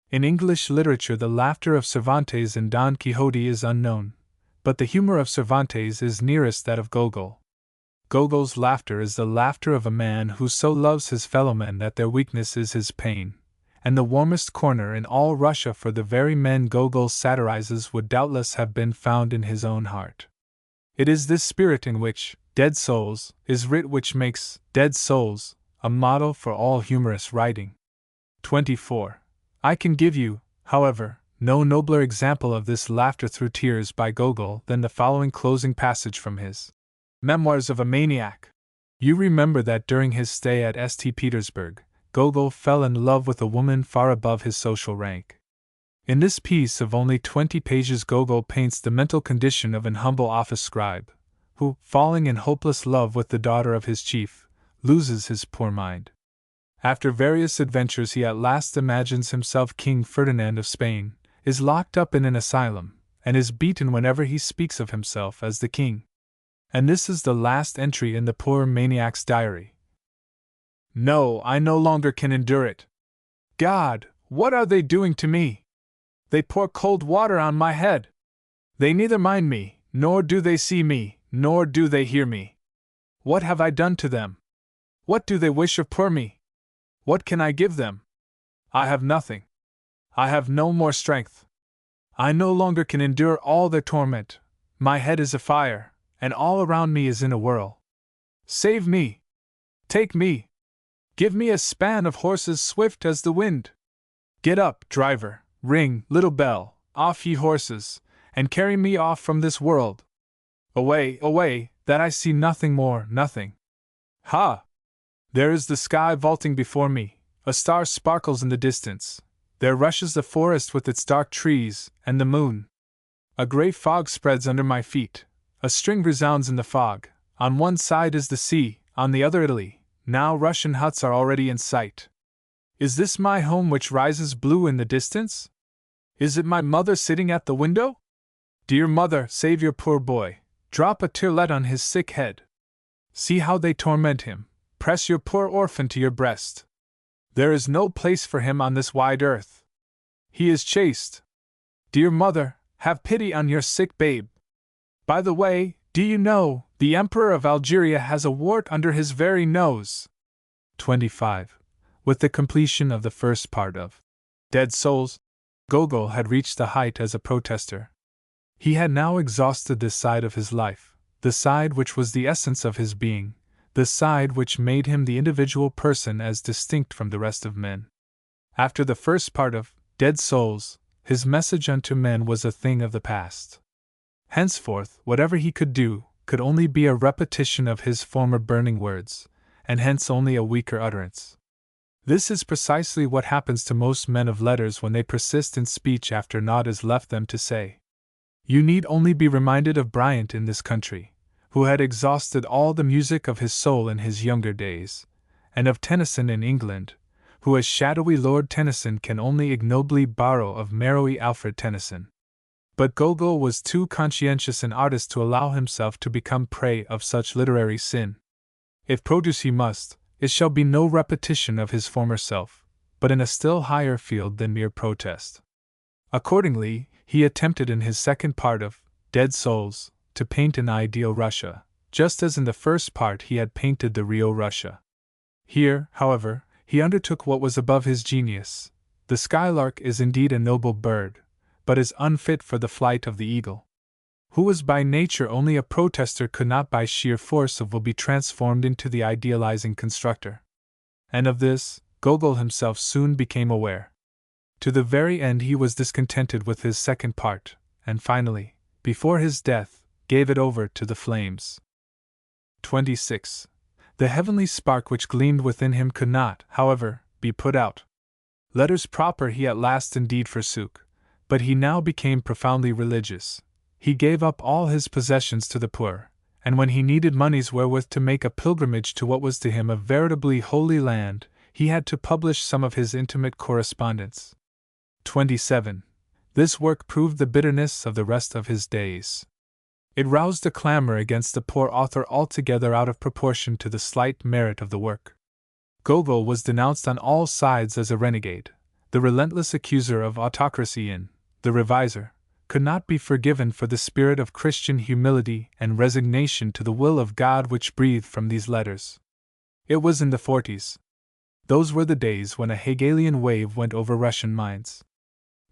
S1: In English literature the laughter of Cervantes in Don Quixote is unknown, but the humor of Cervantes is nearest that of Gogol. Gogol's laughter is the laughter of a man who so loves his fellowmen that their weakness is his pain, and the warmest corner in all Russia for the very men Gogol satirizes would doubtless have been found in his own heart. It is this spirit in which Dead Souls is writ which makes Dead Souls a model for all humorous writing. 24. I can give you, however, no nobler example of this laughter through tears by Gogol than the following closing passage from his Memoirs of a Maniac. You remember that during his stay at St. Petersburg, Gogol fell in love with a woman far above his social rank. In this piece of only 20 pages Gogol paints the mental condition of an humble office scribe, who, falling in hopeless love with the daughter of his chief, loses his poor mind. After various adventures he at last imagines himself King Ferdinand of Spain, is locked up in an asylum, and is beaten whenever he speaks of himself as the king. And this is the last entry in the poor maniac's diary. No, I no longer can endure it. God, What are they doing to me? They pour cold water on my head. They neither mind me, nor do they see me, nor do they hear me. What have I done to them? What do they wish of poor me? What can I give them? I have nothing. I have no more strength. I no longer can endure all their torment. My head is afire, and all around me is in a whirl. Save me! Take me! Give me a span of horses swift as the wind! Get up, driver, ring, little bell, off ye horses, and carry me off from this world! Away, away, that I see nothing more, nothing! Ha! There is the sky vaulting before me, a star sparkles in the distance. There rushes the forest with its dark trees, and the moon. A grey fog spreads under my feet, a string resounds in the fog. On one side is the sea, on the other Italy. Now Russian huts are already in sight. Is this my home which rises blue in the distance? Is it my mother sitting at the window? Dear mother, save your poor boy, drop a tearlet on his sick head. See how they torment him, press your poor orphan to your breast. There is no place for him on this wide earth. He is chaste. Dear mother, have pity on your sick babe. By the way, do you know, the Emperor of Algeria has a wart under his very nose. 25. With the completion of the first part of Dead Souls, Gogol had reached the height as a protester. He had now exhausted this side of his life, the side which was the essence of his being, the side which made him the individual person as distinct from the rest of men. After the first part of Dead Souls, his message unto men was a thing of the past. Henceforth, whatever he could do, could only be a repetition of his former burning words, and hence only a weaker utterance. This is precisely what happens to most men of letters when they persist in speech after naught is left them to say. You need only be reminded of Bryant in this country, who had exhausted all the music of his soul in his younger days, and of Tennyson in England, who as shadowy Lord Tennyson can only ignobly borrow of marrowy Alfred Tennyson. But Gogol was too conscientious an artist to allow himself to become prey of such literary sin. If produce he must, it shall be no repetition of his former self, but in a still higher field than mere protest. Accordingly, he attempted in his second part of Dead Souls to paint an ideal Russia, just as in the first part he had painted the real Russia. Here, however, he undertook what was above his genius. The skylark is indeed a noble bird, but is unfit for the flight of the eagle. Who was by nature only a protester could not by sheer force of will be transformed into the idealizing constructor. And of this, Gogol himself soon became aware. To the very end he was discontented with his second part, and finally, before his death, gave it over to the flames. 26. The heavenly spark which gleamed within him could not, however, be put out. Letters proper he at last indeed forsook, but he now became profoundly religious. He gave up all his possessions to the poor, and when he needed monies wherewith to make a pilgrimage to what was to him a veritably holy land, he had to publish some of his intimate correspondence. 27. This work proved the bitterness of the rest of his days. It roused a clamor against the poor author altogether out of proportion to the slight merit of the work. Gogol was denounced on all sides as a renegade. The relentless accuser of autocracy in The Reviser could not be forgiven for the spirit of Christian humility and resignation to the will of God which breathed from these letters. It was in the 40s. Those were the days when a Hegelian wave went over Russian minds.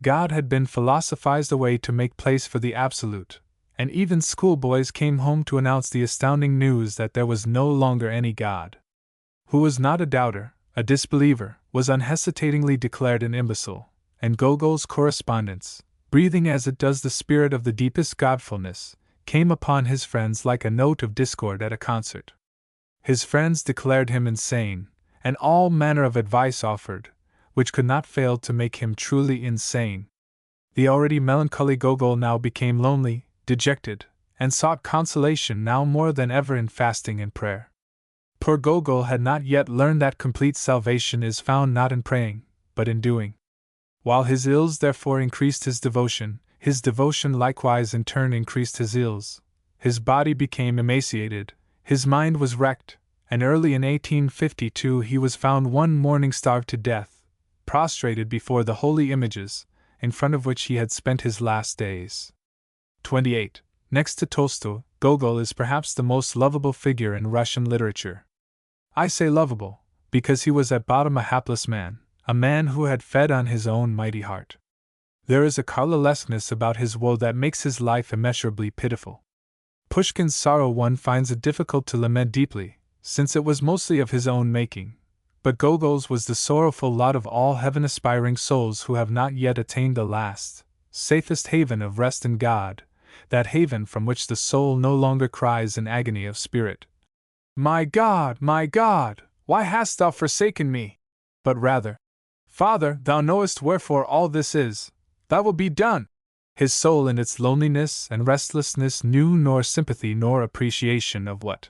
S1: God had been philosophized away to make place for the absolute, and even schoolboys came home to announce the astounding news that there was no longer any God. Who was not a doubter, a disbeliever, was unhesitatingly declared an imbecile, and Gogol's correspondence, breathing as it does the spirit of the deepest godfulness, came upon his friends like a note of discord at a concert. His friends declared him insane, and all manner of advice offered, which could not fail to make him truly insane. The already melancholy Gogol now became lonely, dejected, and sought consolation now more than ever in fasting and prayer. Poor Gogol had not yet learned that complete salvation is found not in praying, but in doing. While his ills therefore increased his devotion likewise in turn increased his ills. His body became emaciated, his mind was wrecked, and early in 1852 he was found one morning starved to death, prostrated before the holy images, in front of which he had spent his last days. 28. Next to Tolstoy, Gogol is perhaps the most lovable figure in Russian literature. I say lovable, because he was at bottom a hapless man, a man who had fed on his own mighty heart. There is a Carlylesqueness about his woe that makes his life immeasurably pitiful. Pushkin's sorrow one finds it difficult to lament deeply, since it was mostly of his own making, but Gogol's was the sorrowful lot of all heaven-aspiring souls who have not yet attained the last, safest haven of rest in God, that haven from which the soul no longer cries in agony of spirit, my God, why hast thou forsaken me? But rather, Father, thou knowest wherefore all this is, thy will be done. His soul in its loneliness and restlessness knew nor sympathy nor appreciation of what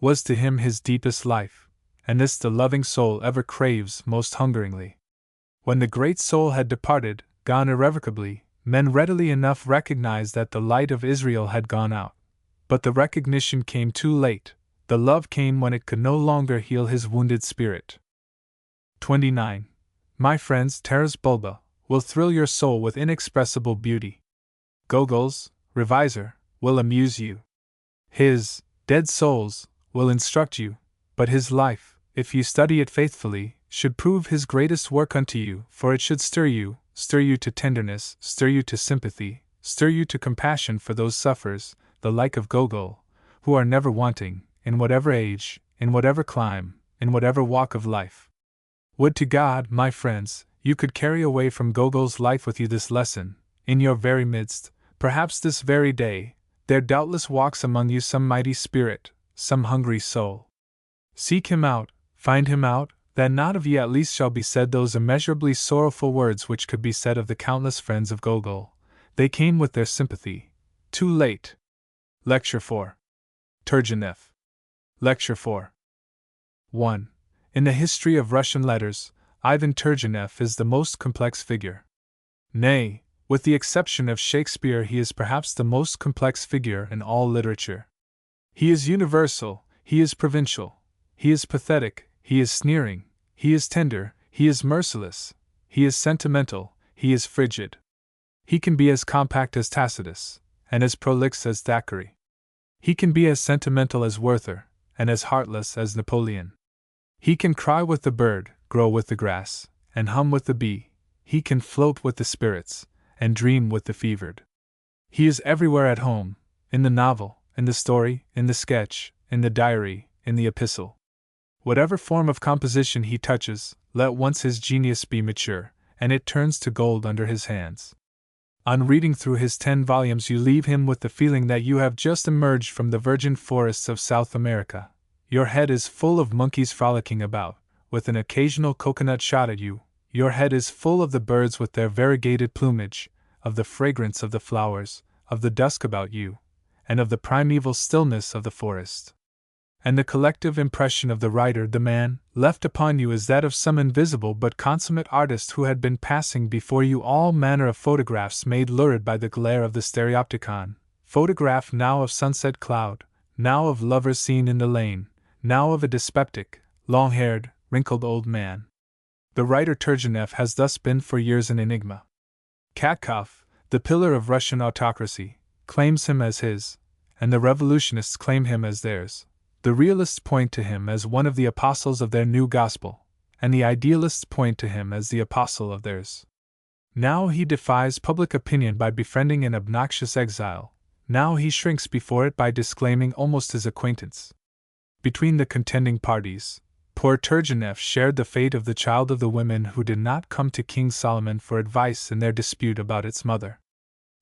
S1: was to him his deepest life, and this the loving soul ever craves most hungeringly. When the great soul had departed, gone irrevocably, men readily enough recognized that the light of Israel had gone out. But the recognition came too late, the love came when it could no longer heal his wounded spirit. 29. My friends, Taras Bulba will thrill your soul with inexpressible beauty. Gogol's Revisor will amuse you. His Dead Souls will instruct you, but his life, if you study it faithfully, should prove his greatest work unto you, for it should stir you to tenderness, stir you to sympathy, stir you to compassion for those sufferers, the like of Gogol, who are never wanting, in whatever age, in whatever clime, in whatever walk of life. Would to God, my friends, you could carry away from Gogol's life with you this lesson, in your very midst, perhaps this very day, there doubtless walks among you some mighty spirit, some hungry soul. Seek him out, find him out, that not of ye at least shall be said those immeasurably sorrowful words which could be said of the countless friends of Gogol. They came with their sympathy, too late. Lecture 4. Turgenef. Lecture 4. 1. In the history of Russian letters, Ivan Turgenev is the most complex figure. Nay, with the exception of Shakespeare, he is perhaps the most complex figure in all literature. He is universal, he is provincial, he is pathetic, he is sneering, he is tender, he is merciless, he is sentimental, he is frigid. He can be as compact as Tacitus, and as prolix as Thackeray. He can be as sentimental as Werther, and as heartless as Napoleon. He can cry with the bird, grow with the grass, and hum with the bee. He can float with the spirits, and dream with the fevered. He is everywhere at home, in the novel, in the story, in the sketch, in the diary, in the epistle. Whatever form of composition he touches, let once his genius be mature, and it turns to gold under his hands. On reading through his 10 volumes, you leave him with the feeling that you have just emerged from the virgin forests of South America. Your head is full of monkeys frolicking about, with an occasional coconut shot at you. Your head is full of the birds with their variegated plumage, of the fragrance of the flowers, of the dusk about you, and of the primeval stillness of the forest. And the collective impression of the writer, the man, left upon you is that of some invisible but consummate artist who had been passing before you all manner of photographs made lurid by the glare of the stereopticon, photograph now of sunset cloud, now of lovers seen in the lane, now of a dyspeptic, long-haired, wrinkled old man. The writer Turgenev has thus been for years an enigma. Katkov, the pillar of Russian autocracy, claims him as his, and the revolutionists claim him as theirs. The realists point to him as one of the apostles of their new gospel, and the idealists point to him as the apostle of theirs. Now he defies public opinion by befriending an obnoxious exile, now he shrinks before it by disclaiming almost his acquaintance. Between the contending parties, poor Turgenev shared the fate of the child of the women who did not come to King Solomon for advice in their dispute about its mother.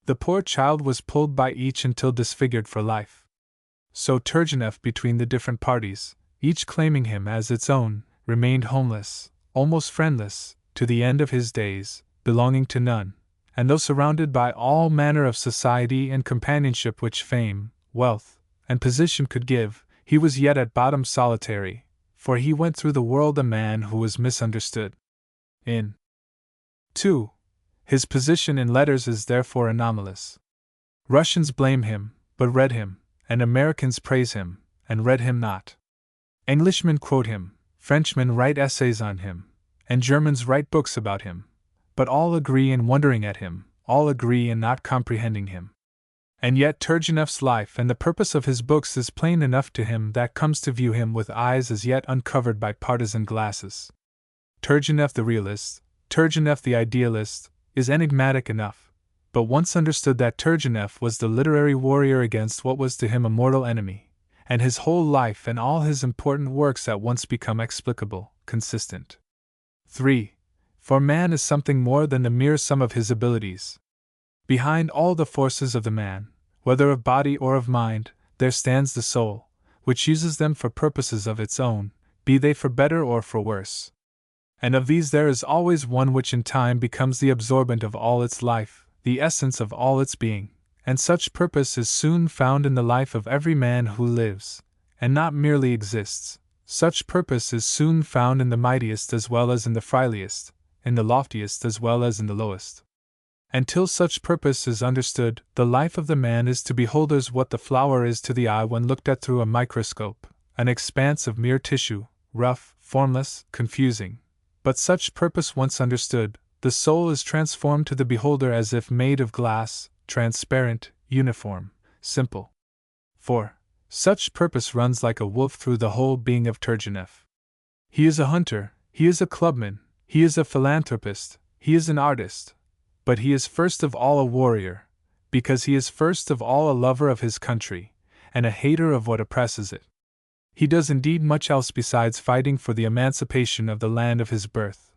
S1: The poor child was pulled by each until disfigured for life. So Turgenev, between the different parties, each claiming him as its own, remained homeless, almost friendless, to the end of his days, belonging to none, and though surrounded by all manner of society and companionship which fame, wealth, and position could give, he was yet at bottom solitary, for he went through the world a man who was misunderstood. In 2. His position in letters is therefore anomalous. Russians blame him, but read him, and Americans praise him, and read him not. Englishmen quote him, Frenchmen write essays on him, and Germans write books about him, but all agree in wondering at him, all agree in not comprehending him. And yet Turgenef's life and the purpose of his books is plain enough to him that comes to view him with eyes as yet uncovered by partisan glasses. Turgenef the realist, Turgenef the idealist, is enigmatic enough, but once understood that Turgenef was the literary warrior against what was to him a mortal enemy, and his whole life and all his important works at once become explicable, consistent. 3. For man is something more than the mere sum of his abilities. Behind all the forces of the man, whether of body or of mind, there stands the soul, which uses them for purposes of its own, be they for better or for worse. And of these there is always one which in time becomes the absorbent of all its life, the essence of all its being, and such purpose is soon found in the life of every man who lives, and not merely exists. Such purpose is soon found in the mightiest as well as in the frailest, in the loftiest as well as in the lowest. Until such purpose is understood, the life of the man is to beholders what the flower is to the eye when looked at through a microscope, an expanse of mere tissue, rough, formless, confusing. But such purpose once understood, the soul is transformed to the beholder as if made of glass, transparent, uniform, simple. 4. Such purpose runs like a wolf through the whole being of Turgenef. He is a hunter, he is a clubman, he is a philanthropist, he is an artist, but he is first of all a warrior, because he is first of all a lover of his country, and a hater of what oppresses it. He does indeed much else besides fighting for the emancipation of the land of his birth,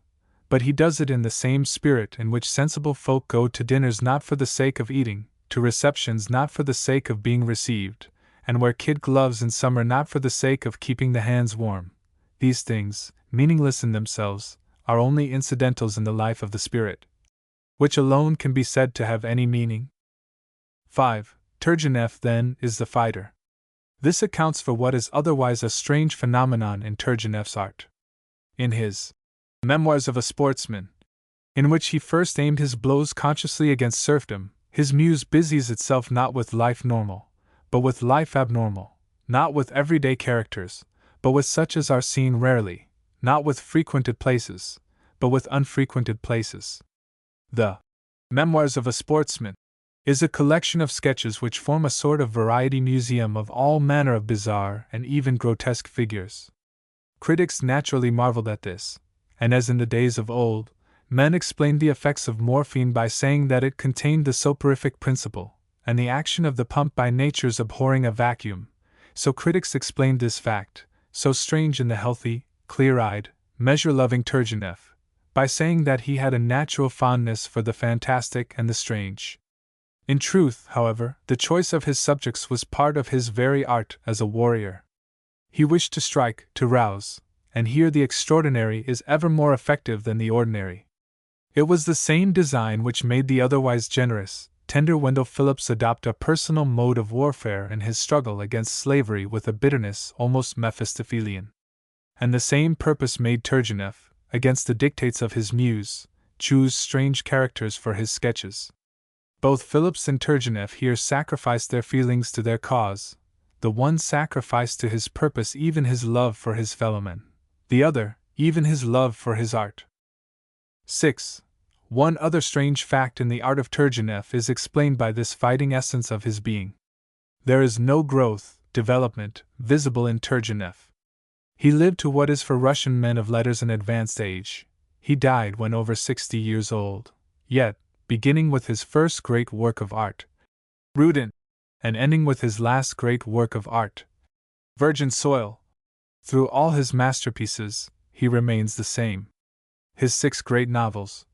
S1: but he does it in the same spirit in which sensible folk go to dinners not for the sake of eating, to receptions not for the sake of being received, and wear kid gloves in summer not for the sake of keeping the hands warm. These things, meaningless in themselves, are only incidentals in the life of the spirit, which alone can be said to have any meaning. 5. Turgenef, then, is the fighter. This accounts for what is otherwise a strange phenomenon in Turgenef's art. In his Memoirs of a Sportsman, in which he first aimed his blows consciously against serfdom, his muse busies itself not with life normal, but with life abnormal, not with everyday characters, but with such as are seen rarely, not with frequented places, but with unfrequented places. The Memoirs of a Sportsman is a collection of sketches which form a sort of variety museum of all manner of bizarre and even grotesque figures. Critics naturally marveled at this, and as in the days of old, men explained the effects of morphine by saying that it contained the soporific principle, and the action of the pump by nature's abhorring a vacuum, so critics explained this fact, so strange in the healthy, clear-eyed, measure-loving Turgenef, by saying that he had a natural fondness for the fantastic and the strange. In truth, however, the choice of his subjects was part of his very art as a warrior. He wished to strike, to rouse, and here the extraordinary is ever more effective than the ordinary. It was the same design which made the otherwise generous, tender Wendell Phillips adopt a personal mode of warfare in his struggle against slavery with a bitterness almost Mephistophelian. And the same purpose made Turgenef, against the dictates of his muse, choose strange characters for his sketches. Both Phillips and Turgenef here sacrificed their feelings to their cause, the one sacrificed to his purpose even his love for his fellowmen, the other, even his love for his art. 6. One other strange fact in the art of Turgenef is explained by this fighting essence of his being. There is no growth, development, visible in Turgenef. He lived to what is for Russian men of letters an advanced age. He died when over 60 years old. Yet, beginning with his first great work of art, Rudin, and ending with his last great work of art, Virgin Soil, through all his masterpieces, he remains the same. His 6 great novels,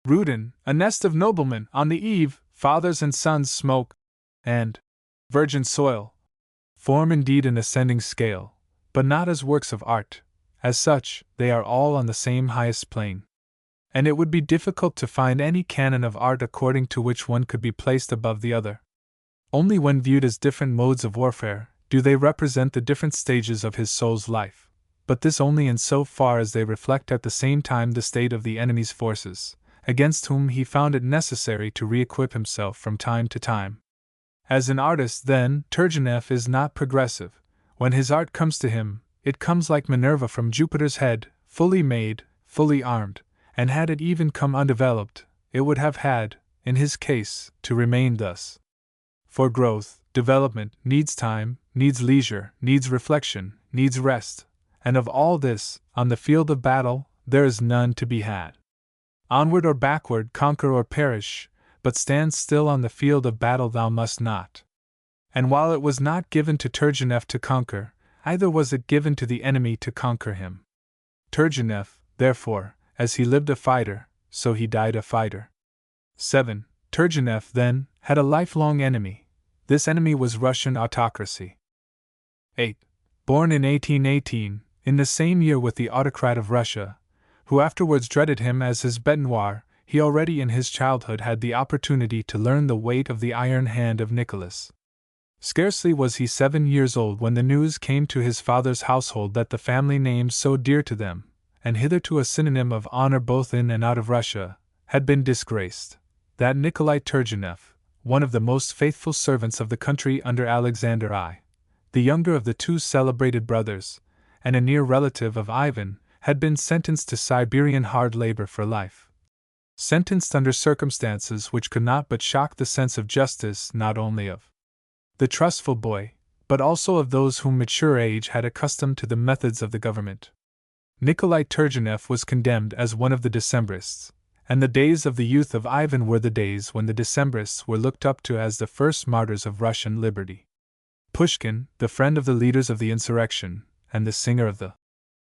S1: Rudin, A Nest of Noblemen, On the Eve, Fathers and Sons Smoke, and Virgin Soil, form indeed an ascending scale, but not as works of art. As such, they are all on the same highest plane. And it would be difficult to find any canon of art according to which one could be placed above the other. Only when viewed as different modes of warfare do they represent the different stages of his soul's life, but this only in so far as they reflect at the same time the state of the enemy's forces, against whom he found it necessary to re-equip himself from time to time. As an artist, then, Turgenef is not progressive. When his art comes to him, it comes like Minerva from Jupiter's head, fully made, fully armed, and had it even come undeveloped, it would have had, in his case, to remain thus. For growth, development, needs time, needs leisure, needs reflection, needs rest, and of all this, on the field of battle, there is none to be had. Onward or backward, conquer or perish, but stand still on the field of battle thou must not. And while it was not given to Turgenef to conquer, either was it given to the enemy to conquer him. Turgenef, therefore, as he lived a fighter, so he died a fighter. 7. Turgenef, then, had a lifelong enemy. This enemy was Russian autocracy. 8. Born in 1818, in the same year with the autocrat of Russia, who afterwards dreaded him as his bête noire, he already in his childhood had the opportunity to learn the weight of the iron hand of Nicholas. Scarcely was he 7 years old when the news came to his father's household that the family name so dear to them, and hitherto a synonym of honor both in and out of Russia, had been disgraced. That Nikolai Turgenev, one of the most faithful servants of the country under Alexander I, the younger of the two celebrated brothers, and a near relative of Ivan, had been sentenced to Siberian hard labor for life. Sentenced under circumstances which could not but shock the sense of justice not only of the trustful boy, but also of those whom mature age had accustomed to the methods of the government. Nikolai Turgenev was condemned as one of the Decembrists, and the days of the youth of Ivan were the days when the Decembrists were looked up to as the first martyrs of Russian liberty. Pushkin, the friend of the leaders of the insurrection, and the singer of the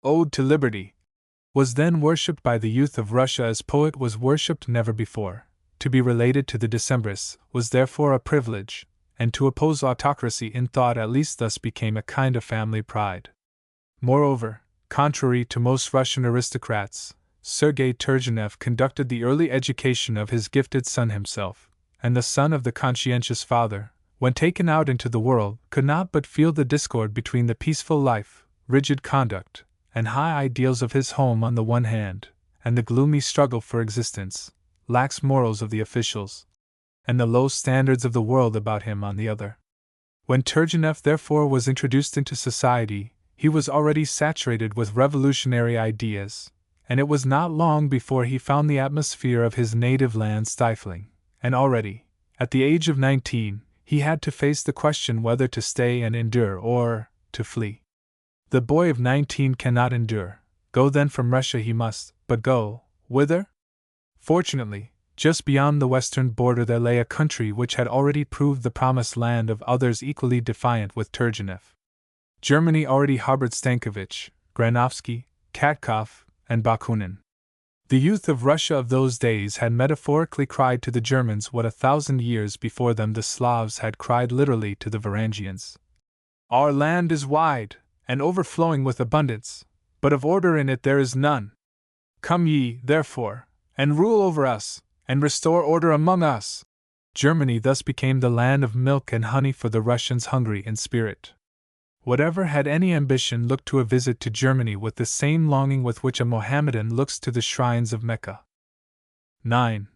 S1: Ode to Liberty, was then worshipped by the youth of Russia as poet was worshipped never before. To be related to the Decembrists was therefore a privilege, and to oppose autocracy in thought at least thus became a kind of family pride. Moreover, contrary to most Russian aristocrats, Sergei Turgenev conducted the early education of his gifted son himself, and the son of the conscientious father, when taken out into the world, could not but feel the discord between the peaceful life, rigid conduct, and high ideals of his home on the one hand, and the gloomy struggle for existence, lax morals of the officials, and the low standards of the world about him on the other. When Turgenev therefore was introduced into society, he was already saturated with revolutionary ideas, and it was not long before he found the atmosphere of his native land stifling, and already, at the age of 19, he had to face the question whether to stay and endure or to flee. The boy of 19 cannot endure. Go then from Russia he must, but go, whither? Fortunately, just beyond the western border there lay a country which had already proved the promised land of others equally defiant with Turgenev. Germany already harbored Stankovic, Granovsky, Katkov, and Bakunin. The youth of Russia of those days had metaphorically cried to the Germans what 1,000 years before them the Slavs had cried literally to the Varangians. Our land is wide, and overflowing with abundance, but of order in it there is none. Come ye, therefore, and rule over us, and restore order among us. Germany thus became the land of milk and honey for the Russians hungry in spirit. Whatever had any ambition looked to a visit to Germany with the same longing with which a Mohammedan looks to the shrines of Mecca. 9.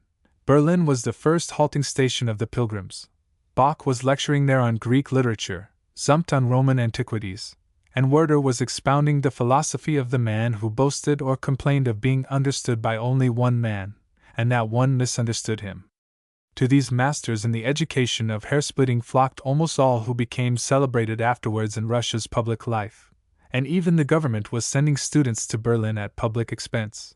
S1: Berlin was the first halting station of the pilgrims. Bach was lecturing there on Greek literature, Zumpt on Roman antiquities, and Werther was expounding the philosophy of the man who boasted or complained of being understood by only one man, and that one misunderstood him. To these masters in the education of hair-splitting flocked almost all who became celebrated afterwards in Russia's public life, and even the government was sending students to Berlin at public expense.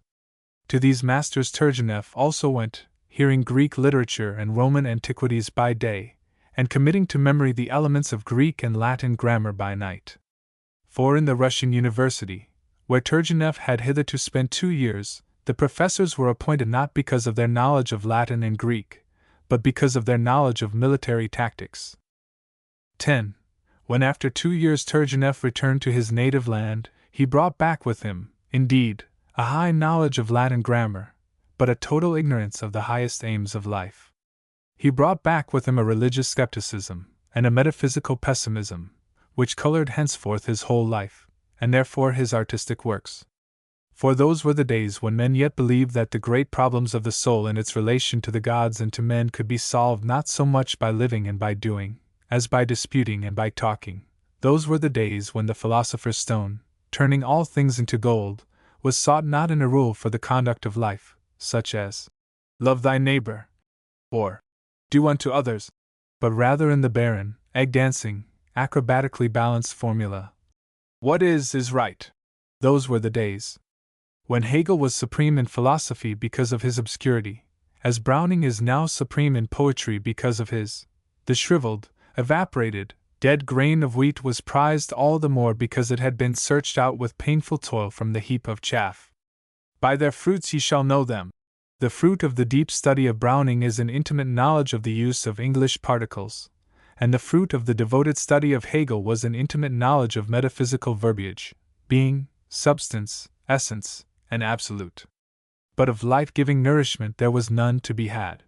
S1: To these masters Turgenev also went, hearing Greek literature and Roman antiquities by day, and committing to memory the elements of Greek and Latin grammar by night. For in the Russian university, where Turgenev had hitherto spent 2 years, the professors were appointed not because of their knowledge of Latin and Greek, but because of their knowledge of military tactics. 10. When after 2 years Turgenev returned to his native land, he brought back with him, indeed, a high knowledge of Latin grammar, but a total ignorance of the highest aims of life. He brought back with him a religious skepticism, and a metaphysical pessimism, which colored henceforth his whole life, and therefore his artistic works. For those were the days when men yet believed that the great problems of the soul and its relation to the gods and to men could be solved not so much by living and by doing, as by disputing and by talking. Those were the days when the philosopher's stone, turning all things into gold, was sought not in a rule for the conduct of life, such as, love thy neighbor, or do unto others, but rather in the barren, egg-dancing, acrobatically balanced formula, what is right. Those were the days when Hegel was supreme in philosophy because of his obscurity, as Browning is now supreme in poetry because of his. The shriveled, evaporated, dead grain of wheat was prized all the more because it had been searched out with painful toil from the heap of chaff. By their fruits ye shall know them. The fruit of the deep study of Browning is an intimate knowledge of the use of English particles, and the fruit of the devoted study of Hegel was an intimate knowledge of metaphysical verbiage, being, substance, essence, and absolute. But of life-giving nourishment there was none to be had.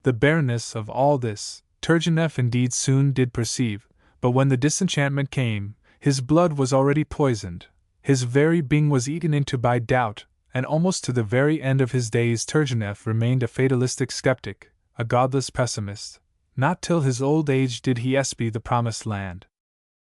S1: The barrenness of all this, Turgenef indeed soon did perceive, but when the disenchantment came, his blood was already poisoned, his very being was eaten into by doubt, and almost to the very end of his days Turgenef remained a fatalistic skeptic, a godless pessimist. Not till his old age did he espy the promised land.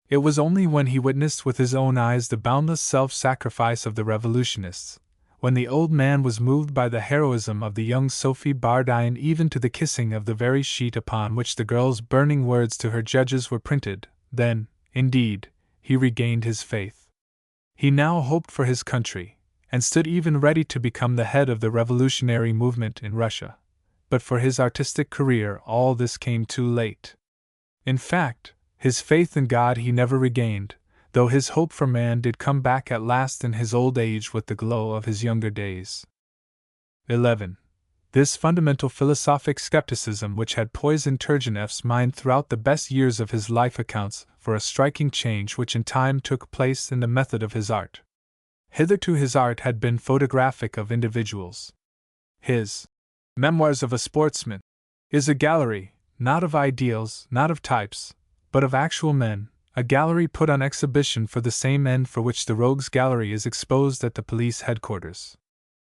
S1: It was only when he witnessed with his own eyes the boundless self-sacrifice of the revolutionists, when the old man was moved by the heroism of the young Sophie Bardine even to the kissing of the very sheet upon which the girl's burning words to her judges were printed, then, indeed, he regained his faith. He now hoped for his country, and stood even ready to become the head of the revolutionary movement in Russia. But for his artistic career all this came too late. In fact, his faith in God he never regained, though his hope for man did come back at last in his old age with the glow of his younger days. 11. This fundamental philosophic skepticism which had poisoned Turgenef's mind throughout the best years of his life accounts for a striking change which in time took place in the method of his art. Hitherto his art had been photographic of individuals. His Memoirs of a Sportsman is a gallery, not of ideals, not of types, but of actual men, a gallery put on exhibition for the same end for which the rogues' gallery is exposed at the police headquarters.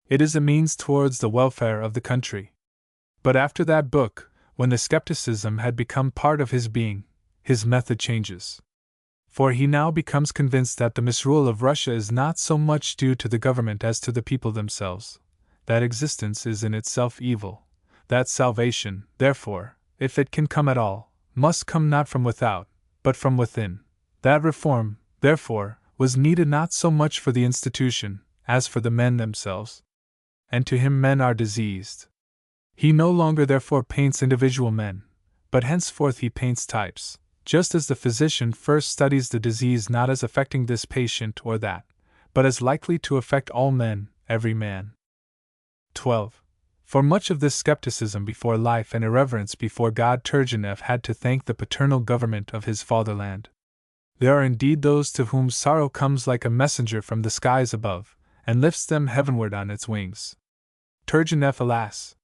S1: It is a means towards the welfare of the country. But after that book, when the skepticism had become part of his being, his method changes. For he now becomes convinced that the misrule of Russia is not so much due to the government as to the people themselves, that existence is in itself evil, that salvation, therefore, if it can come at all, must come not from without, but from within, that reform, therefore, was needed not so much for the institution, as for the men themselves. And to him men are diseased. He no longer therefore paints individual men, but henceforth he paints types, just as the physician first studies the disease not as affecting this patient or that, but as likely to affect all men, every man. 12. For much of this skepticism before life and irreverence before God Turgenev had to thank the paternal government of his fatherland. There are indeed those to whom sorrow comes like a messenger from the skies above, and lifts them heavenward on its wings. Turgenev, alas,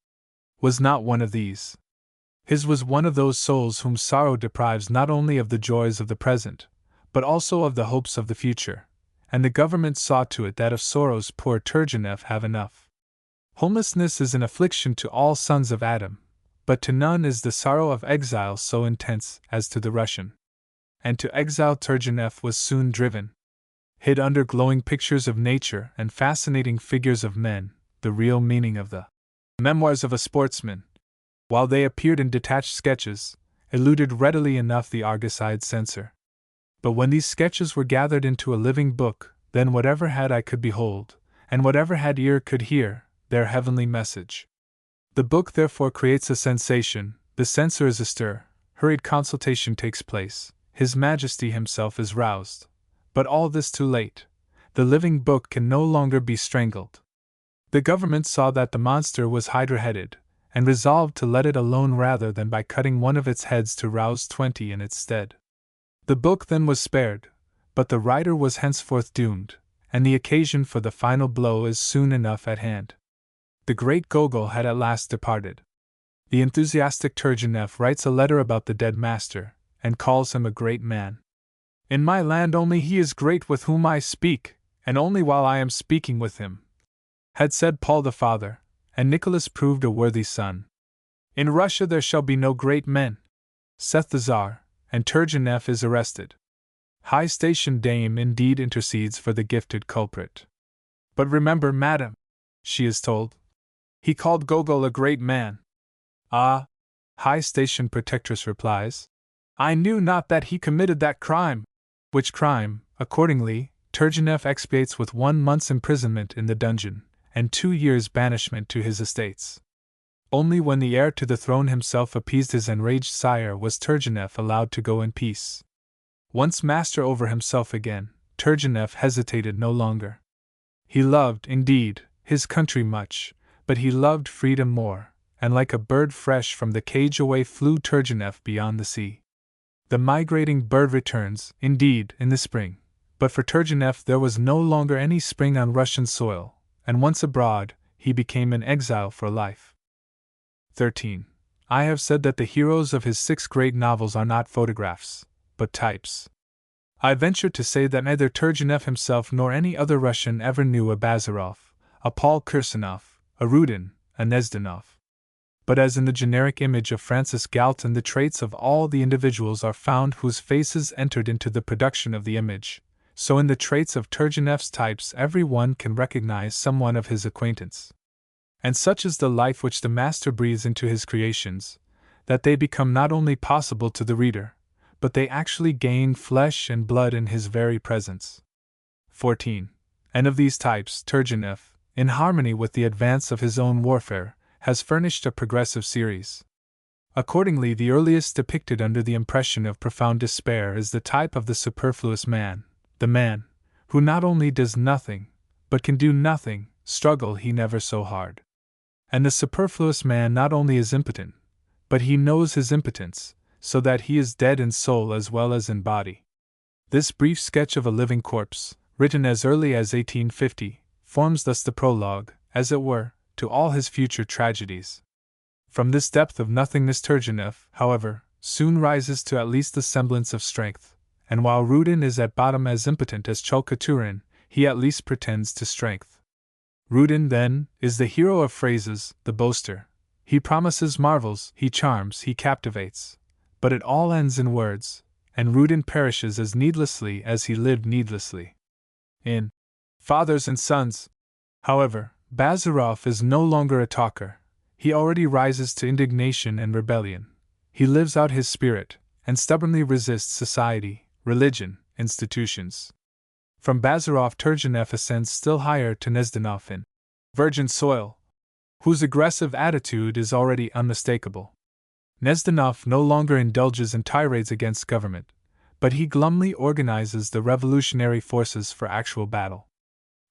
S1: was not one of these. His was one of those souls whom sorrow deprives not only of the joys of the present, but also of the hopes of the future, and the government saw to it that of sorrows poor Turgenev have enough. Homelessness is an affliction to all sons of Adam, but to none is the sorrow of exile so intense as to the Russian. And to exile Turgenev was soon driven. Hid under glowing pictures of nature and fascinating figures of men, the real meaning of the Memoirs of a Sportsman, while they appeared in detached sketches, eluded readily enough the Argus-eyed censor. But when these sketches were gathered into a living book, then whatever had eye could behold, and whatever had ear could hear, their heavenly message. The book therefore creates a sensation, the censor is astir, hurried consultation takes place, His Majesty himself is roused. But all this too late. The living book can no longer be strangled. The government saw that the monster was hydra-headed, and resolved to let it alone rather than by cutting one of its heads to rouse 20 in its stead. The book then was spared, but the writer was henceforth doomed, and the occasion for the final blow is soon enough at hand. The great Gogol had at last departed. The enthusiastic Turgenev writes a letter about the dead master, and calls him a great man. In my land only he is great with whom I speak, and only while I am speaking with him, had said Paul the Father, and Nicholas proved a worthy son. In Russia there shall be no great men, saith the Tsar, and Turgenev is arrested. High-stationed dame indeed intercedes for the gifted culprit. But remember, madam, she is told, he called Gogol a great man. Ah, high station protectress replies, I knew not that he committed that crime. Which crime, accordingly, Turgenef expiates with 1 month's imprisonment in the dungeon, and 2 years' banishment to his estates. Only when the heir to the throne himself appeased his enraged sire was Turgenef allowed to go in peace. Once master over himself again, Turgenef hesitated no longer. He loved, indeed, his country much, but he loved freedom more, and like a bird fresh from the cage away flew Turgenef beyond the sea. The migrating bird returns, indeed, in the spring, but for Turgenef there was no longer any spring on Russian soil, and once abroad, he became an exile for life. 13. I have said that the heroes of his 6 great novels are not photographs, but types. I venture to say that neither Turgenev himself nor any other Russian ever knew a Bazarov, a Paul Kirsanov, a Rudin, a Nezdanov. But as in the generic image of Francis Galton the traits of all the individuals are found whose faces entered into the production of the image, so in the traits of Turgenev's types every one can recognize someone of his acquaintance. And such is the life which the master breathes into his creations, that they become not only possible to the reader, but they actually gain flesh and blood in his very presence. 14. And of these types, Turgenev, in harmony with the advance of his own warfare, has furnished a progressive series. Accordingly, the earliest depicted under the impression of profound despair is the type of the superfluous man, the man who not only does nothing, but can do nothing, struggle he never so hard. And the superfluous man not only is impotent, but he knows his impotence, so that he is dead in soul as well as in body. This brief sketch of a living corpse, written as early as 1850, forms thus the prologue, as it were, to all his future tragedies. From this depth of nothingness Turgenev, however, soon rises to at least the semblance of strength, and while Rudin is at bottom as impotent as Chalkaturin, he at least pretends to strength. Rudin, then, is the hero of phrases, the boaster. He promises marvels, he charms, he captivates. But it all ends in words, and Rudin perishes as needlessly as he lived needlessly. In Fathers and Sons, however, Bazarov is no longer a talker. He already rises to indignation and rebellion. He lives out his spirit, and stubbornly resists society, religion, institutions. From Bazarov Turgenev ascends still higher to Nezdanov in Virgin Soil, whose aggressive attitude is already unmistakable. Nezdanov no longer indulges in tirades against government, but he glumly organizes the revolutionary forces for actual battle.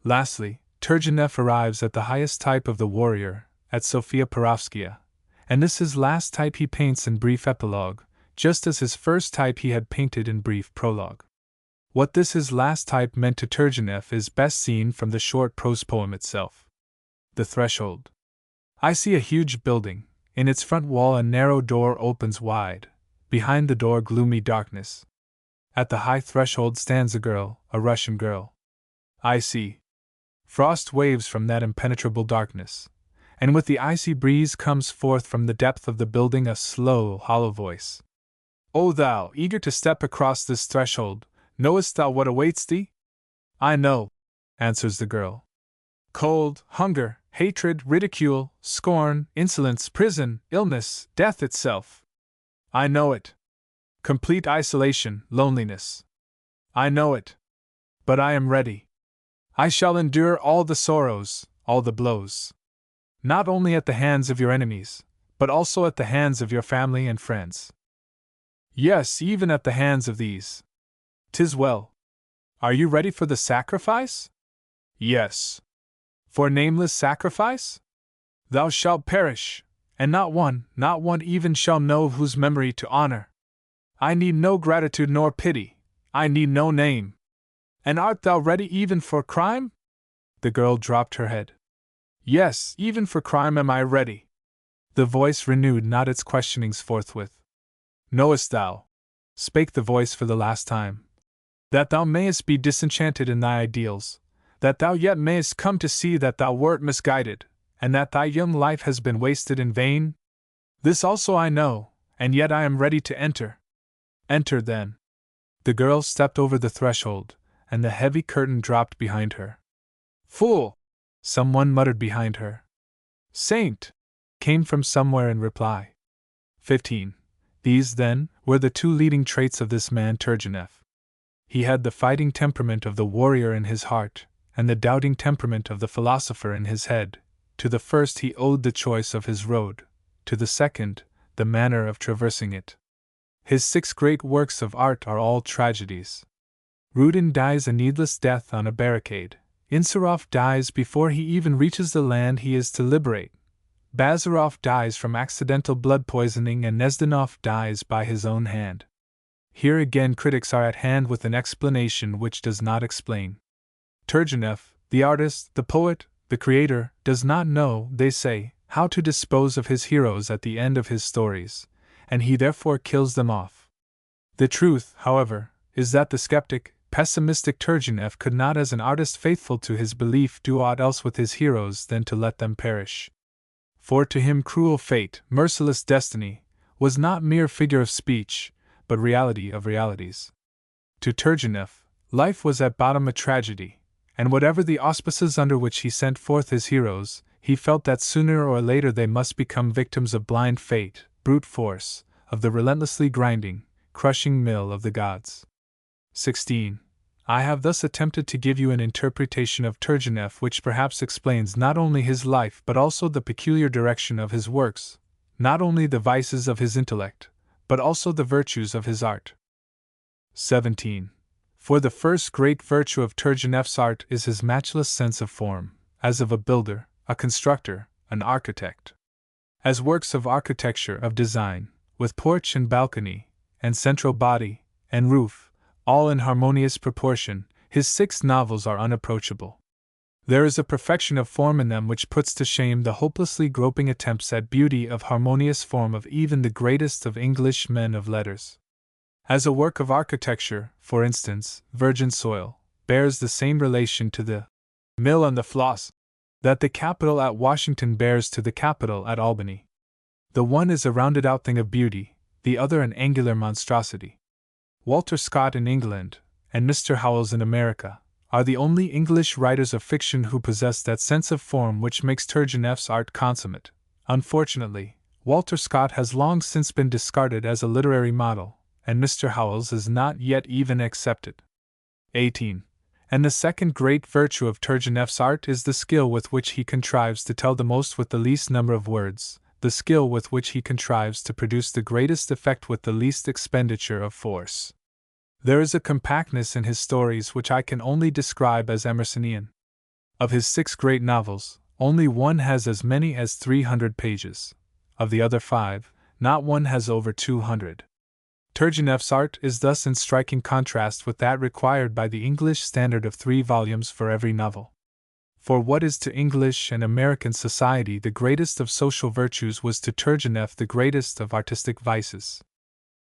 S1: Lastly, Turgenev arrives at the highest type of the warrior, at Sofia Perovskaya, and this his last type he paints in brief epilogue, just as his first type he had painted in brief prologue. What this his last type meant to Turgenev is best seen from the short prose poem itself. The Threshold. I see a huge building. In its front wall a narrow door opens wide. Behind the door gloomy darkness. At the high threshold stands a girl, a Russian girl. I see. Frost waves from that impenetrable darkness, and with the icy breeze comes forth from the depth of the building a slow, hollow voice. O thou, eager to step across this threshold, knowest thou what awaits thee? I know, answers the girl. Cold, hunger, hatred, ridicule, scorn, insolence, prison, illness, death itself. I know it. Complete isolation, loneliness. I know it. But I am ready. I shall endure all the sorrows, all the blows. Not only at the hands of your enemies, but also at the hands of your family and friends. Yes, even at the hands of these. 'Tis well. Are you ready for the sacrifice? Yes. For nameless sacrifice? Thou shalt perish, and not one even shall know whose memory to honor. I need no gratitude nor pity, I need no name. And art thou ready even for crime? The girl dropped her head. Yes, even for crime am I ready. The voice renewed not its questionings forthwith. Knowest thou, spake the voice for the last time, that thou mayest be disenchanted in thy ideals, that thou yet mayest come to see that thou wert misguided, and that thy young life has been wasted in vain? This also I know, and yet I am ready to enter. Enter then. The girl stepped over the threshold, and the heavy curtain dropped behind her. Fool! someone muttered behind her. Saint! Came from somewhere in reply. 15. These, then, were the two leading traits of this man Turgenef. He had the fighting temperament of the warrior in his heart, and the doubting temperament of the philosopher in his head. To the first he owed the choice of his road, to the second, the manner of traversing it. His 6 great works of art are all tragedies. Rudin dies a needless death on a barricade. Insarov dies before he even reaches the land he is to liberate. Bazarov dies from accidental blood poisoning, and Nezdanov dies by his own hand. Here again critics are at hand with an explanation which does not explain. Turgenev, the artist, the poet, the creator, does not know, they say, how to dispose of his heroes at the end of his stories, and he therefore kills them off. The truth, however, is that the skeptic, pessimistic Turgenev could not, as an artist faithful to his belief, do aught else with his heroes than to let them perish. For to him cruel fate, merciless destiny, was not mere figure of speech, but reality of realities. To Turgenev, life was at bottom a tragedy, and whatever the auspices under which he sent forth his heroes, he felt that sooner or later they must become victims of blind fate, brute force, of the relentlessly grinding, crushing mill of the gods. 16. I have thus attempted to give you an interpretation of Turgenev which perhaps explains not only his life but also the peculiar direction of his works, not only the vices of his intellect, but also the virtues of his art. 17. For the first great virtue of Turgenev's art is his matchless sense of form, as of a builder, a constructor, an architect. As works of architecture, of design, with porch and balcony, and central body, and roof, all in harmonious proportion, his 6 novels are unapproachable. There is a perfection of form in them which puts to shame the hopelessly groping attempts at beauty of harmonious form of even the greatest of English men of letters. As a work of architecture, for instance, Virgin Soil bears the same relation to the mill on the Floss that the Capitol at Washington bears to the Capitol at Albany. The one is a rounded out thing of beauty, the other an angular monstrosity. Walter Scott in England, and Mr. Howells in America, are the only English writers of fiction who possess that sense of form which makes Turgenev's art consummate. Unfortunately, Walter Scott has long since been discarded as a literary model, and Mr. Howells is not yet even accepted. 18. And the second great virtue of Turgenev's art is the skill with which he contrives to tell the most with the least number of words, the skill with which he contrives to produce the greatest effect with the least expenditure of force. There is a compactness in his stories which I can only describe as Emersonian. Of his 6 great novels, only one has as many as 300 pages. Of the other 5, not one has over 200. Turgenev's art is thus in striking contrast with that required by the English standard of 3 volumes for every novel. For what is to English and American society the greatest of social virtues was to Turgenev the greatest of artistic vices.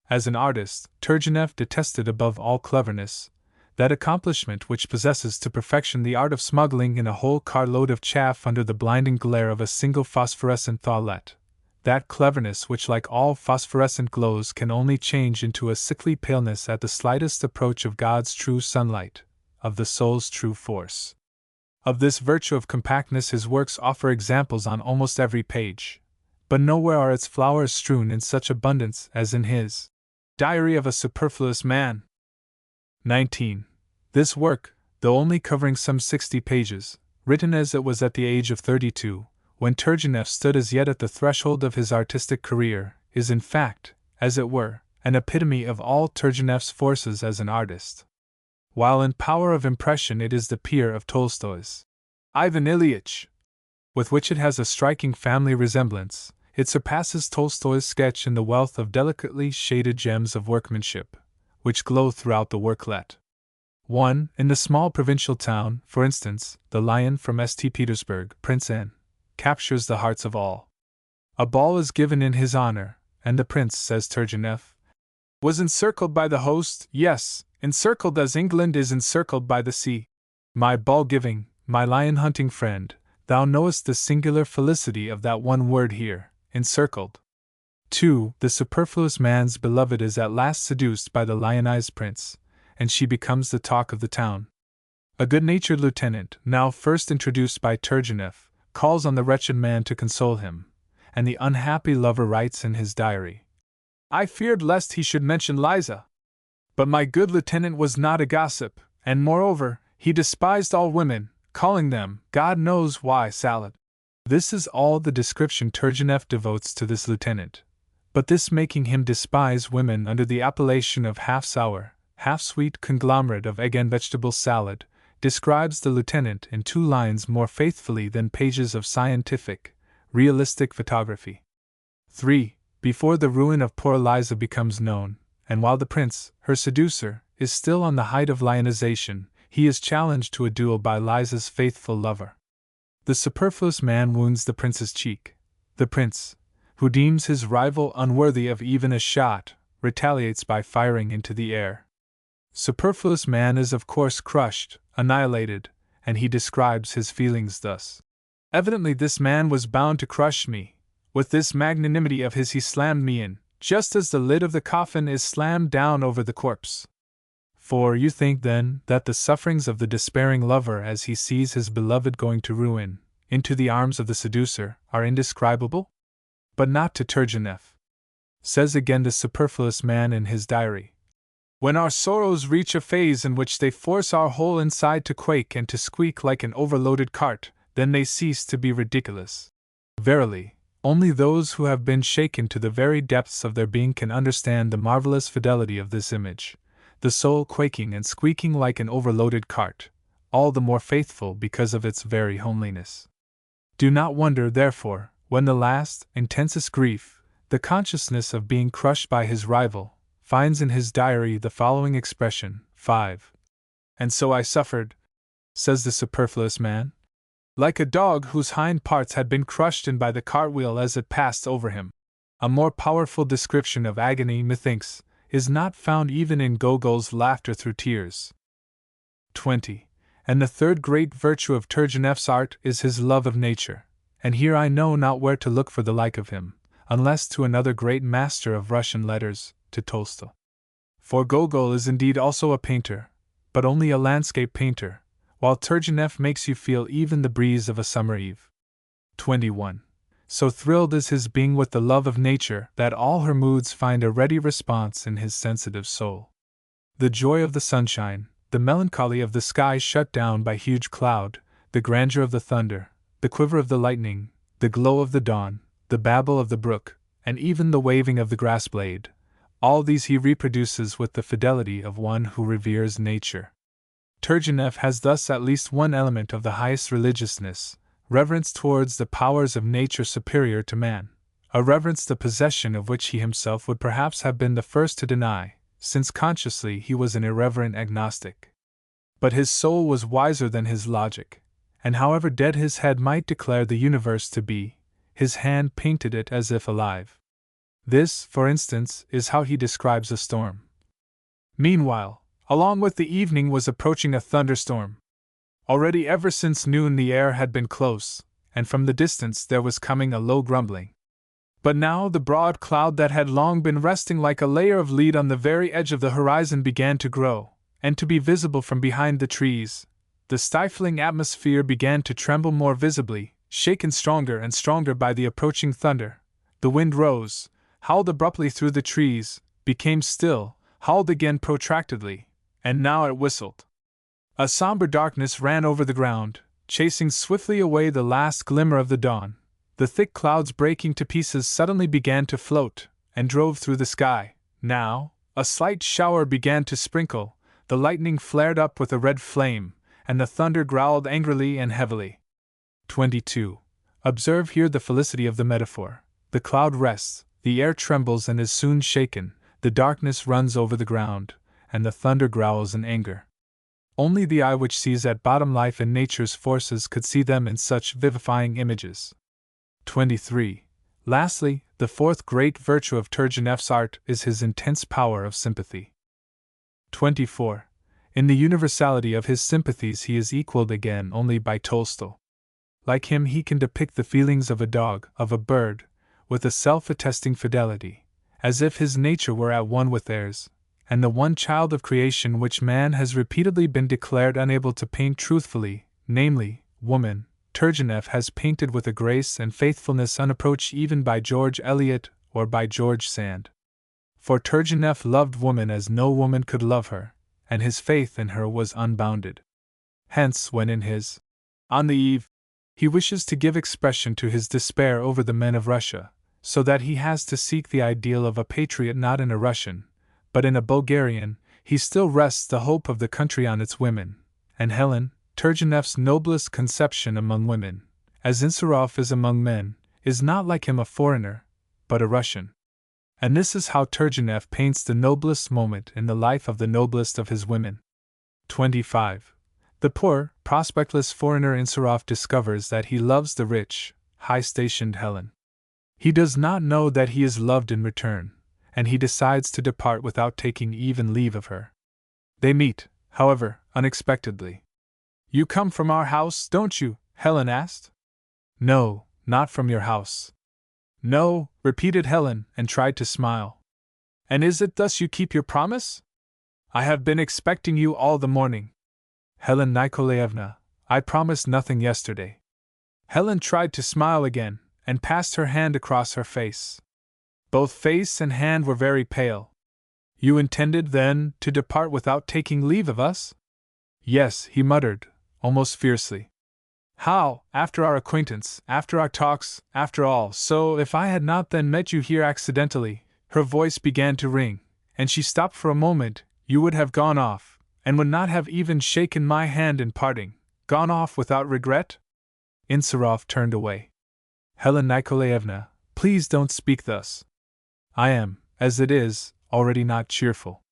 S1: As an artist, Turgenev detested above all cleverness, that accomplishment which possesses to perfection the art of smuggling in a whole carload of chaff under the blinding glare of a single phosphorescent thalet, that cleverness which, like all phosphorescent glows, can only change into a sickly paleness at the slightest approach of God's true sunlight, of the soul's true force. Of this virtue of compactness his works offer examples on almost every page, but nowhere are its flowers strewn in such abundance as in his Diary of a Superfluous Man. 19. This work, though only covering some 60 pages, written as it was at the age of 32, when Turgenev stood as yet at the threshold of his artistic career, is in fact, as it were, an epitome of all Turgenev's forces as an artist. While in power of impression it is the peer of Tolstoy's Ivan Ilyich, with which it has a striking family resemblance, it surpasses Tolstoy's sketch in the wealth of delicately shaded gems of workmanship, which glow throughout the worklet. 1. In the small provincial town, for instance, the lion from St. Petersburg, Prince N, captures the hearts of all. A ball is given in his honor, and the prince, says Turgenev, was encircled by the host, yes, encircled as England is encircled by the sea. My ball-giving, my lion-hunting friend, thou knowest the singular felicity of that one word here, encircled. 2. The superfluous man's beloved is at last seduced by the lionized prince, and she becomes the talk of the town. A good-natured lieutenant, now first introduced by Turgenef, calls on the wretched man to console him, and the unhappy lover writes in his diary, "I feared lest he should mention Liza. But my good lieutenant was not a gossip, and moreover, he despised all women, calling them, God knows why, salad." This is all the description Turgenef devotes to this lieutenant, but this making him despise women under the appellation of half-sour, half-sweet conglomerate of egg and vegetable salad, describes the lieutenant in 2 lines more faithfully than pages of scientific, realistic photography. 3. Before the ruin of poor Liza becomes known, and while the prince, her seducer, is still on the height of lionization, he is challenged to a duel by Liza's faithful lover. The superfluous man wounds the prince's cheek. The prince, who deems his rival unworthy of even a shot, retaliates by firing into the air. Superfluous man is of course crushed, annihilated, and he describes his feelings thus. Evidently this man was bound to crush me. With this magnanimity of his he slammed me in, just as the lid of the coffin is slammed down over the corpse. For you think then that the sufferings of the despairing lover as he sees his beloved going to ruin, into the arms of the seducer, are indescribable? But not to Turgenef. Says again the superfluous man in his diary, "When our sorrows reach a phase in which they force our whole inside to quake and to squeak like an overloaded cart, then they cease to be ridiculous." Verily, only those who have been shaken to the very depths of their being can understand the marvelous fidelity of this image, the soul quaking and squeaking like an overloaded cart, all the more faithful because of its very homeliness. Do not wonder, therefore, when the last, intensest grief, the consciousness of being crushed by his rival, finds in his diary the following expression, 5. "And so I suffered," says the superfluous man, "like a dog whose hind parts had been crushed in by the cartwheel as it passed over him." A more powerful description of agony, methinks, is not found even in Gogol's Laughter Through Tears. 20. And the third great virtue of Turgenef's art is his love of nature, and here I know not where to look for the like of him, unless to another great master of Russian letters, to Tolstoy. For Gogol is indeed also a painter, but only a landscape painter, while Turgenef makes you feel even the breeze of a summer eve. 21. So thrilled is his being with the love of nature that all her moods find a ready response in his sensitive soul. The joy of the sunshine, the melancholy of the sky shut down by huge cloud, the grandeur of the thunder, the quiver of the lightning, the glow of the dawn, the babble of the brook, and even the waving of the grass blade, all these he reproduces with the fidelity of one who reveres nature. Turgenef has thus at least one element of the highest religiousness, reverence towards the powers of nature superior to man, a reverence the possession of which he himself would perhaps have been the first to deny, since consciously he was an irreverent agnostic. But his soul was wiser than his logic, and however dead his head might declare the universe to be, his hand painted it as if alive. This, for instance, is how he describes a storm. Meanwhile, along with the evening was approaching a thunderstorm. Already ever since noon the air had been close, and from the distance there was coming a low grumbling. But now the broad cloud that had long been resting like a layer of lead on the very edge of the horizon began to grow, and to be visible from behind the trees. The stifling atmosphere began to tremble more visibly, shaken stronger and stronger by the approaching thunder. The wind rose, howled abruptly through the trees, became still, howled again protractedly, and now it whistled. A somber darkness ran over the ground, chasing swiftly away the last glimmer of the dawn. The thick clouds breaking to pieces suddenly began to float, and drove through the sky. Now, a slight shower began to sprinkle, the lightning flared up with a red flame, and the thunder growled angrily and heavily. 22. Observe here the felicity of the metaphor. The cloud rests, the air trembles and is soon shaken, the darkness runs over the ground, and the thunder growls in anger. Only the eye which sees at bottom life and nature's forces could see them in such vivifying images. 23. Lastly, the fourth great virtue of Turgenef's art is his intense power of sympathy. 24. In the universality of his sympathies he is equaled again only by Tolstoy. Like him he can depict the feelings of a dog, of a bird, with a self-attesting fidelity, as if his nature were at one with theirs, and the one child of creation which man has repeatedly been declared unable to paint truthfully, namely, woman, Turgenef has painted with a grace and faithfulness unapproached even by George Eliot or by George Sand. For Turgenef loved woman as no woman could love her, and his faith in her was unbounded. Hence, when in his On the Eve, he wishes to give expression to his despair over the men of Russia, so that he has to seek the ideal of a patriot not in a Russian, but in a Bulgarian, he still rests the hope of the country on its women, and Helen, Turgenef's noblest conception among women, as Insarov is among men, is not like him a foreigner, but a Russian. And this is how Turgenev paints the noblest moment in the life of the noblest of his women. 25. The poor, prospectless foreigner Insarov discovers that he loves the rich, high-stationed Helen. He does not know that he is loved in return, and he decides to depart without taking even leave of her. They meet, however, unexpectedly. "You come from our house, don't you?" Helen asked. "No, not from your house." "No," repeated Helen, and tried to smile. "And is it thus you keep your promise? I have been expecting you all the morning." "Helen Nikolaevna, I promised nothing yesterday." Helen tried to smile again, and passed her hand across her face. Both face and hand were very pale. "You intended, then, to depart without taking leave of us?" "Yes," he muttered, almost fiercely. "How, after our acquaintance, after our talks, after all, so if I had not then met you here accidentally," her voice began to ring, and she stopped for a moment, "you would have gone off, and would not have even shaken my hand in parting, gone off without regret?" Insarov turned away. "Helen Nikolaevna, please don't speak thus. I am, as it is, already not cheerful.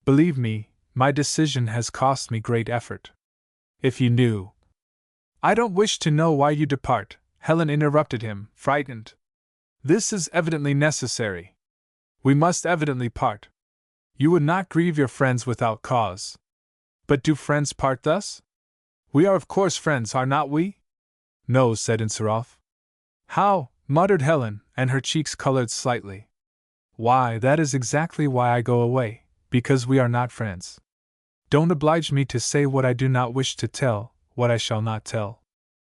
S1: Believe me, my decision has cost me great effort. If you knew—" "I don't wish to know why you depart," Helen interrupted him, frightened. "This is evidently necessary. We must evidently part. You would not grieve your friends without cause. But do friends part thus? We are of course friends, are not we?" "No," said Insarov. "How?" muttered Helen, and her cheeks colored slightly. "Why, that is exactly why I go away, because we are not friends. Don't oblige me to say what I do not wish to tell, what I shall not tell.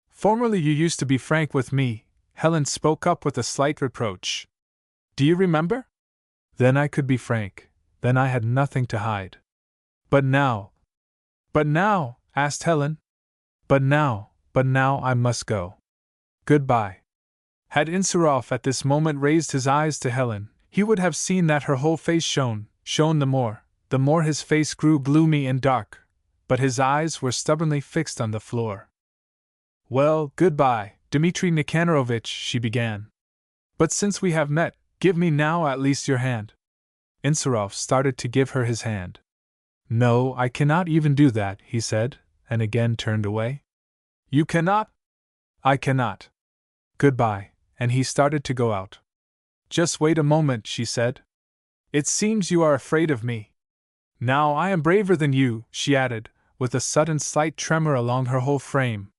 S1: Formerly you used to be frank with me," Helen spoke up with a slight reproach. "Do you remember? Then I could be frank, then I had nothing to hide. But now—" "But now?" asked Helen. But now I must go. Goodbye." Had Insarov at this moment raised his eyes to Helen, he would have seen that her whole face shone the more his face grew gloomy and dark, but his eyes were stubbornly fixed on the floor. "Well, goodbye, Dmitri Nikanorovitch," she began. "But since we have met, give me now at least your hand." Insarov started to give her his hand. "No, I cannot even do that," he said, and again turned away. "You cannot?" "I cannot. Goodbye," and he started to go out. "Just wait a moment," she said. "It seems you are afraid of me. Now I am braver than you," she added, with a sudden slight tremor along her whole frame.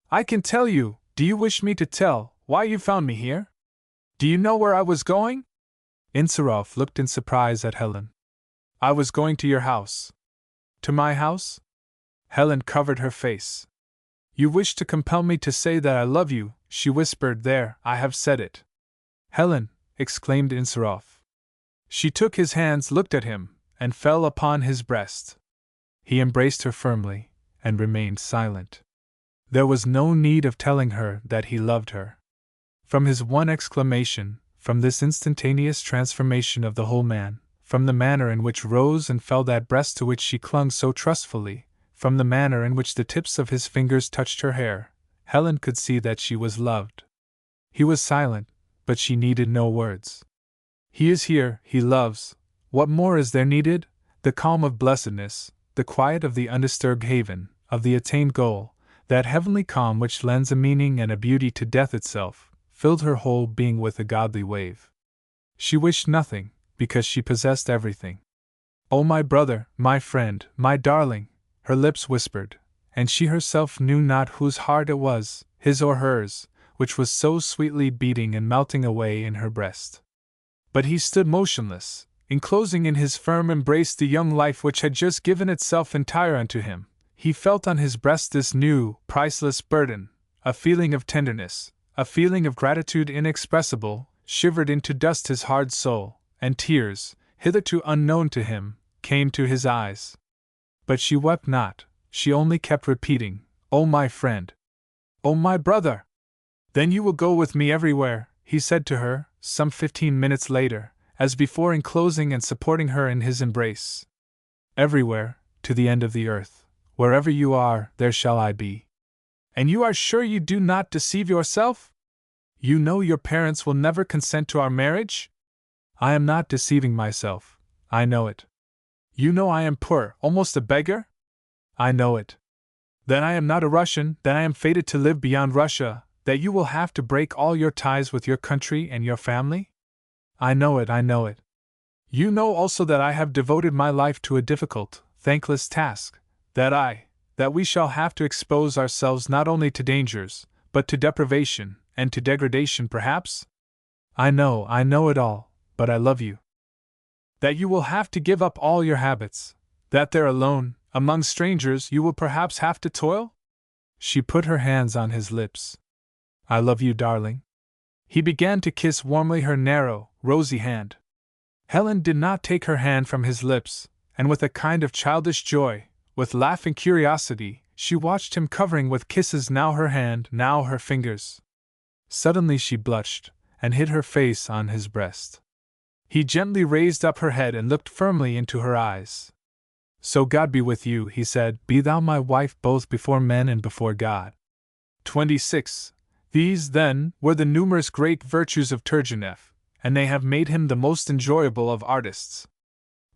S1: "I can tell you, do you wish me to tell, why you found me here? Do you know where I was going?" Insarov looked in surprise at Helen. "I was going to your house." "To my house?" Helen covered her face. "You wish to compel me to say that I love you," she whispered. "There, I have said it." "Helen!" exclaimed Insarov. She took his hands, looked at him, and fell upon his breast. He embraced her firmly, and remained silent. There was no need of telling her that he loved her. From his one exclamation, from this instantaneous transformation of the whole man, from the manner in which rose and fell that breast to which she clung so trustfully, from the manner in which the tips of his fingers touched her hair, Helen could see that she was loved. He was silent, but she needed no words. He is here, he loves. What more is there needed? The calm of blessedness, the quiet of the undisturbed haven, of the attained goal, that heavenly calm which lends a meaning and a beauty to death itself, filled her whole being with a godly wave. She wished nothing, because she possessed everything. "Oh, my brother, my friend, my darling," her lips whispered, and she herself knew not whose heart it was, his or hers, which was so sweetly beating and melting away in her breast. But he stood motionless, enclosing in his firm embrace the young life which had just given itself entire unto him, he felt on his breast this new, priceless burden, a feeling of tenderness, a feeling of gratitude inexpressible, shivered into dust his hard soul, and tears, hitherto unknown to him, came to his eyes. But she wept not, she only kept repeating, "O my friend! O my brother!" "Then you will go with me everywhere," he said to her, some 15 minutes later, as before enclosing and supporting her in his embrace. "Everywhere, to the end of the earth. Wherever you are, there shall I be." "And you are sure you do not deceive yourself? You know your parents will never consent to our marriage?" "I am not deceiving myself, I know it." "You know I am poor, almost a beggar?" "I know it." "Then I am not a Russian, then I am fated to live beyond Russia, that you will have to break all your ties with your country and your family?" "I know it, I know it." "You know also that I have devoted my life to a difficult, thankless task, that we shall have to expose ourselves not only to dangers, but to deprivation, and to degradation perhaps?" I know it all, but I love you." "That you will have to give up all your habits, that there alone, among strangers, you will perhaps have to toil?" She put her hands on his lips. "I love you, darling." He began to kiss warmly her narrow, rosy hand. Helen did not take her hand from his lips, and with a kind of childish joy, with laughing curiosity, she watched him covering with kisses now her hand, now her fingers. Suddenly she blushed, and hid her face on his breast. He gently raised up her head and looked firmly into her eyes. "So God be with you," he said, "be thou my wife both before men and before God." 26. These, then, were the numerous great virtues of Turgenef, and they have made him the most enjoyable of artists.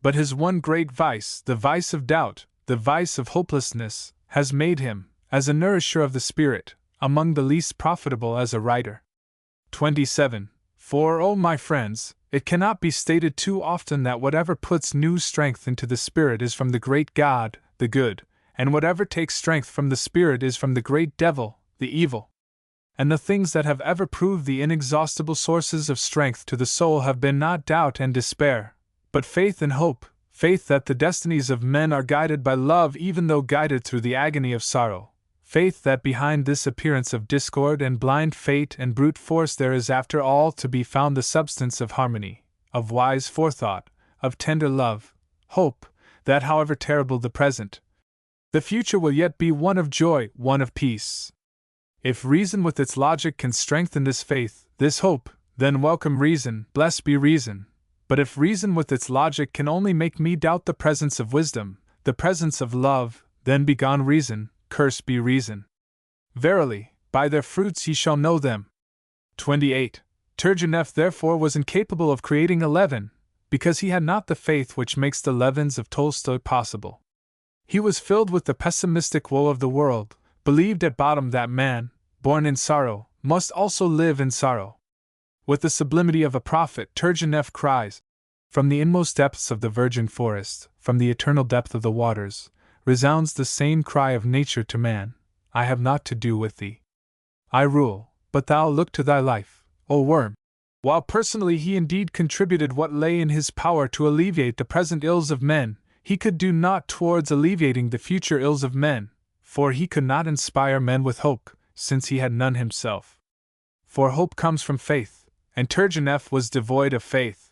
S1: But his one great vice, the vice of doubt, the vice of hopelessness, has made him, as a nourisher of the spirit, among the least profitable as a writer. 27. For, oh my friends, it cannot be stated too often that whatever puts new strength into the spirit is from the great God, the good, and whatever takes strength from the spirit is from the great devil, the evil. And the things that have ever proved the inexhaustible sources of strength to the soul have been not doubt and despair, but faith and hope, faith that the destinies of men are guided by love even though guided through the agony of sorrow, faith that behind this appearance of discord and blind fate and brute force there is after all to be found the substance of harmony, of wise forethought, of tender love, hope, that however terrible the present, the future will yet be one of joy, one of peace. If reason with its logic can strengthen this faith, this hope, then welcome reason, blessed be reason. But if reason with its logic can only make me doubt the presence of wisdom, the presence of love, then begone reason, cursed be reason. Verily, by their fruits ye shall know them. 28. Turgenev therefore was incapable of creating a leaven, because he had not the faith which makes the leavens of Tolstoy possible. He was filled with the pessimistic woe of the world, believed at bottom that man, born in sorrow, must also live in sorrow. With the sublimity of a prophet, Turgenev cries, "From the inmost depths of the virgin forest, from the eternal depth of the waters, resounds the same cry of nature to man, I have naught to do with thee. I rule, but thou look to thy life, O worm." While personally he indeed contributed what lay in his power to alleviate the present ills of men, he could do naught towards alleviating the future ills of men, for he could not inspire men with hope, since he had none himself. For hope comes from faith, and Turgenev was devoid of faith.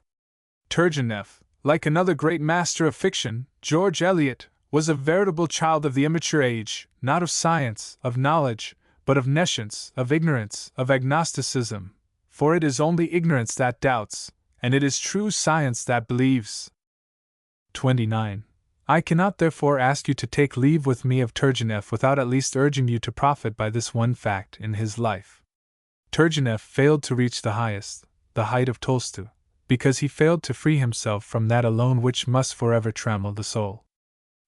S1: Turgenev, like another great master of fiction, George Eliot, was a veritable child of the immature age, not of science, of knowledge, but of nescience, of ignorance, of agnosticism, for it is only ignorance that doubts, and it is true science that believes. 29. I cannot therefore ask you to take leave with me of Turgenev without at least urging you to profit by this one fact in his life. Turgenev failed to reach the height of Tolstoy, because he failed to free himself from that alone which must forever trammel the soul.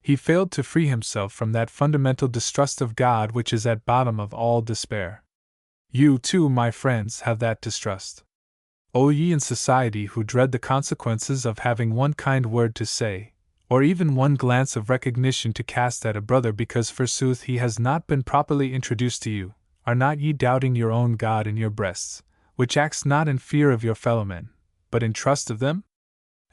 S1: He failed to free himself from that fundamental distrust of God which is at bottom of all despair. You, too, my friends, have that distrust. O ye in society who dread the consequences of having one kind word to say, or even one glance of recognition to cast at a brother because forsooth he has not been properly introduced to you, are not ye doubting your own God in your breasts, which acts not in fear of your fellowmen, but in trust of them?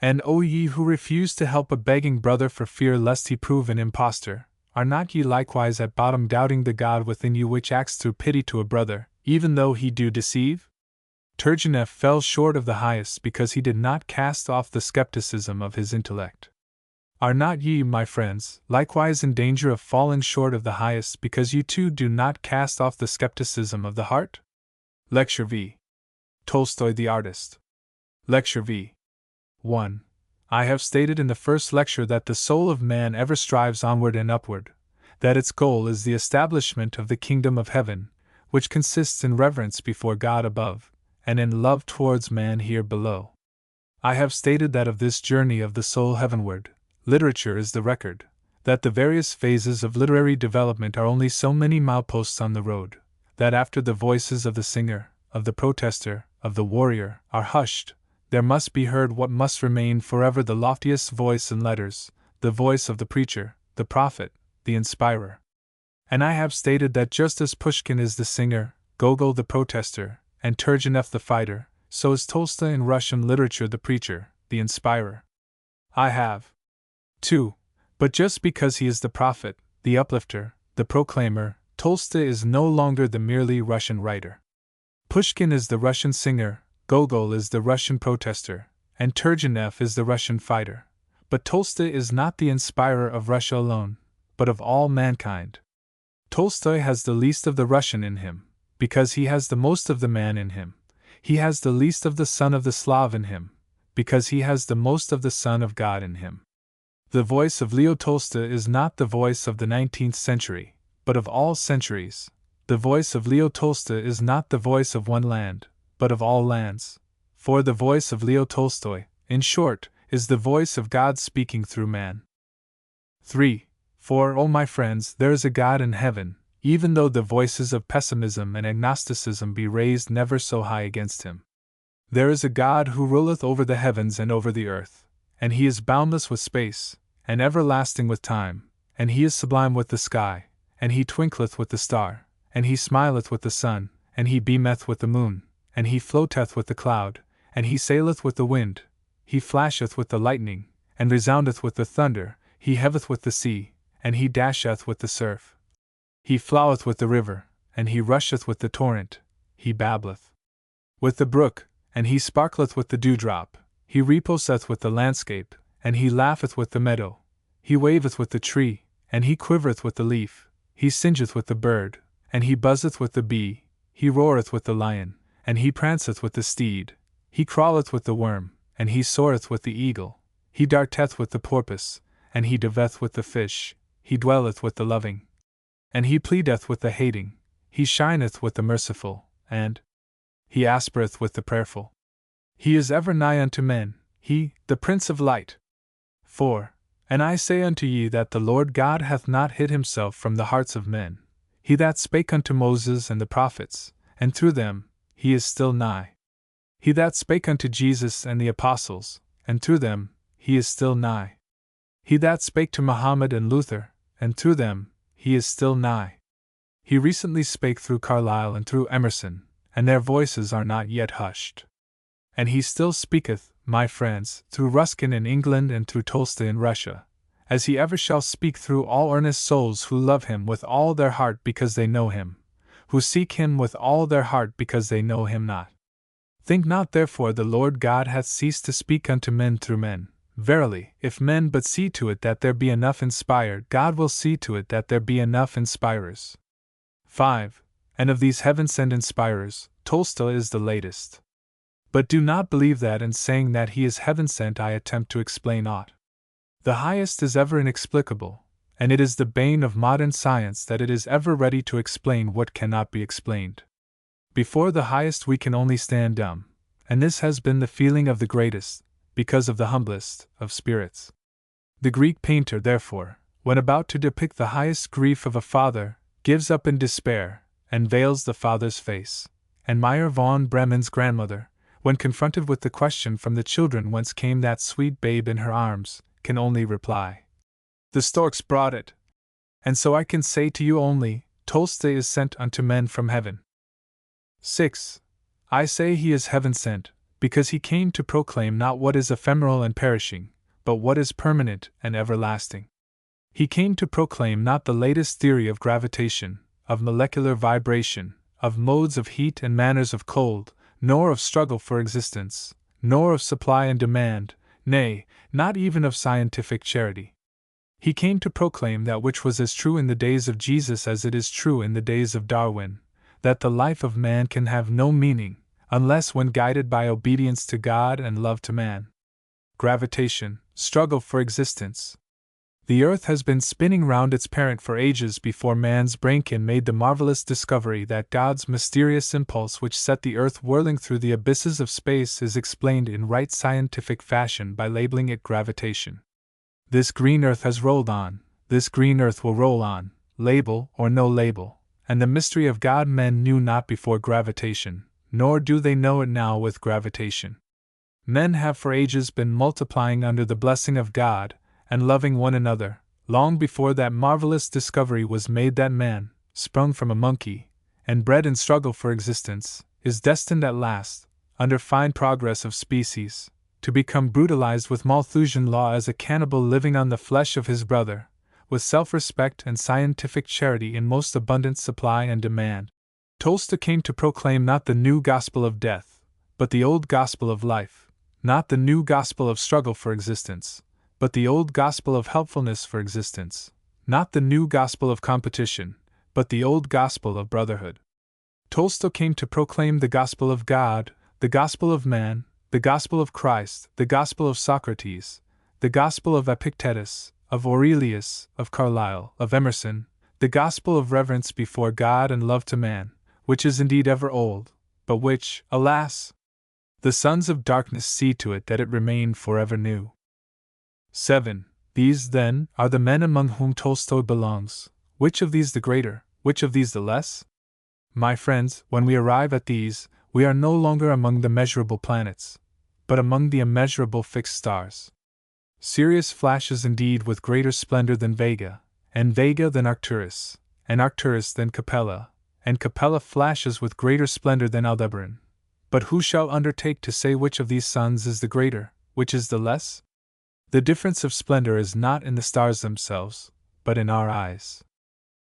S1: And O ye who refuse to help a begging brother for fear lest he prove an impostor, are not ye likewise at bottom doubting the God within you which acts through pity to a brother, even though he do deceive? Turgenef fell short of the highest because he did not cast off the skepticism of his intellect. Are not ye, my friends, likewise in danger of falling short of the highest because you too do not cast off the skepticism of the heart? Lecture V. Tolstoy the Artist. Lecture V. 1. I have stated in the first lecture that the soul of man ever strives onward and upward, that its goal is the establishment of the kingdom of heaven, which consists in reverence before God above, and in love towards man here below. I have stated that of this journey of the soul heavenward, literature is the record, that the various phases of literary development are only so many mileposts on the road, that after the voices of the singer, of the protester, of the warrior, are hushed, there must be heard what must remain forever the loftiest voice in letters, the voice of the preacher, the prophet, the inspirer. And I have stated that just as Pushkin is the singer, Gogol the protester, and Turgenef the fighter, so is Tolstoy in Russian literature the preacher, the inspirer. I have 2. But just because he is the prophet, the uplifter, the proclaimer, Tolstoy is no longer the merely Russian writer. Pushkin is the Russian singer, Gogol is the Russian protester, and Turgenev is the Russian fighter. But Tolstoy is not the inspirer of Russia alone, but of all mankind. Tolstoy has the least of the Russian in him, because he has the most of the man in him. He has the least of the son of the Slav in him, because he has the most of the Son of God in him. The voice of Leo Tolstoy is not the voice of the 19th century, but of all centuries. The voice of Leo Tolstoy is not the voice of one land, but of all lands. For the voice of Leo Tolstoy, in short, is the voice of God speaking through man. 3. For, O my friends, there is a God in heaven, even though the voices of pessimism and agnosticism be raised never so high against him. There is a God who ruleth over the heavens and over the earth, and he is boundless with space, and everlasting with time, and he is sublime with the sky, and he twinkleth with the star, and he smileth with the sun, and he beameth with the moon, and he floateth with the cloud, and he saileth with the wind, he flasheth with the lightning, and resoundeth with the thunder, he heaveth with the sea, and he dasheth with the surf. He floweth with the river, and he rusheth with the torrent, he babbleth with the brook, and he sparkleth with the dewdrop, he reposeth with the landscape, and he laugheth with the meadow, he waveth with the tree, and he quivereth with the leaf, he singeth with the bird, and he buzzeth with the bee, he roareth with the lion, and he pranceth with the steed, he crawleth with the worm, and he soareth with the eagle, he darteth with the porpoise, and he diveth with the fish, he dwelleth with the loving, and he pleadeth with the hating, he shineth with the merciful, and he aspereth with the prayerful. He is ever nigh unto men, he, the Prince of Light. 4. And I say unto ye that the Lord God hath not hid himself from the hearts of men. He that spake unto Moses and the prophets, and through them, he is still nigh. He that spake unto Jesus and the apostles, and through them, he is still nigh. He that spake to Muhammad and Luther, and through them, he is still nigh. He recently spake through Carlyle and through Emerson, and their voices are not yet hushed. And he still speaketh, my friends, through Ruskin in England and through Tolstoy in Russia, as he ever shall speak through all earnest souls who love him with all their heart because they know him, who seek him with all their heart because they know him not. Think not therefore the Lord God hath ceased to speak unto men through men. Verily, if men but see to it that there be enough inspired, God will see to it that there be enough inspirers. 5. And of these heaven-sent inspirers, Tolstoy is the latest. But do not believe that in saying that he is heaven-sent I attempt to explain aught. The highest is ever inexplicable, and it is the bane of modern science that it is ever ready to explain what cannot be explained. Before the highest we can only stand dumb, and this has been the feeling of the greatest, because of the humblest, of spirits. The Greek painter, therefore, when about to depict the highest grief of a father, gives up in despair, and veils the father's face. And Meyer von Bremen's grandmother, when confronted with the question from the children whence came that sweet babe in her arms, can only reply, "The storks brought it." And so I can say to you only, Tolstoy is sent unto men from heaven. 6. I say he is heaven sent, because he came to proclaim not what is ephemeral and perishing, but what is permanent and everlasting. He came to proclaim not the latest theory of gravitation, of molecular vibration, of modes of heat and manners of cold, nor of struggle for existence, nor of supply and demand, nay, not even of scientific charity. He came to proclaim that which was as true in the days of Jesus as it is true in the days of Darwin, that the life of man can have no meaning, unless when guided by obedience to God and love to man. Gravitation, struggle for existence. The earth has been spinning round its parent for ages before man's brainkin made the marvelous discovery that God's mysterious impulse which set the earth whirling through the abysses of space is explained in right scientific fashion by labeling it gravitation. This green earth has rolled on, this green earth will roll on, label or no label, and the mystery of God men knew not before gravitation, nor do they know it now with gravitation. Men have for ages been multiplying under the blessing of God, and loving one another, long before that marvelous discovery was made that man, sprung from a monkey, and bred in struggle for existence, is destined at last, under fine progress of species, to become brutalized with Malthusian law as a cannibal living on the flesh of his brother, with self-respect and scientific charity in most abundant supply and demand. Tolstoy came to proclaim not the new gospel of death, but the old gospel of life, not the new gospel of struggle for existence, but the old gospel of helpfulness for existence, not the new gospel of competition, but the old gospel of brotherhood. Tolstoy came to proclaim the gospel of God, the gospel of man, the gospel of Christ, the gospel of Socrates, the gospel of Epictetus, of Aurelius, of Carlyle, of Emerson, the gospel of reverence before God and love to man, which is indeed ever old, but which, alas, the sons of darkness see to it that it remain forever new. 7. These, then, are the men among whom Tolstoy belongs. Which of these the greater, which of these the less? My friends, when we arrive at these, we are no longer among the measurable planets, but among the immeasurable fixed stars. Sirius flashes indeed with greater splendor than Vega, and Vega than Arcturus, and Arcturus than Capella, and Capella flashes with greater splendor than Aldebaran. But who shall undertake to say which of these suns is the greater, which is the less? The difference of splendor is not in the stars themselves, but in our eyes.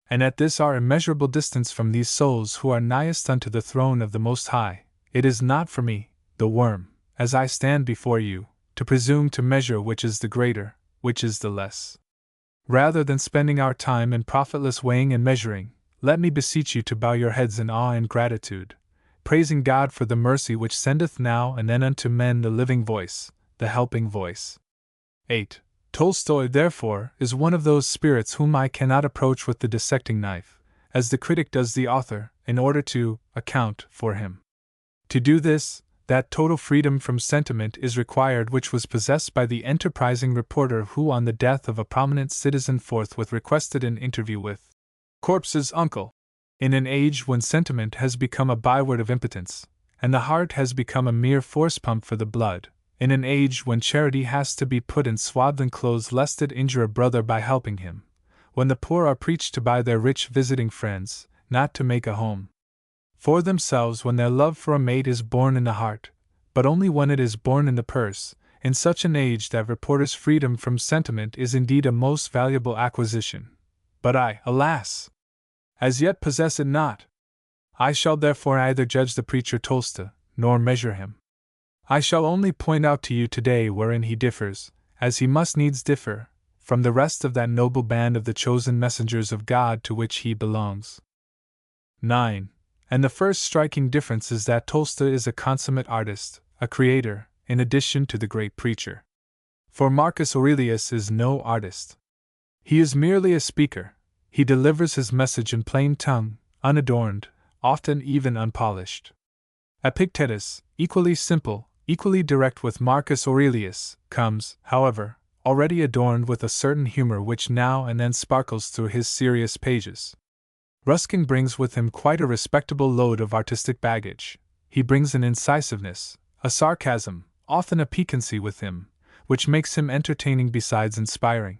S1: And at this our immeasurable distance from these souls who are nighest unto the throne of the Most High, it is not for me, the worm, as I stand before you, to presume to measure which is the greater, which is the less. Rather than spending our time in profitless weighing and measuring, let me beseech you to bow your heads in awe and gratitude, praising God for the mercy which sendeth now and then unto men the living voice, the helping voice. 8. Tolstoy, therefore, is one of those spirits whom I cannot approach with the dissecting knife, as the critic does the author, in order to account for him. To do this, that total freedom from sentiment is required which was possessed by the enterprising reporter who, on the death of a prominent citizen, forthwith requested an interview with Corpse's uncle. In an age when sentiment has become a byword of impotence, and the heart has become a mere force pump for the blood, in an age when charity has to be put in swaddling clothes lest it injure a brother by helping him, when the poor are preached to by their rich visiting friends, not to make a home for themselves, when their love for a mate is born in the heart, but only when it is born in the purse, in such an age that reporter's freedom from sentiment is indeed a most valuable acquisition. But I, alas, as yet possess it not. I shall therefore neither judge the preacher Tolstoy, nor measure him. I shall only point out to you today wherein he differs, as he must needs differ, from the rest of that noble band of the chosen messengers of God to which he belongs. 9. And the first striking difference is that Tolstoy is a consummate artist, a creator, in addition to the great preacher. For Marcus Aurelius is no artist. He is merely a speaker. He delivers his message in plain tongue, unadorned, often even unpolished. Epictetus, equally simple, equally direct with Marcus Aurelius, comes, however, already adorned with a certain humor which now and then sparkles through his serious pages. Ruskin brings with him quite a respectable load of artistic baggage. He brings an incisiveness, a sarcasm, often a piquancy with him, which makes him entertaining besides inspiring.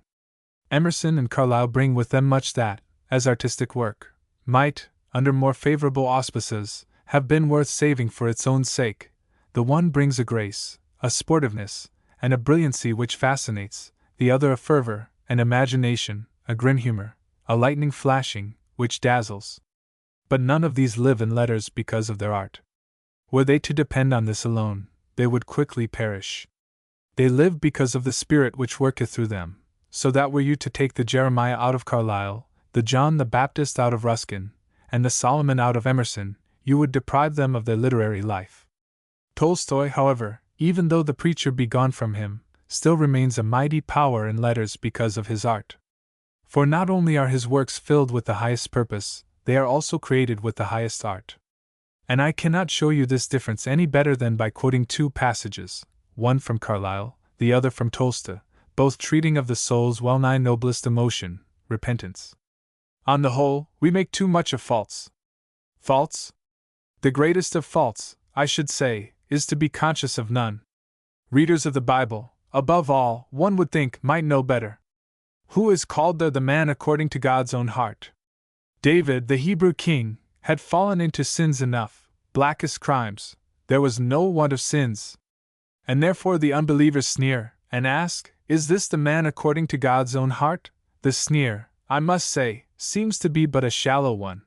S1: Emerson and Carlyle bring with them much that, as artistic work, might, under more favorable auspices, have been worth saving for its own sake. The one brings a grace, a sportiveness, and a brilliancy which fascinates, the other a fervor, an imagination, a grim humor, a lightning flashing, which dazzles. But none of these live in letters because of their art. Were they to depend on this alone, they would quickly perish. They live because of the Spirit which worketh through them, so that were you to take the Jeremiah out of Carlyle, the John the Baptist out of Ruskin, and the Solomon out of Emerson, you would deprive them of their literary life. Tolstoy, however, even though the preacher be gone from him, still remains a mighty power in letters because of his art. For not only are his works filled with the highest purpose, they are also created with the highest art. And I cannot show you this difference any better than by quoting two passages, one from Carlyle, the other from Tolstoy, both treating of the soul's well-nigh noblest emotion, repentance. On the whole, we make too much of faults. Faults? The greatest of faults, I should say, is to be conscious of none. Readers of the Bible, above all, one would think, might know better. Who is called there the man according to God's own heart? David, the Hebrew king, had fallen into sins enough, blackest crimes, there was no want of sins. And therefore the unbelievers sneer, and ask, is this the man according to God's own heart? The sneer, I must say, seems to be but a shallow one.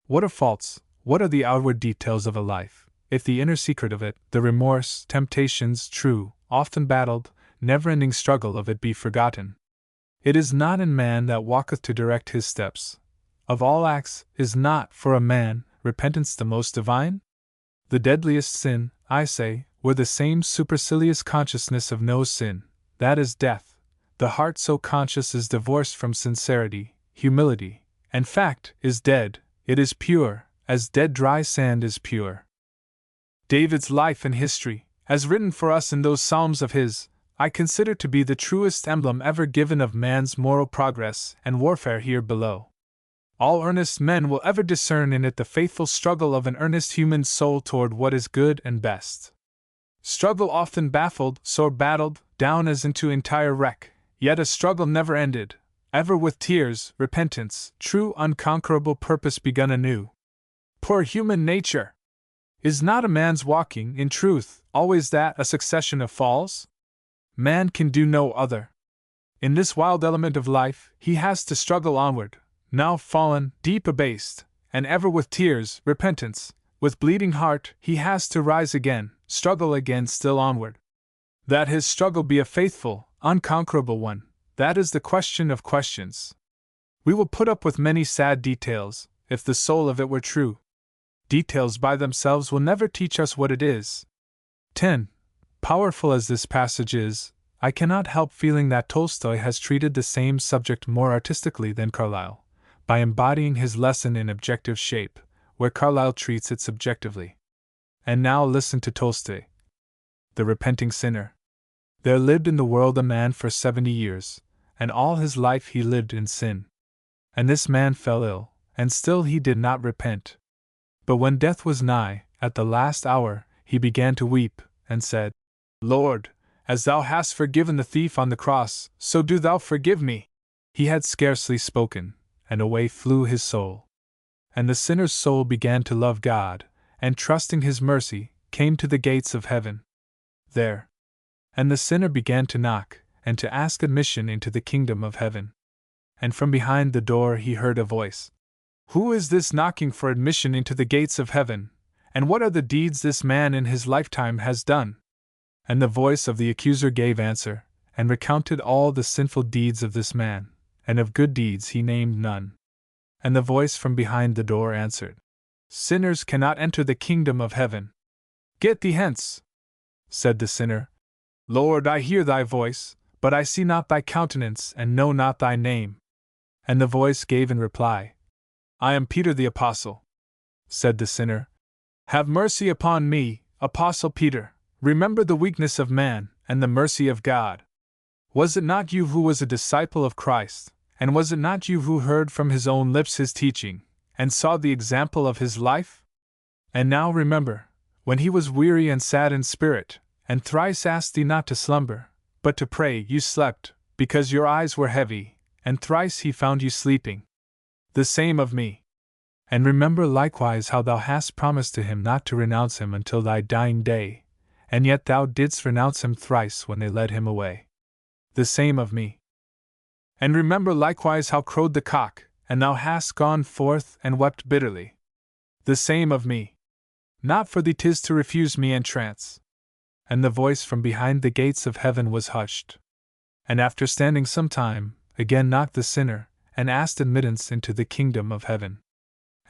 S1: What are faults, what are the outward details of a life, if the inner secret of it, the remorse, temptations, true, often battled, never-ending struggle of it be forgotten? It is not in man that walketh to direct his steps. Of all acts, is not, for a man, repentance the most divine? The deadliest sin, I say, were the same supercilious consciousness of no sin, that is death. The heart so conscious is divorced from sincerity, humility, and fact, is dead, it is pure, as dead dry sand is pure. David's life and history, as written for us in those Psalms of his, I consider to be the truest emblem ever given of man's moral progress and warfare here below. All earnest men will ever discern in it the faithful struggle of an earnest human soul toward what is good and best. Struggle often baffled, sore battled, down as into entire wreck, yet a struggle never ended, ever with tears, repentance, true unconquerable purpose begun anew. Poor human nature! Is not a man's walking, in truth, always that a succession of falls? Man can do no other. In this wild element of life, he has to struggle onward, now fallen, deep abased, and ever with tears, repentance, with bleeding heart, he has to rise again, struggle again still onward. That his struggle be a faithful, unconquerable one, that is the question of questions. We will put up with many sad details, if the soul of it were true. Details by themselves will never teach us what it is. 10. Powerful as this passage is, I cannot help feeling that Tolstoy has treated the same subject more artistically than Carlyle, by embodying his lesson in objective shape, where Carlyle treats it subjectively. And now listen to Tolstoy. The repenting sinner. There lived in the world a man for 70 years, and all his life he lived in sin. And this man fell ill, and still he did not repent. But when death was nigh, at the last hour, he began to weep, and said, Lord, as thou hast forgiven the thief on the cross, so do thou forgive me. He had scarcely spoken, and away flew his soul. And the sinner's soul began to love God, and trusting his mercy, came to the gates of heaven. There. And the sinner began to knock, and to ask admission into the kingdom of heaven. And from behind the door he heard a voice. Who is this knocking for admission into the gates of heaven, and what are the deeds this man in his lifetime has done? And the voice of the accuser gave answer, and recounted all the sinful deeds of this man, and of good deeds he named none. And the voice from behind the door answered, Sinners cannot enter the kingdom of heaven. Get thee hence, said the sinner. Lord, I hear thy voice, but I see not thy countenance and know not thy name. And the voice gave in reply, I am Peter the Apostle. Said the sinner, Have mercy upon me, Apostle Peter, remember the weakness of man, and the mercy of God. Was it not you who was a disciple of Christ, and was it not you who heard from his own lips his teaching, and saw the example of his life? And now remember, when he was weary and sad in spirit, and thrice asked thee not to slumber, but to pray, you slept, because your eyes were heavy, and thrice he found you sleeping. The same of me. And remember likewise how thou hast promised to him not to renounce him until thy dying day, and yet thou didst renounce him thrice when they led him away. The same of me. And remember likewise how crowed the cock, and thou hast gone forth and wept bitterly. The same of me. Not for thee 'tis to refuse me entrance. And the voice from behind the gates of heaven was hushed. And after standing some time, again knocked the sinner, and asked admittance into the kingdom of heaven.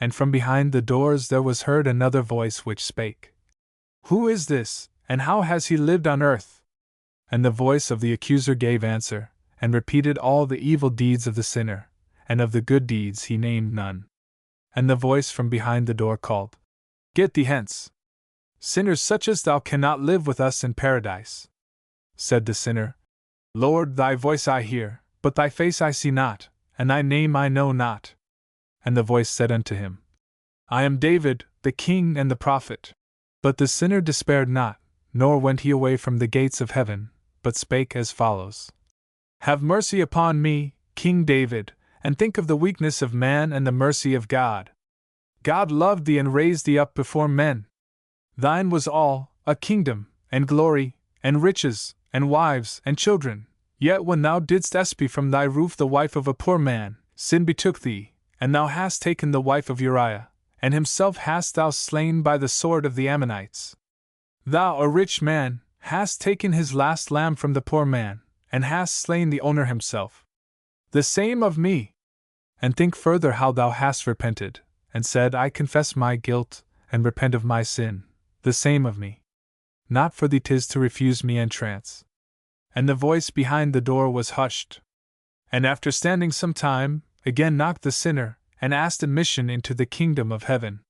S1: And from behind the doors there was heard another voice which spake, Who is this, and how has he lived on earth? And the voice of the accuser gave answer, and repeated all the evil deeds of the sinner, and of the good deeds he named none. And the voice from behind the door called, Get thee hence! Sinners such as thou cannot live with us in paradise. Said the sinner, Lord, thy voice I hear, but thy face I see not, and thy name I know not. And the voice said unto him, I am David, the king and the prophet. But the sinner despaired not, nor went he away from the gates of heaven, but spake as follows, Have mercy upon me, King David, and think of the weakness of man and the mercy of God. God loved thee and raised thee up before men. Thine was all, a kingdom, and glory, and riches, and wives, and children, yet when thou didst espy from thy roof the wife of a poor man, sin betook thee, and thou hast taken the wife of Uriah, and himself hast thou slain by the sword of the Ammonites. Thou, a rich man, hast taken his last lamb from the poor man, and hast slain the owner himself. The same of me. And think further how thou hast repented, and said, I confess my guilt, and repent of my sin. The same of me. Not for thee 'tis to refuse me entrance. And the voice behind the door was hushed. And after standing some time, again knocked the sinner, and asked admission into the kingdom of heaven.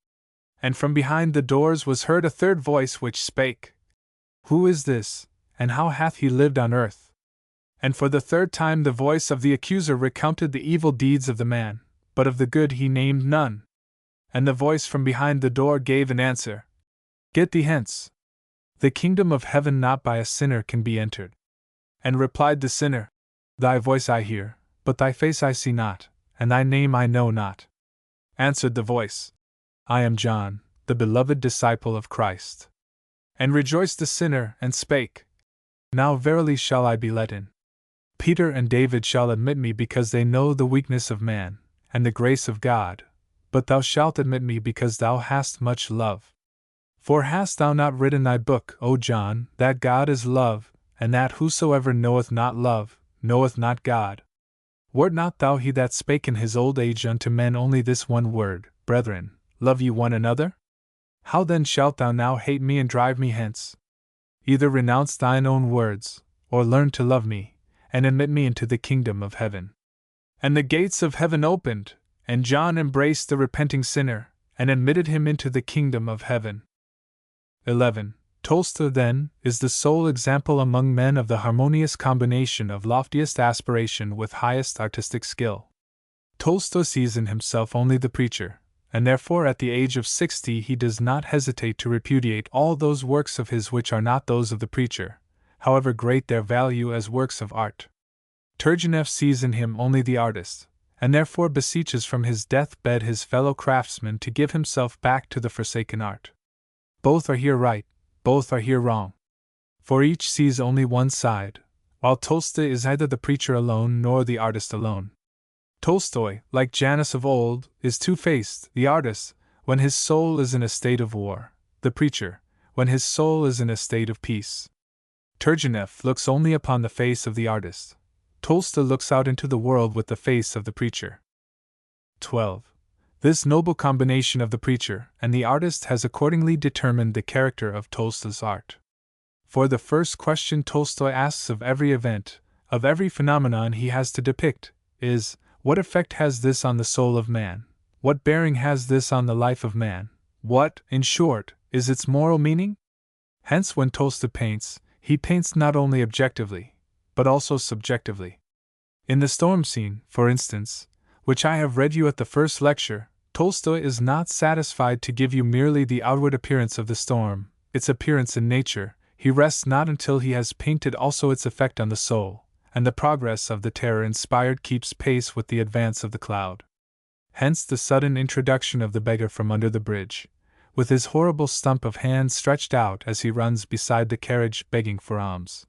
S1: And from behind the doors was heard a third voice which spake, Who is this, and how hath he lived on earth? And for the third time the voice of the accuser recounted the evil deeds of the man, but of the good he named none. And the voice from behind the door gave an answer, Get thee hence! The kingdom of heaven not by a sinner can be entered. And replied the sinner, Thy voice I hear, but thy face I see not, and thy name I know not. Answered the voice, I am John, the beloved disciple of Christ. And rejoiced the sinner, and spake, Now verily shall I be let in. Peter and David shall admit me because they know the weakness of man, and the grace of God, but thou shalt admit me because thou hast much love. For hast thou not read in thy book, O John, that God is love, and that whosoever knoweth not love, knoweth not God? Wert not thou he that spake in his old age unto men only this one word, Brethren, love ye one another? How then shalt thou now hate me and drive me hence? Either renounce thine own words, or learn to love me, and admit me into the kingdom of heaven. And the gates of heaven opened, and John embraced the repenting sinner, and admitted him into the kingdom of heaven. 11. Tolstoy, then, is the sole example among men of the harmonious combination of loftiest aspiration with highest artistic skill. Tolstoy sees in himself only the preacher, and therefore at the age of 60 he does not hesitate to repudiate all those works of his which are not those of the preacher, however great their value as works of art. Turgenef sees in him only the artist, and therefore beseeches from his deathbed his fellow craftsman to give himself back to the forsaken art. Both are here right, both are here wrong. For each sees only one side, while Tolstoy is neither the preacher alone nor the artist alone. Tolstoy, like Janus of old, is two-faced, the artist, when his soul is in a state of war, the preacher, when his soul is in a state of peace. Turgenev looks only upon the face of the artist. Tolstoy looks out into the world with the face of the preacher. 12. This noble combination of the preacher and the artist has accordingly determined the character of Tolstoy's art. For the first question Tolstoy asks of every event, of every phenomenon he has to depict, is, what effect has this on the soul of man? What bearing has this on the life of man? What, in short, is its moral meaning? Hence, when Tolstoy paints, he paints not only objectively, but also subjectively. In the storm scene, for instance, which I have read you at the first lecture, Tolstoy is not satisfied to give you merely the outward appearance of the storm, its appearance in nature. He rests not until he has painted also its effect on the soul, and the progress of the terror inspired keeps pace with the advance of the cloud. Hence the sudden introduction of the beggar from under the bridge, with his horrible stump of hand stretched out as he runs beside the carriage begging for alms.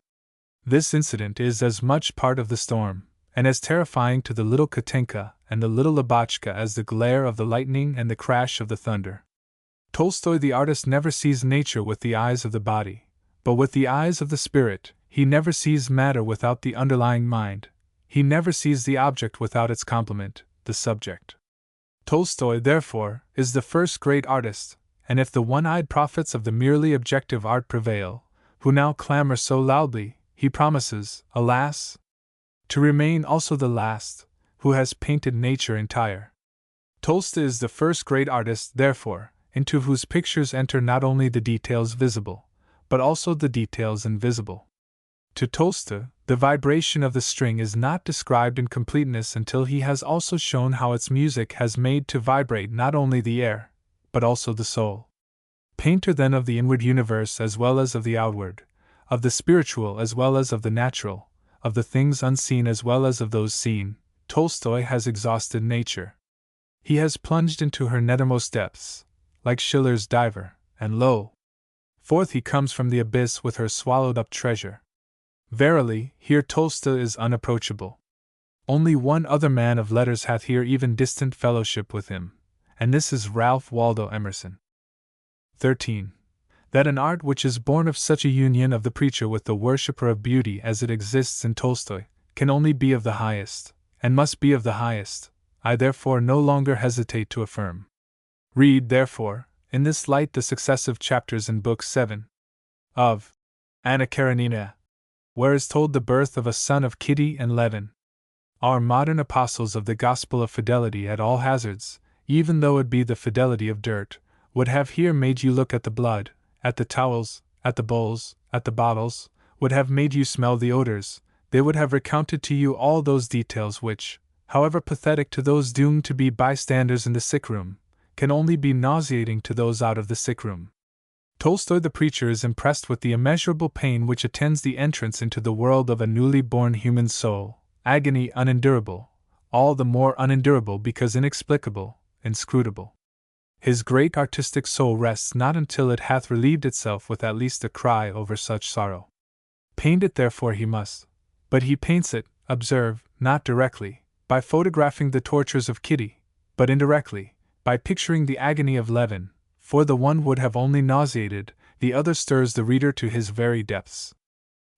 S1: This incident is as much part of the storm, and as terrifying to the little Katenka and the little Lubotshka as the glare of the lightning and the crash of the thunder. Tolstoy the artist never sees nature with the eyes of the body, but with the eyes of the spirit. He never sees matter without the underlying mind. He never sees the object without its complement, the subject. Tolstoy, therefore, is the first great artist, and if the one-eyed prophets of the merely objective art prevail, who now clamor so loudly, he promises, alas, to remain also the last, who has painted nature entire. Tolstoy is the first great artist, therefore, into whose pictures enter not only the details visible, but also the details invisible. To Tolstoy, the vibration of the string is not described in completeness until he has also shown how its music has made to vibrate not only the air, but also the soul. Painter then of the inward universe as well as of the outward, of the spiritual as well as of the natural, of the things unseen as well as of those seen, Tolstoy has exhausted nature. He has plunged into her nethermost depths, like Schiller's diver, and lo! Forth he comes from the abyss with her swallowed-up treasure. Verily, here Tolstoy is unapproachable. Only one other man of letters hath here even distant fellowship with him, and this is Ralph Waldo Emerson. 13. That an art which is born of such a union of the preacher with the worshipper of beauty as it exists in Tolstoy, can only be of the highest, and must be of the highest, I therefore no longer hesitate to affirm. Read, therefore, in this light the successive chapters in Book 7 of Anna Karenina, where is told the birth of a son of Kitty and Levin. Our modern apostles of the gospel of fidelity at all hazards, even though it be the fidelity of dirt, would have here made you look at the blood, at the towels, at the bowls, at the bottles, would have made you smell the odors, they would have recounted to you all those details which, however pathetic to those doomed to be bystanders in the sick-room, can only be nauseating to those out of the sick-room. Tolstoy the preacher is impressed with the immeasurable pain which attends the entrance into the world of a newly born human soul, agony unendurable, all the more unendurable because inexplicable, inscrutable. His great artistic soul rests not until it hath relieved itself with at least a cry over such sorrow. Paint it therefore he must, but he paints it, observe, not directly, by photographing the tortures of Kitty, but indirectly, by picturing the agony of Levin, for the one would have only nauseated, the other stirs the reader to his very depths.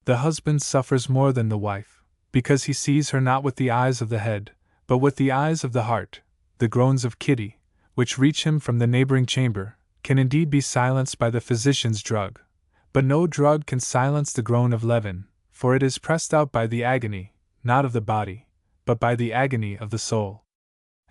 S1: The husband suffers more than the wife, because he sees her not with the eyes of the head, but with the eyes of the heart. The groans of Kitty, which reach him from the neighboring chamber, can indeed be silenced by the physician's drug, but no drug can silence the groan of Levin, for it is pressed out by the agony, not of the body, but by the agony of the soul.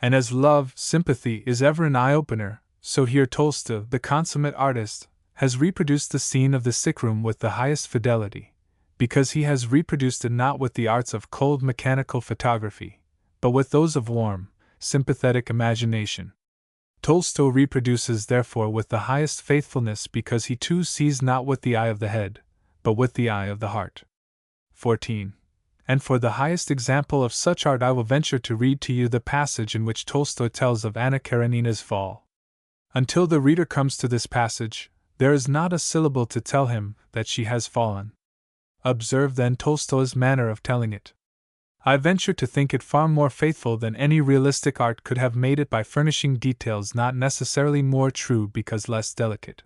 S1: And as love, sympathy, is ever an eye-opener, so here Tolstoy, the consummate artist, has reproduced the scene of the sick-room with the highest fidelity, because he has reproduced it not with the arts of cold mechanical photography, but with those of warm, sympathetic imagination. Tolstoy reproduces therefore with the highest faithfulness because he too sees not with the eye of the head, but with the eye of the heart. 14. And for the highest example of such art I will venture to read to you the passage in which Tolstoy tells of Anna Karenina's fall. Until the reader comes to this passage, there is not a syllable to tell him that she has fallen. Observe then Tolstoy's manner of telling it. I venture to think it far more faithful than any realistic art could have made it by furnishing details not necessarily more true because less delicate.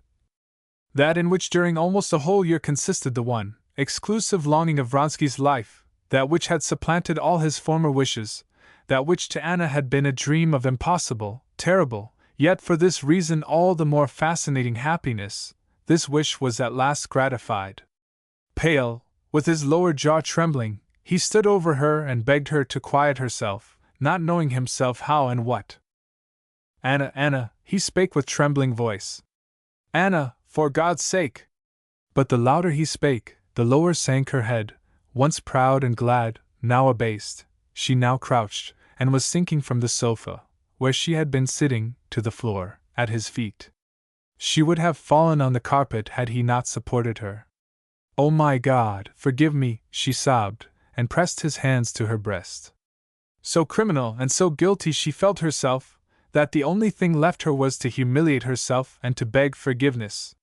S1: That in which during almost a whole year consisted the one, exclusive longing of Vronsky's life, that which had supplanted all his former wishes, that which to Anna had been a dream of impossible, terrible, yet for this reason all the more fascinating happiness, this wish was at last gratified. Pale, with his lower jaw trembling, he stood over her and begged her to quiet herself, not knowing himself how and what. Anna, Anna, he spake with trembling voice. Anna, for God's sake! But the louder he spake, the lower sank her head, once proud and glad, now abased. She now crouched, and was sinking from the sofa, where she had been sitting, to the floor, at his feet. She would have fallen on the carpet had he not supported her. "Oh my God, forgive me," she sobbed, and pressed his hands to her breast. So criminal and so guilty she felt herself, that the only thing left her was to humiliate herself and to beg forgiveness.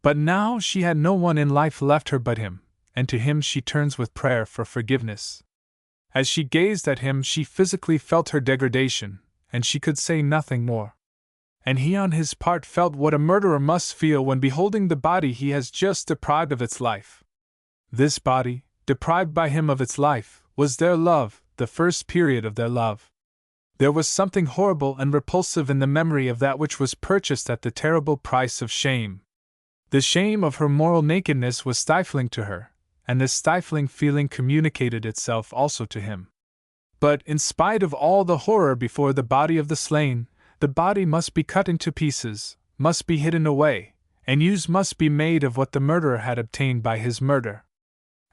S1: But now she had no one in life left her but him, and to him she turns with prayer for forgiveness. As she gazed at him, she physically felt her degradation, and she could say nothing more. And he on his part felt what a murderer must feel when beholding the body he has just deprived of its life. This body, deprived by him of its life, was their love, the first period of their love. There was something horrible and repulsive in the memory of that which was purchased at the terrible price of shame. The shame of her moral nakedness was stifling to her, and this stifling feeling communicated itself also to him. But, in spite of all the horror before the body of the slain, the body must be cut into pieces, must be hidden away, and use must be made of what the murderer had obtained by his murder.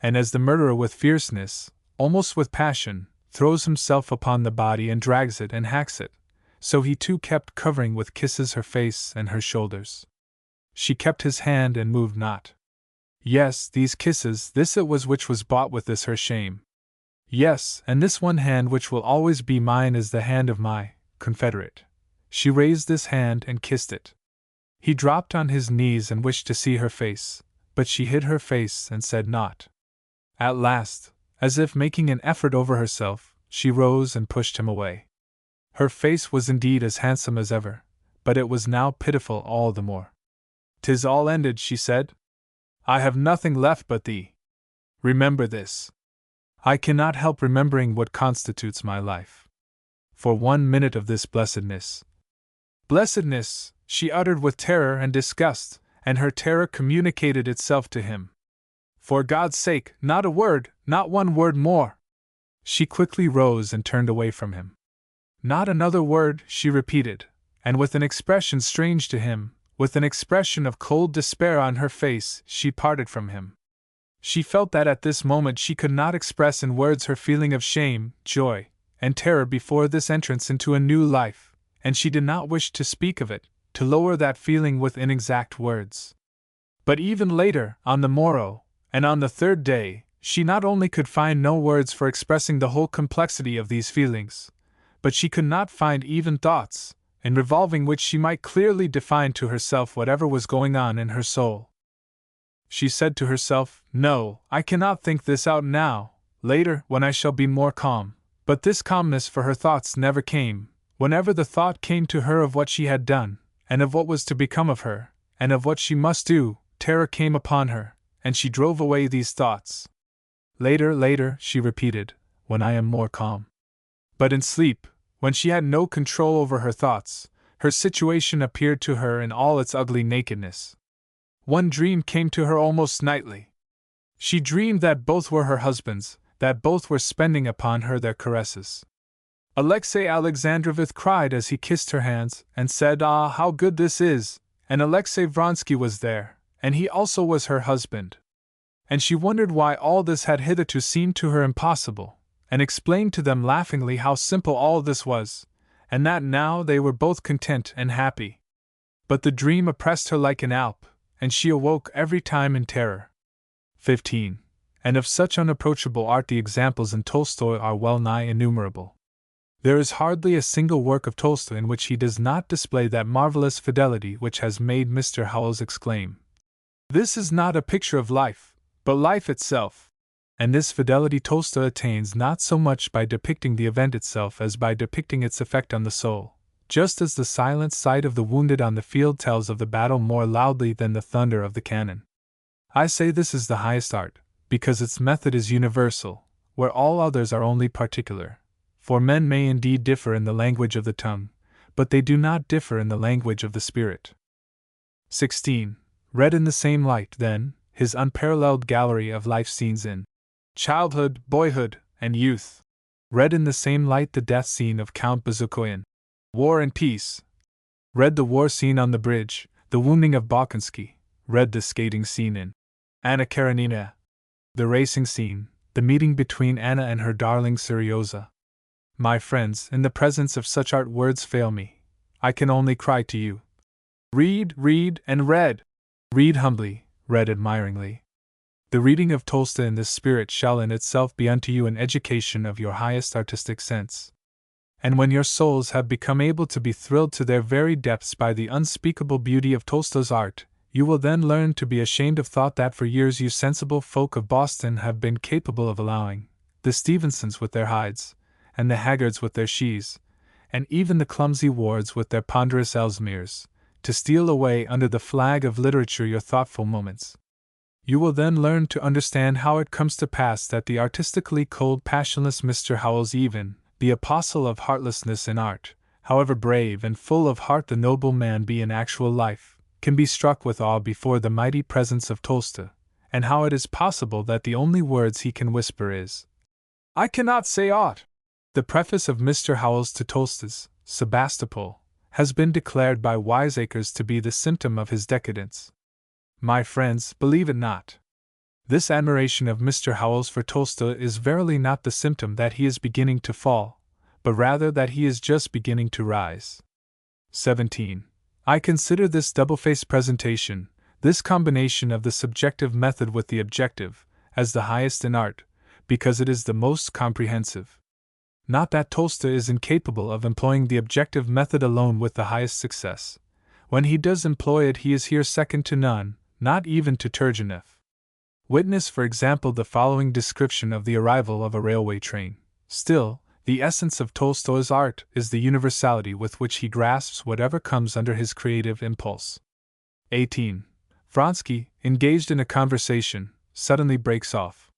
S1: And as the murderer with fierceness, almost with passion, throws himself upon the body and drags it and hacks it, so he too kept covering with kisses her face and her shoulders. She kept his hand and moved not. Yes, these kisses, this it was which was bought with this her shame. Yes, and this one hand which will always be mine is the hand of my confederate. She raised this hand and kissed it. He dropped on his knees and wished to see her face, but she hid her face and said naught. At last, as if making an effort over herself, she rose and pushed him away. Her face was indeed as handsome as ever, but it was now pitiful all the more. "'Tis all ended," she said. "I have nothing left but thee. Remember this. I cannot help remembering what constitutes my life. For 1 minute of this blessedness." Blessedness, she uttered with terror and disgust, and her terror communicated itself to him. "For God's sake, not a word, not one word more!" She quickly rose and turned away from him. "Not another word," she repeated, and with an expression strange to him, with an expression of cold despair on her face, she parted from him. She felt that at this moment she could not express in words her feeling of shame, joy, and terror before this entrance into a new life, and she did not wish to speak of it, to lower that feeling with inexact words. But even later, on the morrow, and on the third day, she not only could find no words for expressing the whole complexity of these feelings, but she could not find even thoughts, in revolving which she might clearly define to herself whatever was going on in her soul. She said to herself, "No, I cannot think this out now, later, when I shall be more calm." But this calmness for her thoughts never came. Whenever the thought came to her of what she had done, and of what was to become of her, and of what she must do, terror came upon her, and she drove away these thoughts. "Later, later," she repeated, "when I am more calm." But in sleep, when she had no control over her thoughts, her situation appeared to her in all its ugly nakedness. One dream came to her almost nightly. She dreamed that both were her husbands, that both were spending upon her their caresses. Alexey Alexandrovich cried as he kissed her hands, and said, "Ah, how good this is!" And Alexey Vronsky was there, and he also was her husband. And she wondered why all this had hitherto seemed to her impossible, and explained to them laughingly how simple all this was, and that now they were both content and happy. But the dream oppressed her like an Alp, and she awoke every time in terror. 15. And of such unapproachable art the examples in Tolstoy are well nigh innumerable. There is hardly a single work of Tolstoy in which he does not display that marvelous fidelity which has made Mr. Howells exclaim, "This is not a picture of life, but life itself." And this fidelity Tolstoy attains not so much by depicting the event itself as by depicting its effect on the soul, just as the silent sight of the wounded on the field tells of the battle more loudly than the thunder of the cannon. I say this is the highest art, because its method is universal, where all others are only particular. For men may indeed differ in the language of the tongue, but they do not differ in the language of the spirit. 16. Read in the same light, then, his unparalleled gallery of life scenes in childhood, boyhood, and youth. Read in the same light the death scene of Count Bezukhoi in War and Peace. Read the war scene on the bridge, the wounding of Bolkonsky. Read the skating scene in Anna Karenina. The racing scene, the meeting between Anna and her darling Seryoza. My friends, in the presence of such art words fail me. I can only cry to you. Read, read, and read! Read humbly, read admiringly. The reading of Tolstoy in this spirit shall in itself be unto you an education of your highest artistic sense. And when your souls have become able to be thrilled to their very depths by the unspeakable beauty of Tolstoy's art, you will then learn to be ashamed of thought that for years you sensible folk of Boston have been capable of allowing the Stevensons with their Hydes, and the Haggards with their Shees, and even the clumsy Wards with their ponderous Ellesmeres, to steal away under the flag of literature your thoughtful moments. You will then learn to understand how it comes to pass that the artistically cold, passionless Mr. Howells, even the apostle of heartlessness in art, however brave and full of heart the noble man be in actual life, can be struck with awe before the mighty presence of Tolstoy, and how it is possible that the only words he can whisper is, "I cannot say aught." The preface of Mr. Howells to Tolstoy's Sebastopol has been declared by wiseacres to be the symptom of his decadence. My friends, believe it not. This admiration of Mr. Howells for Tolstoy is verily not the symptom that he is beginning to fall, but rather that he is just beginning to rise. 17. I consider this double-faced presentation, this combination of the subjective method with the objective, as the highest in art, because it is the most comprehensive. Not that Tolstoy is incapable of employing the objective method alone with the highest success. When he does employ it, he is here second to none, not even to Turgenef. Witness, for example, the following description of the arrival of a railway train. Still, the essence of Tolstoy's art is the universality with which he grasps whatever comes under his creative impulse. 18. Vronsky, engaged in a conversation, suddenly breaks off.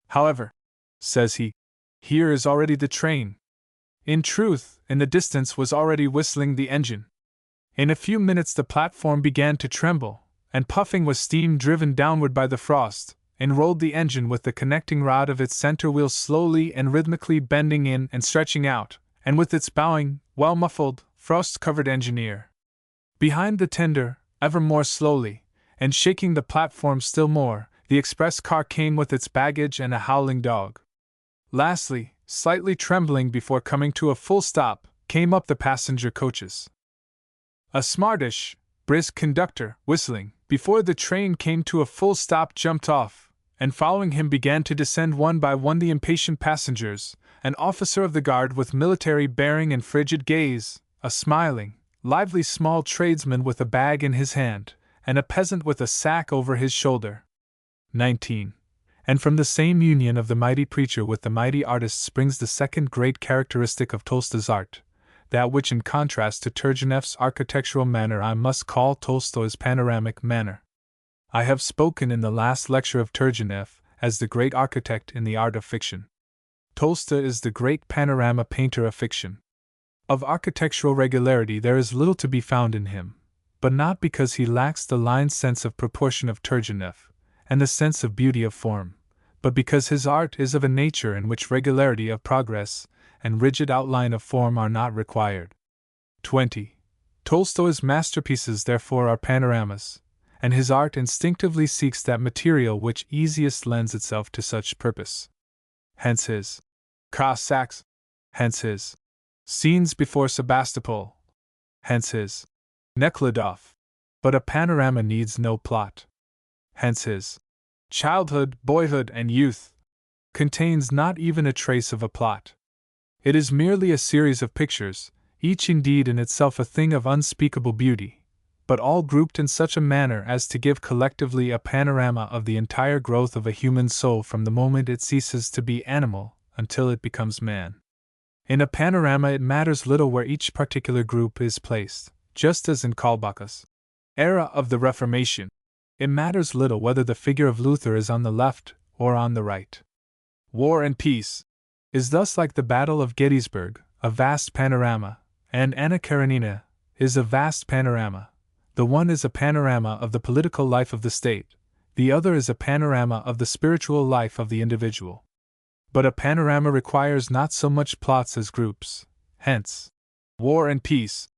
S1: "However," says he, "here is already the train." In truth, in the distance was already whistling the engine. In a few minutes the platform began to tremble, and puffing with steam driven downward by the frost, enrolled the engine with the connecting rod of its center wheel slowly and rhythmically bending in and stretching out, and with its bowing, well-muffled, frost-covered engineer. Behind the tender, ever more slowly, and shaking the platform still more, the express car came with its baggage and a howling dog. Lastly, slightly trembling before coming to a full stop, came up the passenger coaches. A smartish, brisk conductor, whistling, before the train came to a full stop, jumped off, and following him began to descend one by one the impatient passengers, an officer of the guard with military bearing and frigid gaze, a smiling, lively small tradesman with a bag in his hand, and a peasant with a sack over his shoulder. 19. And from the same union of the mighty preacher with the mighty artist springs the second great characteristic of Tolstoy's art, that which in contrast to Turgenef's architectural manner I must call Tolstoy's panoramic manner. I have spoken in the last lecture of Turgenef as the great architect in the art of fiction. Tolstoy is the great panorama painter of fiction. Of architectural regularity there is little to be found in him, but not because he lacks the line sense of proportion of Turgenef, and the sense of beauty of form, but because his art is of a nature in which regularity of progress and rigid outline of form are not required. 20. Tolstoy's masterpieces therefore are panoramas, and his art instinctively seeks that material which easiest lends itself to such purpose. Hence his Cossacks, hence his Scenes before Sebastopol, hence his Nekhludoff. But a panorama needs no plot. Hence his Childhood, Boyhood, and Youth contains not even a trace of a plot. It is merely a series of pictures, each indeed in itself a thing of unspeakable beauty, but all grouped in such a manner as to give collectively a panorama of the entire growth of a human soul from the moment it ceases to be animal until it becomes man. In a panorama it matters little where each particular group is placed, just as in Kaulbach's era of the Reformation. It matters little whether the figure of Luther is on the left or on the right. War and Peace is thus like the Battle of Gettysburg, a vast panorama, and Anna Karenina is a vast panorama. The one is a panorama of the political life of the state, the other is a panorama of the spiritual life of the individual. But a panorama requires not so much plots as groups. Hence, War and Peace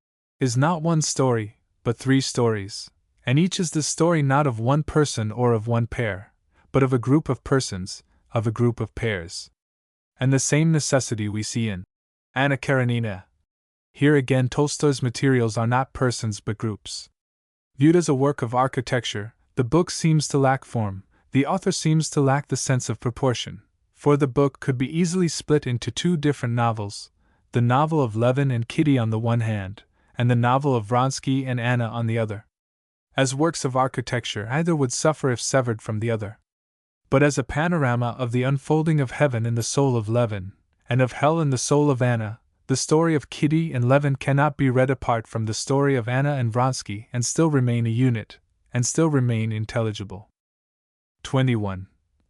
S1: is not one story, but 3 stories, and each is the story not of one person or of one pair, but of a group of persons, of a group of pairs. And the same necessity we see in Anna Karenina. Here again Tolstoy's materials are not persons but groups. Viewed as a work of architecture, the book seems to lack form, the author seems to lack the sense of proportion, for the book could be easily split into 2 different novels, the novel of Levin and Kitty on the one hand, and the novel of Vronsky and Anna on the other. As works of architecture, either would suffer if severed from the other. But as a panorama of the unfolding of heaven in the soul of Levin, and of hell in the soul of Anna, the story of Kitty and Levin cannot be read apart from the story of Anna and Vronsky and still remain a unit, and still remain intelligible. 21.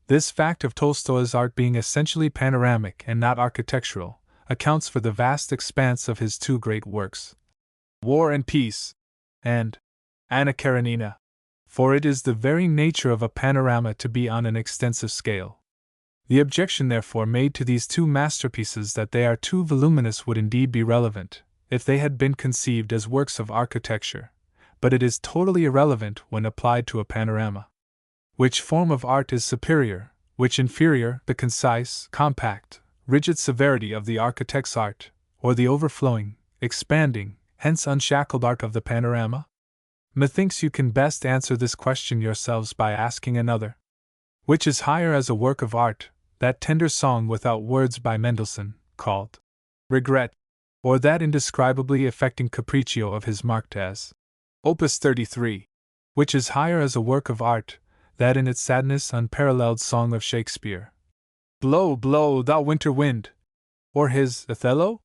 S1: This fact of Tolstoy's art being essentially panoramic and not architectural accounts for the vast expanse of his two great works, War and Peace, and Anna Karenina, for it is the very nature of a panorama to be on an extensive scale. The objection therefore made to these two masterpieces that they are too voluminous would indeed be relevant, if they had been conceived as works of architecture, but it is totally irrelevant when applied to a panorama. Which form of art is superior, which inferior, the concise, compact, rigid severity of the architect's art, or the overflowing, expanding, hence unshackled art of the panorama? Methinks you can best answer this question yourselves by asking another. Which is higher as a work of art, that tender song without words by Mendelssohn, called Regret, or that indescribably affecting capriccio of his marked as Opus 33? Which is higher as a work of art, that in its sadness unparalleled song of Shakespeare, Blow, blow, thou winter wind, or his Othello?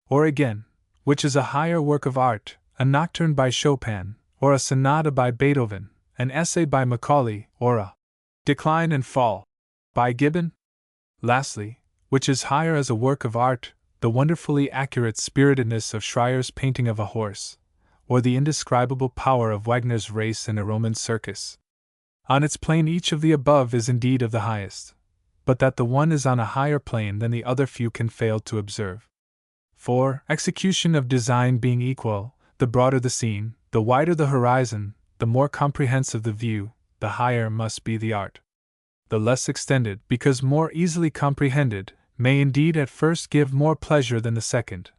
S1: Or again, which is a higher work of art, a nocturne by Chopin, or a sonata by Beethoven, an essay by Macaulay, or a Decline and Fall by Gibbon? Lastly, which is higher as a work of art, the wonderfully accurate spiritedness of Schreyer's painting of a horse, or the indescribable power of Wagner's race in a Roman circus? On its plane each of the above is indeed of the highest, but that the one is on a higher plane than the other few can fail to observe. For, execution of design being equal, the broader the scene, the wider the horizon, the more comprehensive the view, the higher must be the art. The less extended, because more easily comprehended, may indeed at first give more pleasure than the second,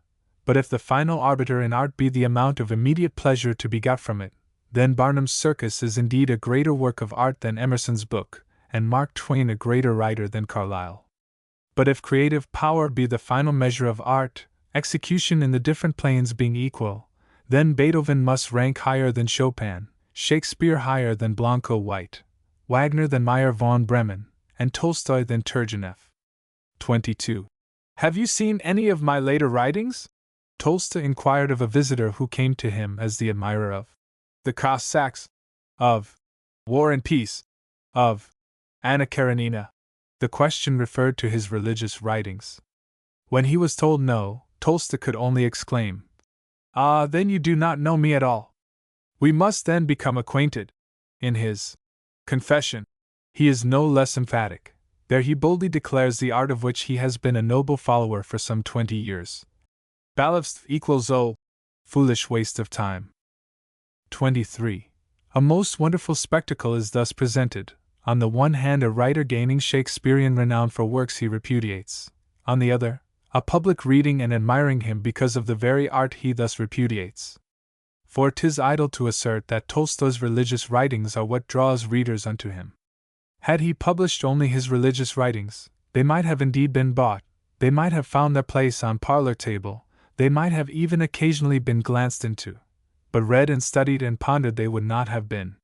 S1: but if the final arbiter in art be the amount of immediate pleasure to be got from it, then Barnum's Circus is indeed a greater work of art than Emerson's book, and Mark Twain a greater writer than Carlyle. But if creative power be the final measure of art, execution in the different planes being equal, then Beethoven must rank higher than Chopin, Shakespeare higher than Blanco White, Wagner than Meyer von Bremen, and Tolstoy than Turgenev. 22. Have you seen any of my later writings? Tolstoy inquired of a visitor who came to him as the admirer of the Cossacks, of War and Peace, of Anna Karenina. The question referred to his religious writings. When he was told no, Tolstoy could only exclaim, "Ah, then you do not know me at all. We must then become acquainted." In his Confession, he is no less emphatic. There he boldly declares the art of which he has been a noble follower for some 20 years. Ballast equals O, foolish waste of time. 23. A most wonderful spectacle is thus presented. On the one hand, a writer gaining Shakespearean renown for works he repudiates; on the other, a public reading and admiring him because of the very art he thus repudiates. For 'tis idle to assert that Tolstoy's religious writings are what draws readers unto him. Had he published only his religious writings, they might have indeed been bought, they might have found their place on parlor table, they might have even occasionally been glanced into, but read and studied and pondered they would not have been.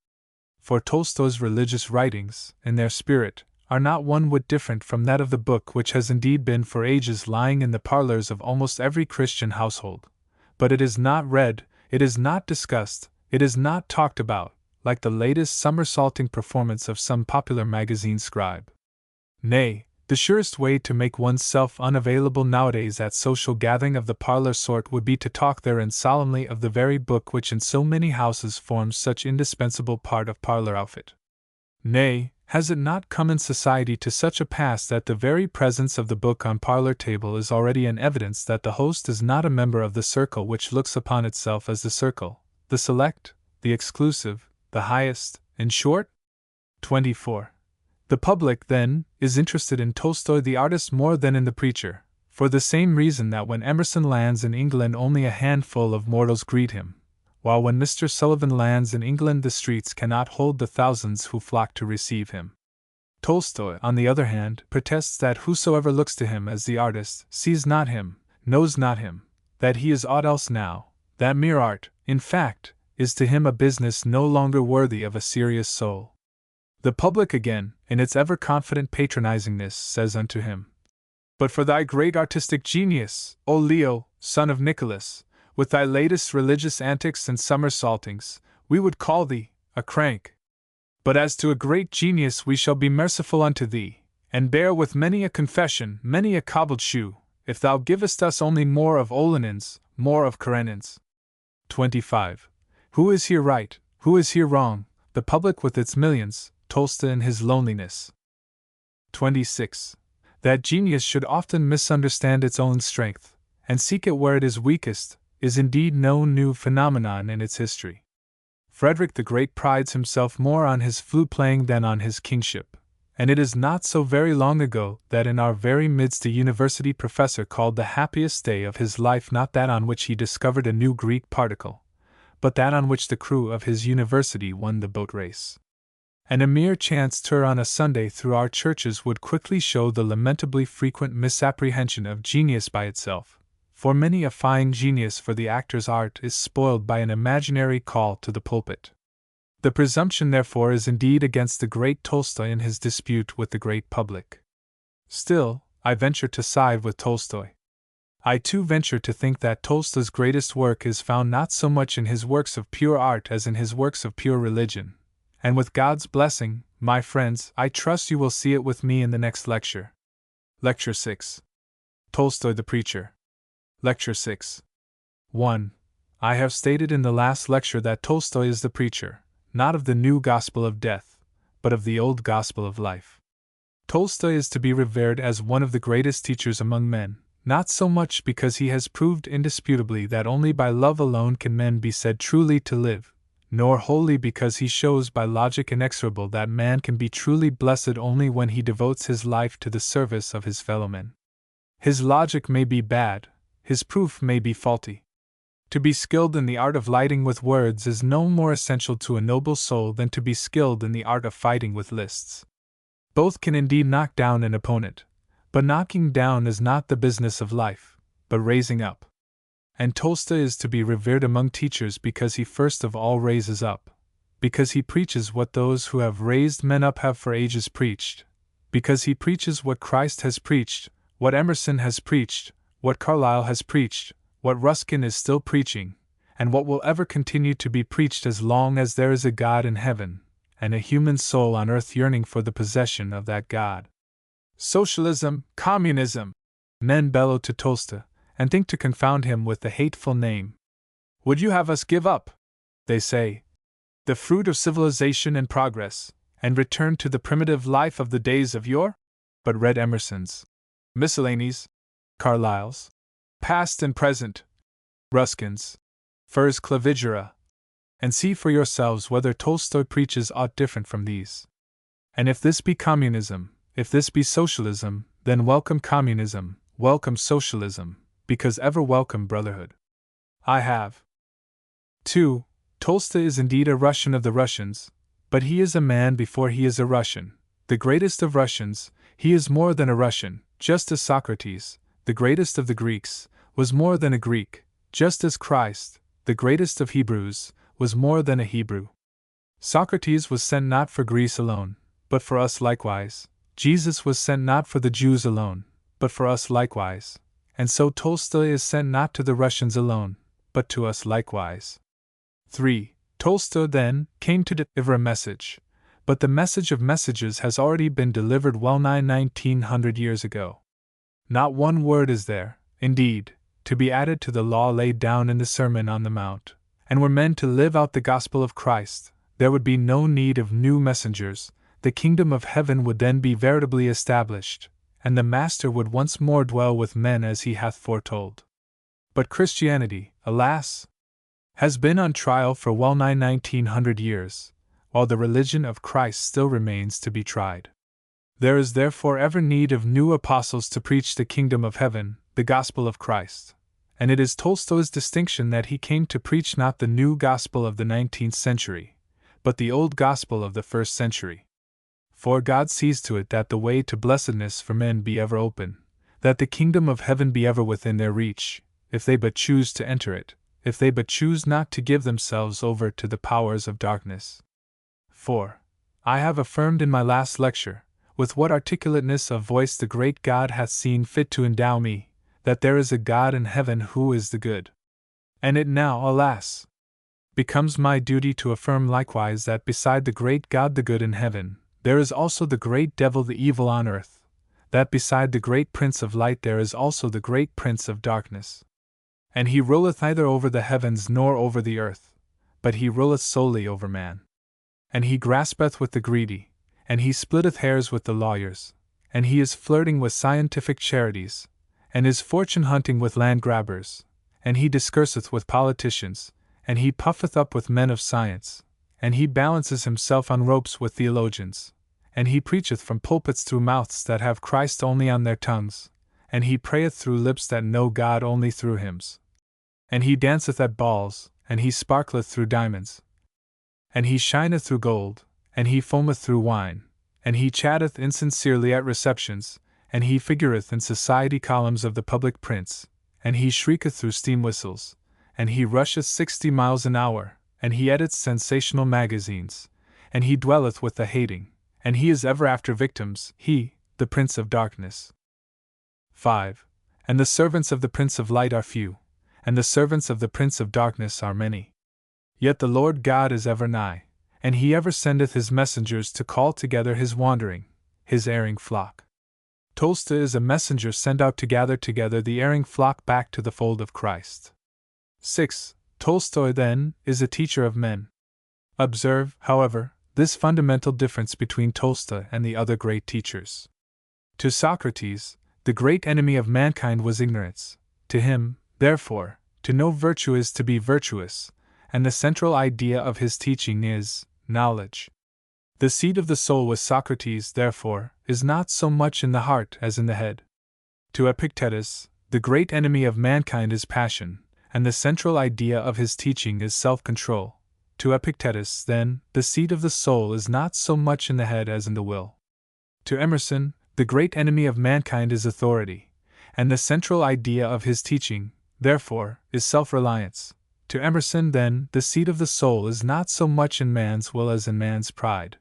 S1: For Tolstoy's religious writings, in their spirit, are not one whit different from that of the book which has indeed been for ages lying in the parlors of almost every Christian household. But it is not read, it is not discussed, it is not talked about, like the latest somersaulting performance of some popular magazine scribe. Nay, the surest way to make one's self unavailable nowadays at social gathering of the parlor sort would be to talk therein solemnly of the very book which in so many houses forms such indispensable part of parlor outfit. Nay, has it not come in society to such a pass that the very presence of the book on parlor table is already an evidence that the host is not a member of the circle which looks upon itself as the circle, the select, the exclusive, the highest, in short? 24. The public, then, is interested in Tolstoy the artist more than in the preacher, for the same reason that when Emerson lands in England only a handful of mortals greet him, while when Mr. Sullivan lands in England the streets cannot hold the thousands who flock to receive him. Tolstoy, on the other hand, protests that whosoever looks to him as the artist sees not him, knows not him, that he is aught else now, that mere art, in fact, is to him a business no longer worthy of a serious soul. The public again, in its ever-confident patronizingness, says unto him, But for thy great artistic genius, O Leo, son of Nicholas, with thy latest religious antics and somersaultings, we would call thee a crank. But as to a great genius we shall be merciful unto thee, and bear with many a confession, many a cobbled shoe, if thou givest us only more of Olenins, more of Karenins. 25. Who is here right, who is here wrong, the public with its millions, Tolstoy in his loneliness. 26. That genius should often misunderstand its own strength, and seek it where it is weakest, is indeed no new phenomenon in its history. Frederick the Great prides himself more on his flute-playing than on his kingship, and it is not so very long ago that in our very midst a university professor called the happiest day of his life not that on which he discovered a new Greek particle, but that on which the crew of his university won the boat race. And a mere chance tour on a Sunday through our churches would quickly show the lamentably frequent misapprehension of genius by itself, for many a fine genius for the actor's art is spoiled by an imaginary call to the pulpit. The presumption, therefore, is indeed against the great Tolstoy in his dispute with the great public. Still, I venture to side with Tolstoy. I too venture to think that Tolstoy's greatest work is found not so much in his works of pure art as in his works of pure religion. And with God's blessing, my friends, I trust you will see it with me in the next lecture. Lecture 6. Tolstoy the Preacher. Lecture 6. 1. I have stated in the last lecture that Tolstoy is the preacher, not of the new gospel of death, but of the old gospel of life. Tolstoy is to be revered as one of the greatest teachers among men, not so much because he has proved indisputably that only by love alone can men be said truly to live, nor wholly because he shows by logic inexorable that man can be truly blessed only when he devotes his life to the service of his fellowmen. His logic may be bad, his proof may be faulty. To be skilled in the art of lighting with words is no more essential to a noble soul than to be skilled in the art of fighting with lists. Both can indeed knock down an opponent, but knocking down is not the business of life, but raising up. And Tolstoy is to be revered among teachers because he first of all raises up, because he preaches what those who have raised men up have for ages preached, because he preaches what Christ has preached, what Emerson has preached, what Carlyle has preached, what Ruskin is still preaching, and what will ever continue to be preached as long as there is a God in heaven, and a human soul on earth yearning for the possession of that God. Socialism, communism! Men bellow to Tolstoy, and think to confound him with the hateful name. Would you have us give up, they say, the fruit of civilization and progress, and return to the primitive life of the days of yore? But read Emerson's Miscellanies, Carlyle's Past and Present, Ruskin's Furs Clavigera, and see for yourselves whether Tolstoy preaches aught different from these. And if this be communism, if this be socialism, then welcome communism, welcome socialism, because ever welcome brotherhood. I have. 2. Tolstoy is indeed a Russian of the Russians, but he is a man before he is a Russian, the greatest of Russians. He is more than a Russian, just as Socrates, the greatest of the Greeks, was more than a Greek, just as Christ, the greatest of Hebrews, was more than a Hebrew. Socrates was sent not for Greece alone, but for us likewise. Jesus was sent not for the Jews alone, but for us likewise. And so Tolstoy is sent not to the Russians alone, but to us likewise. 3. Tolstoy, then, came to deliver a message, but the message of messages has already been delivered well nigh 1900 years ago. Not one word is there, indeed, to be added to the law laid down in the Sermon on the Mount, and were men to live out the gospel of Christ, there would be no need of new messengers. The kingdom of heaven would then be veritably established, and the Master would once more dwell with men as he hath foretold. But Christianity, alas, has been on trial for well nigh 1900 years, while the religion of Christ still remains to be tried. There is therefore ever need of new apostles to preach the kingdom of heaven, the gospel of Christ, and it is Tolstoy's distinction that he came to preach not the new gospel of the 19th century, but the old gospel of the 1st century. For God sees to it that the way to blessedness for men be ever open, that the kingdom of heaven be ever within their reach, if they but choose to enter it, if they but choose not to give themselves over to the powers of darkness. 4. I have affirmed in my last lecture, with what articulateness of voice the great God hath seen fit to endow me, that there is a God in heaven who is the good. And it now, alas, becomes my duty to affirm likewise that beside the great God the good in heaven, there is also the great devil the evil on earth, that beside the great Prince of light there is also the great Prince of darkness. And he ruleth neither over the heavens nor over the earth, but he ruleth solely over man. And he graspeth with the greedy, and he splitteth hairs with the lawyers, and he is flirting with scientific charities, and is fortune hunting with land grabbers, and he discourseth with politicians, and he puffeth up with men of science, and he balances himself on ropes with theologians, and he preacheth from pulpits through mouths that have Christ only on their tongues, and he prayeth through lips that know God only through hymns. And he danceth at balls, and he sparkleth through diamonds, and he shineth through gold, and he foameth through wine, and he chatteth insincerely at receptions, and he figureth in society columns of the public prints, and he shrieketh through steam whistles, and he rusheth 60 miles an hour, and he edits sensational magazines, and he dwelleth with the hating, and he is ever after victims, he, the Prince of Darkness. 5. And the servants of the Prince of Light are few, and the servants of the Prince of Darkness are many. Yet the Lord God is ever nigh, and he ever sendeth his messengers to call together his wandering, his erring flock. Tolstoy is a messenger sent out to gather together the erring flock back to the fold of Christ. 6. Tolstoy, then, is a teacher of men. Observe, however, this fundamental difference between Tolstoy and the other great teachers. To Socrates, the great enemy of mankind was ignorance. To him, therefore, to know virtue is to be virtuous, and the central idea of his teaching is knowledge. The seat of the soul with Socrates, therefore, is not so much in the heart as in the head. To Epictetus, the great enemy of mankind is passion, and the central idea of his teaching is self-control. To Epictetus, then, the seat of the soul is not so much in the head as in the will. To Emerson, the great enemy of mankind is authority, and the central idea of his teaching, therefore, is self-reliance. To Emerson, then, the seat of the soul is not so much in man's will as in man's pride.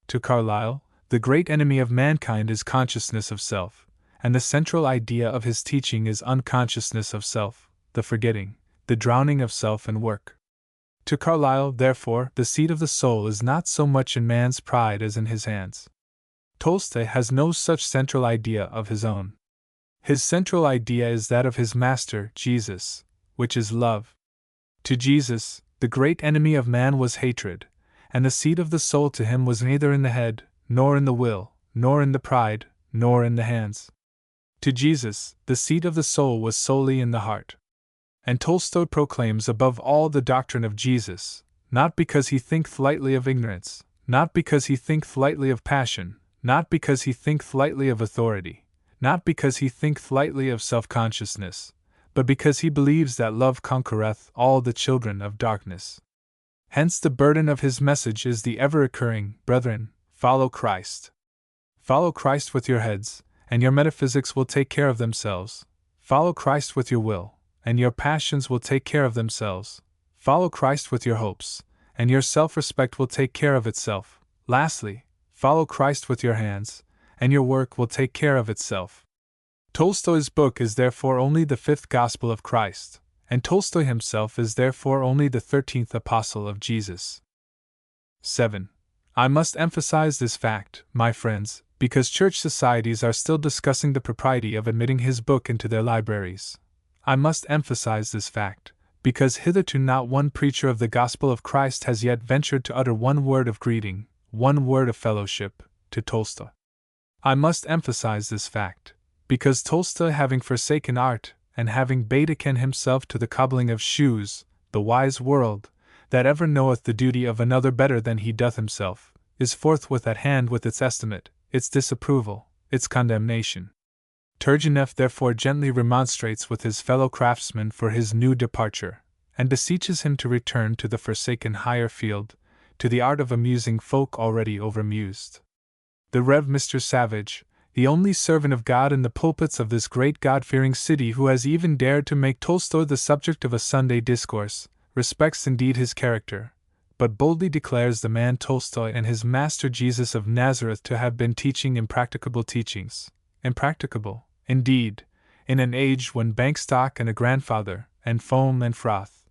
S1: To Carlyle, the great enemy of mankind is consciousness of self, and the central idea of his teaching is unconsciousness of self, the forgetting, the drowning of self and work. To Carlyle, therefore, the seat of the soul is not so much in man's pride as in his hands. Tolstoy has no such central idea of his own. His central idea is that of his master, Jesus, which is love. To Jesus, the great enemy of man was hatred, and the seat of the soul to him was neither in the head, nor in the will, nor in the pride, nor in the hands. To Jesus, the seat of the soul was solely in the heart. And Tolstoy proclaims above all the doctrine of Jesus, not because he thinketh lightly of ignorance, not because he thinketh lightly of passion, not because he thinketh lightly of authority, not because he thinketh lightly of self-consciousness, but because he believes that love conquereth all the children of darkness. Hence the burden of his message is the ever-recurring, brethren, follow Christ. Follow Christ with your heads, and your metaphysics will take care of themselves. Follow Christ with your will, and your passions will take care of themselves. Follow Christ with your hopes, and your self-respect will take care of itself. Lastly, follow Christ with your hands, and your work will take care of itself. Tolstoy's book is therefore only the fifth gospel of Christ, and Tolstoy himself is therefore only the 13th apostle of Jesus. 7. I must emphasize this fact, my friends, because church societies are still discussing the propriety of admitting his book into their libraries. I must emphasize this fact, because hitherto not one preacher of the gospel of Christ has yet ventured to utter one word of greeting, one word of fellowship, to Tolstoy. I must emphasize this fact, because Tolstoy, having forsaken art, and having betaken himself to the cobbling of shoes, the wise world, that ever knoweth the duty of another better than he doth himself, is forthwith at hand with its estimate, its disapproval, its condemnation. Turgenef therefore gently remonstrates with his fellow craftsman for his new departure, and beseeches him to return to the forsaken higher field, to the art of amusing folk already overmused. The Rev. Mr. Savage, the only servant of God in the pulpits of this great God-fearing city who has even dared to make Tolstoy the subject of a Sunday discourse, respects indeed his character, but boldly declares the man Tolstoy and his master Jesus of Nazareth to have been teaching impracticable teachings. Impracticable, indeed, in an age when bank stock and a grandfather, and foam and froth,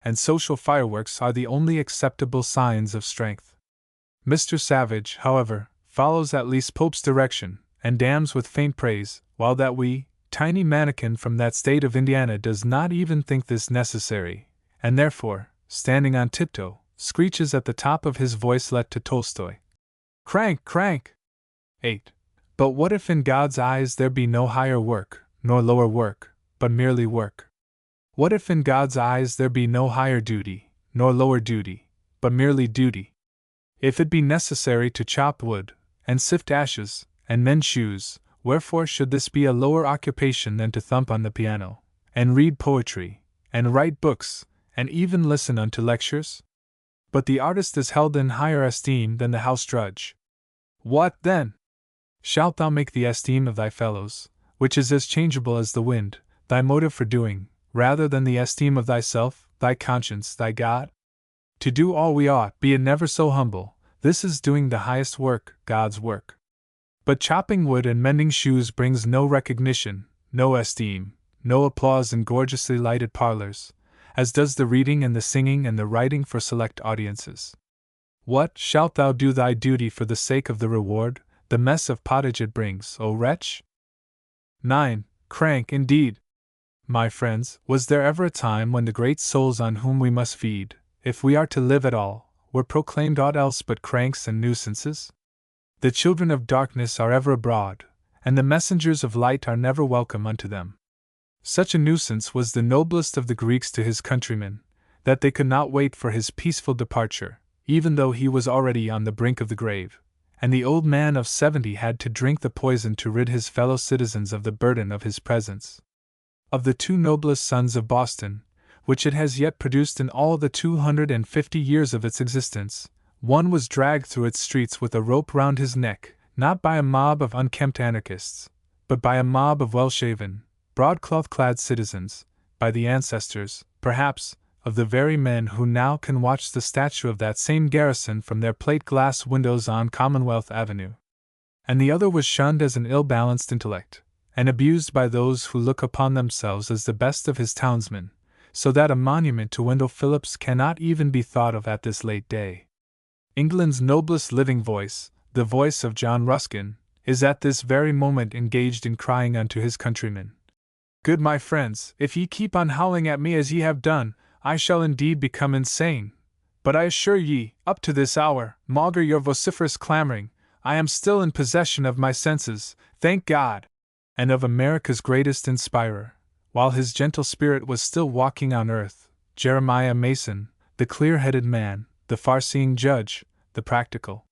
S1: and social fireworks are the only acceptable signs of strength. Mr. Savage, however, follows at least Pope's direction, and damns with faint praise, while that wee, tiny mannikin from that state of Indiana does not even think this necessary, and therefore, standing on tiptoe, screeches at the top of his voice let to Tolstoy. Crank, crank! 8. But what if in God's eyes there be no higher work, nor lower work, but merely work? What if in God's eyes there be no higher duty, nor lower duty, but merely duty? If it be necessary to chop wood, and sift ashes, and mend shoes, wherefore should this be a lower occupation than to thump on the piano, and read poetry, and write books, and even listen unto lectures? But the artist is held in higher esteem than the house drudge. What, then? Shalt thou make the esteem of thy fellows, which is as changeable as the wind, thy motive for doing, rather than the esteem of thyself, thy conscience, thy God? To do all we ought, be it never so humble, this is doing the highest work, God's work. But chopping wood and mending shoes brings no recognition, no esteem, no applause in gorgeously lighted parlors, as does the reading and the singing and the writing for select audiences. What, shalt thou do thy duty for the sake of the reward, the mess of pottage it brings, O wretch? 9. Crank, indeed! My friends, was there ever a time when the great souls on whom we must feed, if we are to live at all, were proclaimed aught else but cranks and nuisances? The children of darkness are ever abroad, and the messengers of light are never welcome unto them. Such a nuisance was the noblest of the Greeks to his countrymen, that they could not wait for his peaceful departure, even though he was already on the brink of the grave, and the old man of 70 had to drink the poison to rid his fellow citizens of the burden of his presence. Of the two noblest sons of Boston, which it has yet produced in all the 250 years of its existence, one was dragged through its streets with a rope round his neck, not by a mob of unkempt anarchists, but by a mob of well-shaven, broadcloth-clad citizens, by the ancestors, perhaps, of the very men who now can watch the statue of that same Garrison from their plate-glass windows on Commonwealth Avenue. And the other was shunned as an ill-balanced intellect, and abused by those who look upon themselves as the best of his townsmen, so that a monument to Wendell Phillips cannot even be thought of at this late day. England's noblest living voice, the voice of John Ruskin, is at this very moment engaged in crying unto his countrymen, Good my friends, if ye keep on howling at me as ye have done, I shall indeed become insane. But I assure ye, up to this hour, maugre your vociferous clamoring, I am still in possession of my senses, thank God, and of America's greatest inspirer, while his gentle spirit was still walking on earth, Jeremiah Mason, the clear-headed man, the far-seeing judge, the practical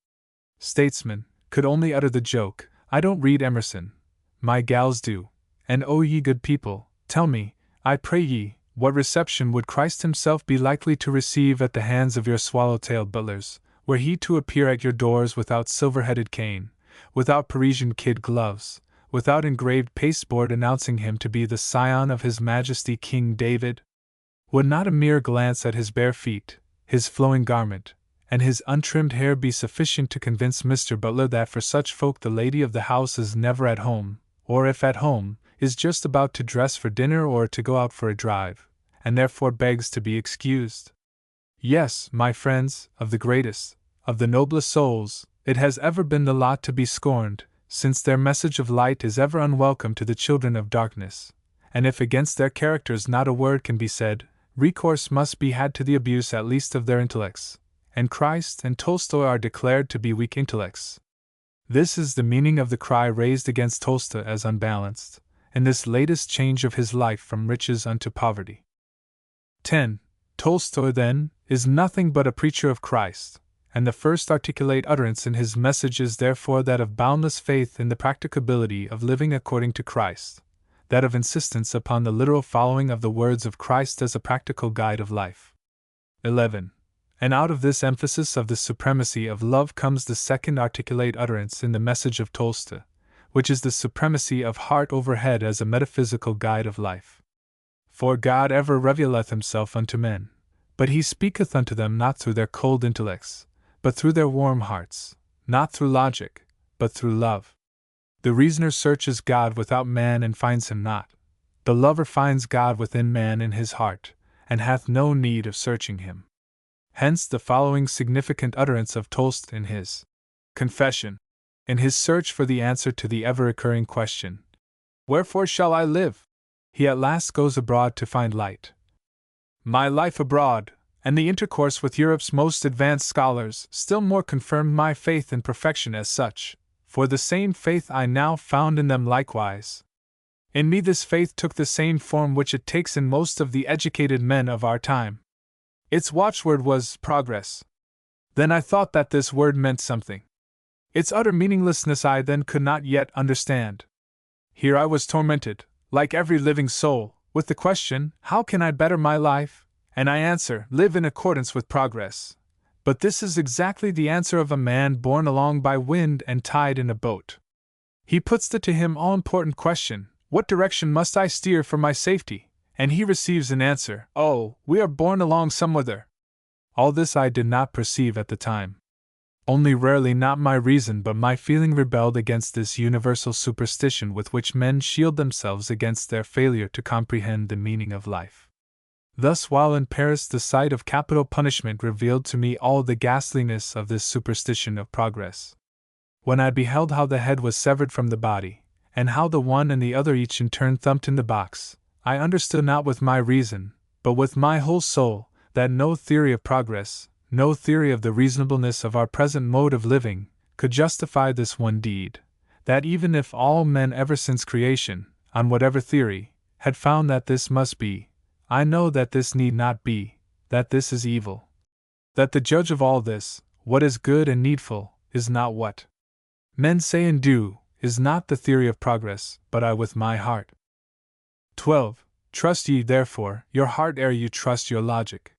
S1: statesman, could only utter the joke, I don't read Emerson. My gals do. And O ye good people, tell me, I pray ye, what reception would Christ himself be likely to receive at the hands of your swallow-tailed butlers, were he to appear at your doors without silver-headed cane, without Parisian kid gloves, without engraved pasteboard announcing him to be the scion of His Majesty King David? Would not a mere glance at his bare feet, his flowing garment, and his untrimmed hair be sufficient to convince Mr. Butler that for such folk the lady of the house is never at home, or if at home, is just about to dress for dinner or to go out for a drive, and therefore begs to be excused? Yes, my friends, of the greatest, of the noblest souls, it has ever been the lot to be scorned, since their message of light is ever unwelcome to the children of darkness, and if against their characters not a word can be said, recourse must be had to the abuse at least of their intellects, and Christ and Tolstoy are declared to be weak intellects. This is the meaning of the cry raised against Tolstoy as unbalanced, in this latest change of his life from riches unto poverty. 10. Tolstoy, then, is nothing but a preacher of Christ, and the first articulate utterance in his message is therefore that of boundless faith in the practicability of living according to Christ, that of insistence upon the literal following of the words of Christ as a practical guide of life. 11. And out of this emphasis of the supremacy of love comes the second articulate utterance in the message of Tolstoy, which is the supremacy of heart over head as a metaphysical guide of life. For God ever revealeth himself unto men, but he speaketh unto them not through their cold intellects, but through their warm hearts, not through logic, but through love. The reasoner searches God without man and finds him not. The lover finds God within man in his heart, and hath no need of searching him. Hence the following significant utterance of Tolstoy in his Confession. In his search for the answer to the ever-recurring question, "Wherefore shall I live?" he at last goes abroad to find light. My life abroad, and the intercourse with Europe's most advanced scholars, still more confirmed my faith in perfection as such, for the same faith I now found in them likewise. In me this faith took the same form which it takes in most of the educated men of our time. Its watchword was progress. Then I thought that this word meant something. Its utter meaninglessness I then could not yet understand. Here I was tormented, like every living soul, with the question, how can I better my life? And I answer, live in accordance with progress. But this is exactly the answer of a man borne along by wind and tide in a boat. He puts the to him all-important question, what direction must I steer for my safety? And he receives an answer, oh, we are borne along somewhither. All this I did not perceive at the time. Only rarely not my reason but my feeling rebelled against this universal superstition with which men shield themselves against their failure to comprehend the meaning of life. Thus while in Paris the sight of capital punishment revealed to me all the ghastliness of this superstition of progress. When I beheld how the head was severed from the body, and how the one and the other each in turn thumped in the box, I understood not with my reason, but with my whole soul, that no theory of progress, no theory of the reasonableness of our present mode of living, could justify this one deed, that even if all men ever since creation, on whatever theory, had found that this must be, I know that this need not be, that this is evil. That the judge of all this, what is good and needful, is not what men say and do, is not the theory of progress, but I with my heart. 12. Trust ye, therefore, your heart ere you trust your logic.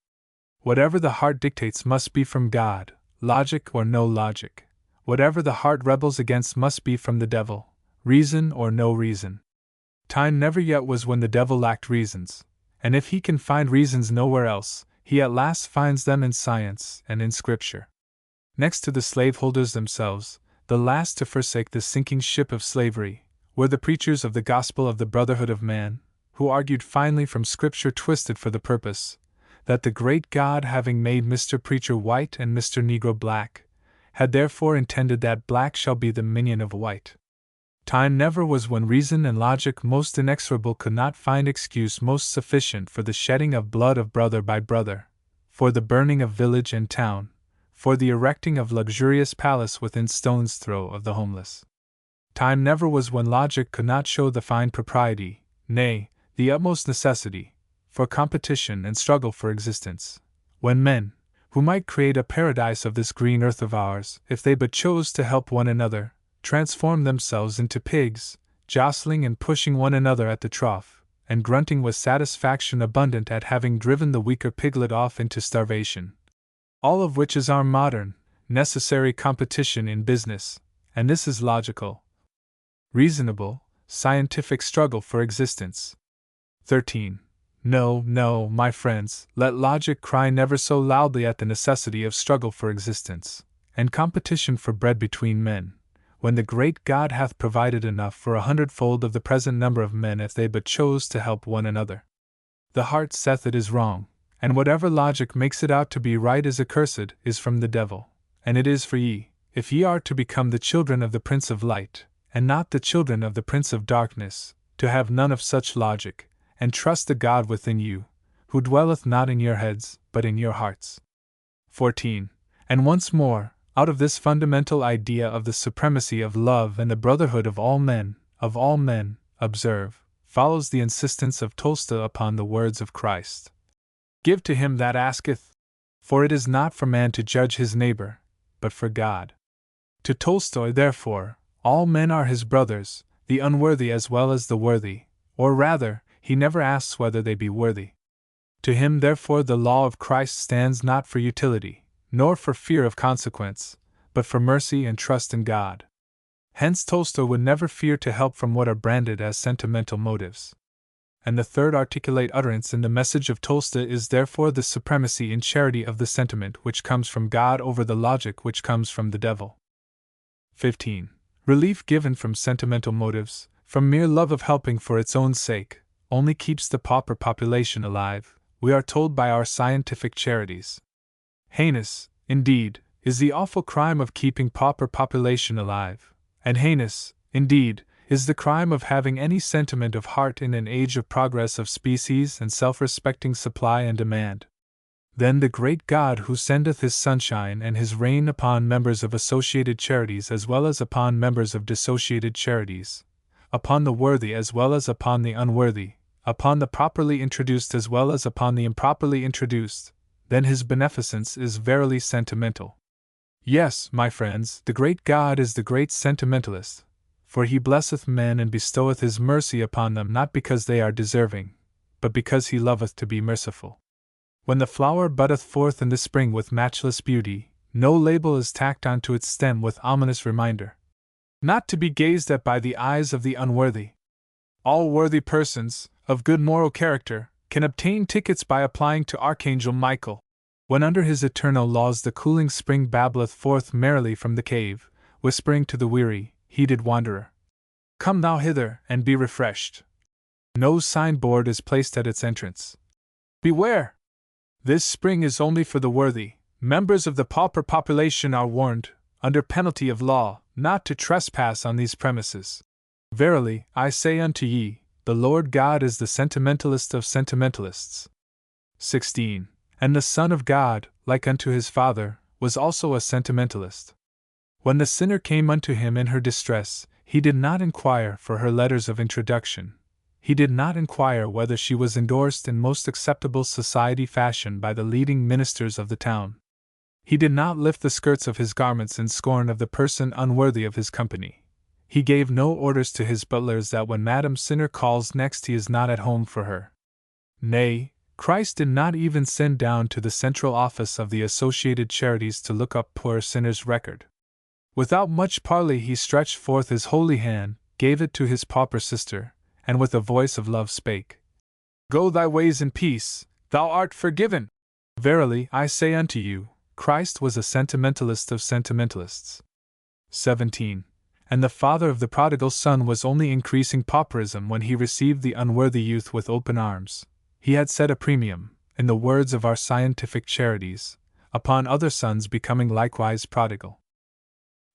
S1: Whatever the heart dictates must be from God, logic or no logic. Whatever the heart rebels against must be from the devil, reason or no reason. Time never yet was when the devil lacked reasons, and if he can find reasons nowhere else, he at last finds them in science and in Scripture. Next to the slaveholders themselves, the last to forsake the sinking ship of slavery, were the preachers of the gospel of the brotherhood of man, who argued finely from Scripture twisted for the purpose, that the great God, having made Mr. Preacher white and Mr. Negro black, had therefore intended that black shall be the minion of white. Time never was when reason and logic most inexorable could not find excuse most sufficient for the shedding of blood of brother by brother, for the burning of village and town, for the erecting of luxurious palace within stone's throw of the homeless. Time never was when logic could not show the fine propriety, nay, the utmost necessity, for competition and struggle for existence, when men, who might create a paradise of this green earth of ours, if they but chose to help one another, transform themselves into pigs, jostling and pushing one another at the trough, and grunting with satisfaction abundant at having driven the weaker piglet off into starvation. All of which is our modern, necessary competition in business, and this is logical, reasonable, scientific struggle for existence. 13. No, no, my friends, let logic cry never so loudly at the necessity of struggle for existence, and competition for bread between men, when the great God hath provided enough for 100-fold of the present number of men if they but chose to help one another. The heart saith it is wrong, and whatever logic makes it out to be right is accursed, is from the devil, and it is for ye, if ye are to become the children of the Prince of Light, and not the children of the Prince of Darkness, to have none of such logic, and trust the God within you, who dwelleth not in your heads, but in your hearts. 14. And once more, out of this fundamental idea of the supremacy of love and the brotherhood of all men, observe, follows the insistence of Tolstoy upon the words of Christ. Give to him that asketh, for it is not for man to judge his neighbor, but for God. To Tolstoy, therefore, all men are his brothers, the unworthy as well as the worthy, or rather, he never asks whether they be worthy. To him, therefore, the law of Christ stands not for utility, nor for fear of consequence, but for mercy and trust in God. Hence Tolstoy would never fear to help from what are branded as sentimental motives. And the third articulate utterance in the message of Tolstoy is therefore the supremacy in charity of the sentiment which comes from God over the logic which comes from the devil. 15. Relief given from sentimental motives, from mere love of helping for its own sake, only keeps the pauper population alive, we are told by our scientific charities. Heinous, indeed, is the awful crime of keeping pauper population alive, and heinous, indeed, is the crime of having any sentiment of heart in an age of progress of species and self-respecting supply and demand. Then the great God who sendeth his sunshine and his rain upon members of associated charities as well as upon members of dissociated charities, upon the worthy as well as upon the unworthy, upon the properly introduced as well as upon the improperly introduced, then his beneficence is verily sentimental. Yes, my friends, the great God is the great sentimentalist, for he blesseth men and bestoweth his mercy upon them not because they are deserving, but because he loveth to be merciful. When the flower buddeth forth in the spring with matchless beauty, no label is tacked onto its stem with ominous reminder, not to be gazed at by the eyes of the unworthy. All worthy persons, of good moral character, can obtain tickets by applying to Archangel Michael. When under his eternal laws the cooling spring babbleth forth merrily from the cave, whispering to the weary, heated wanderer, "Come thou hither, and be refreshed." No signboard is placed at its entrance. Beware! This spring is only for the worthy. Members of the pauper population are warned, under penalty of law, not to trespass on these premises. Verily, I say unto ye, the Lord God is the sentimentalist of sentimentalists. 16. And the Son of God, like unto his Father, was also a sentimentalist. When the sinner came unto him in her distress, he did not inquire for her letters of introduction. He did not inquire whether she was endorsed in most acceptable society fashion by the leading ministers of the town. He did not lift the skirts of his garments in scorn of the person unworthy of his company. He gave no orders to his butlers that when Madam Sinner calls next he is not at home for her. Nay, Christ did not even send down to the central office of the Associated Charities to look up poor sinners' record. Without much parley he stretched forth his holy hand, gave it to his pauper sister, and with a voice of love spake, "Go thy ways in peace, thou art forgiven." Verily, I say unto you, Christ was a sentimentalist of sentimentalists. 17. And the father of the prodigal son was only increasing pauperism when he received the unworthy youth with open arms. He had set a premium, in the words of our scientific charities, upon other sons becoming likewise prodigal.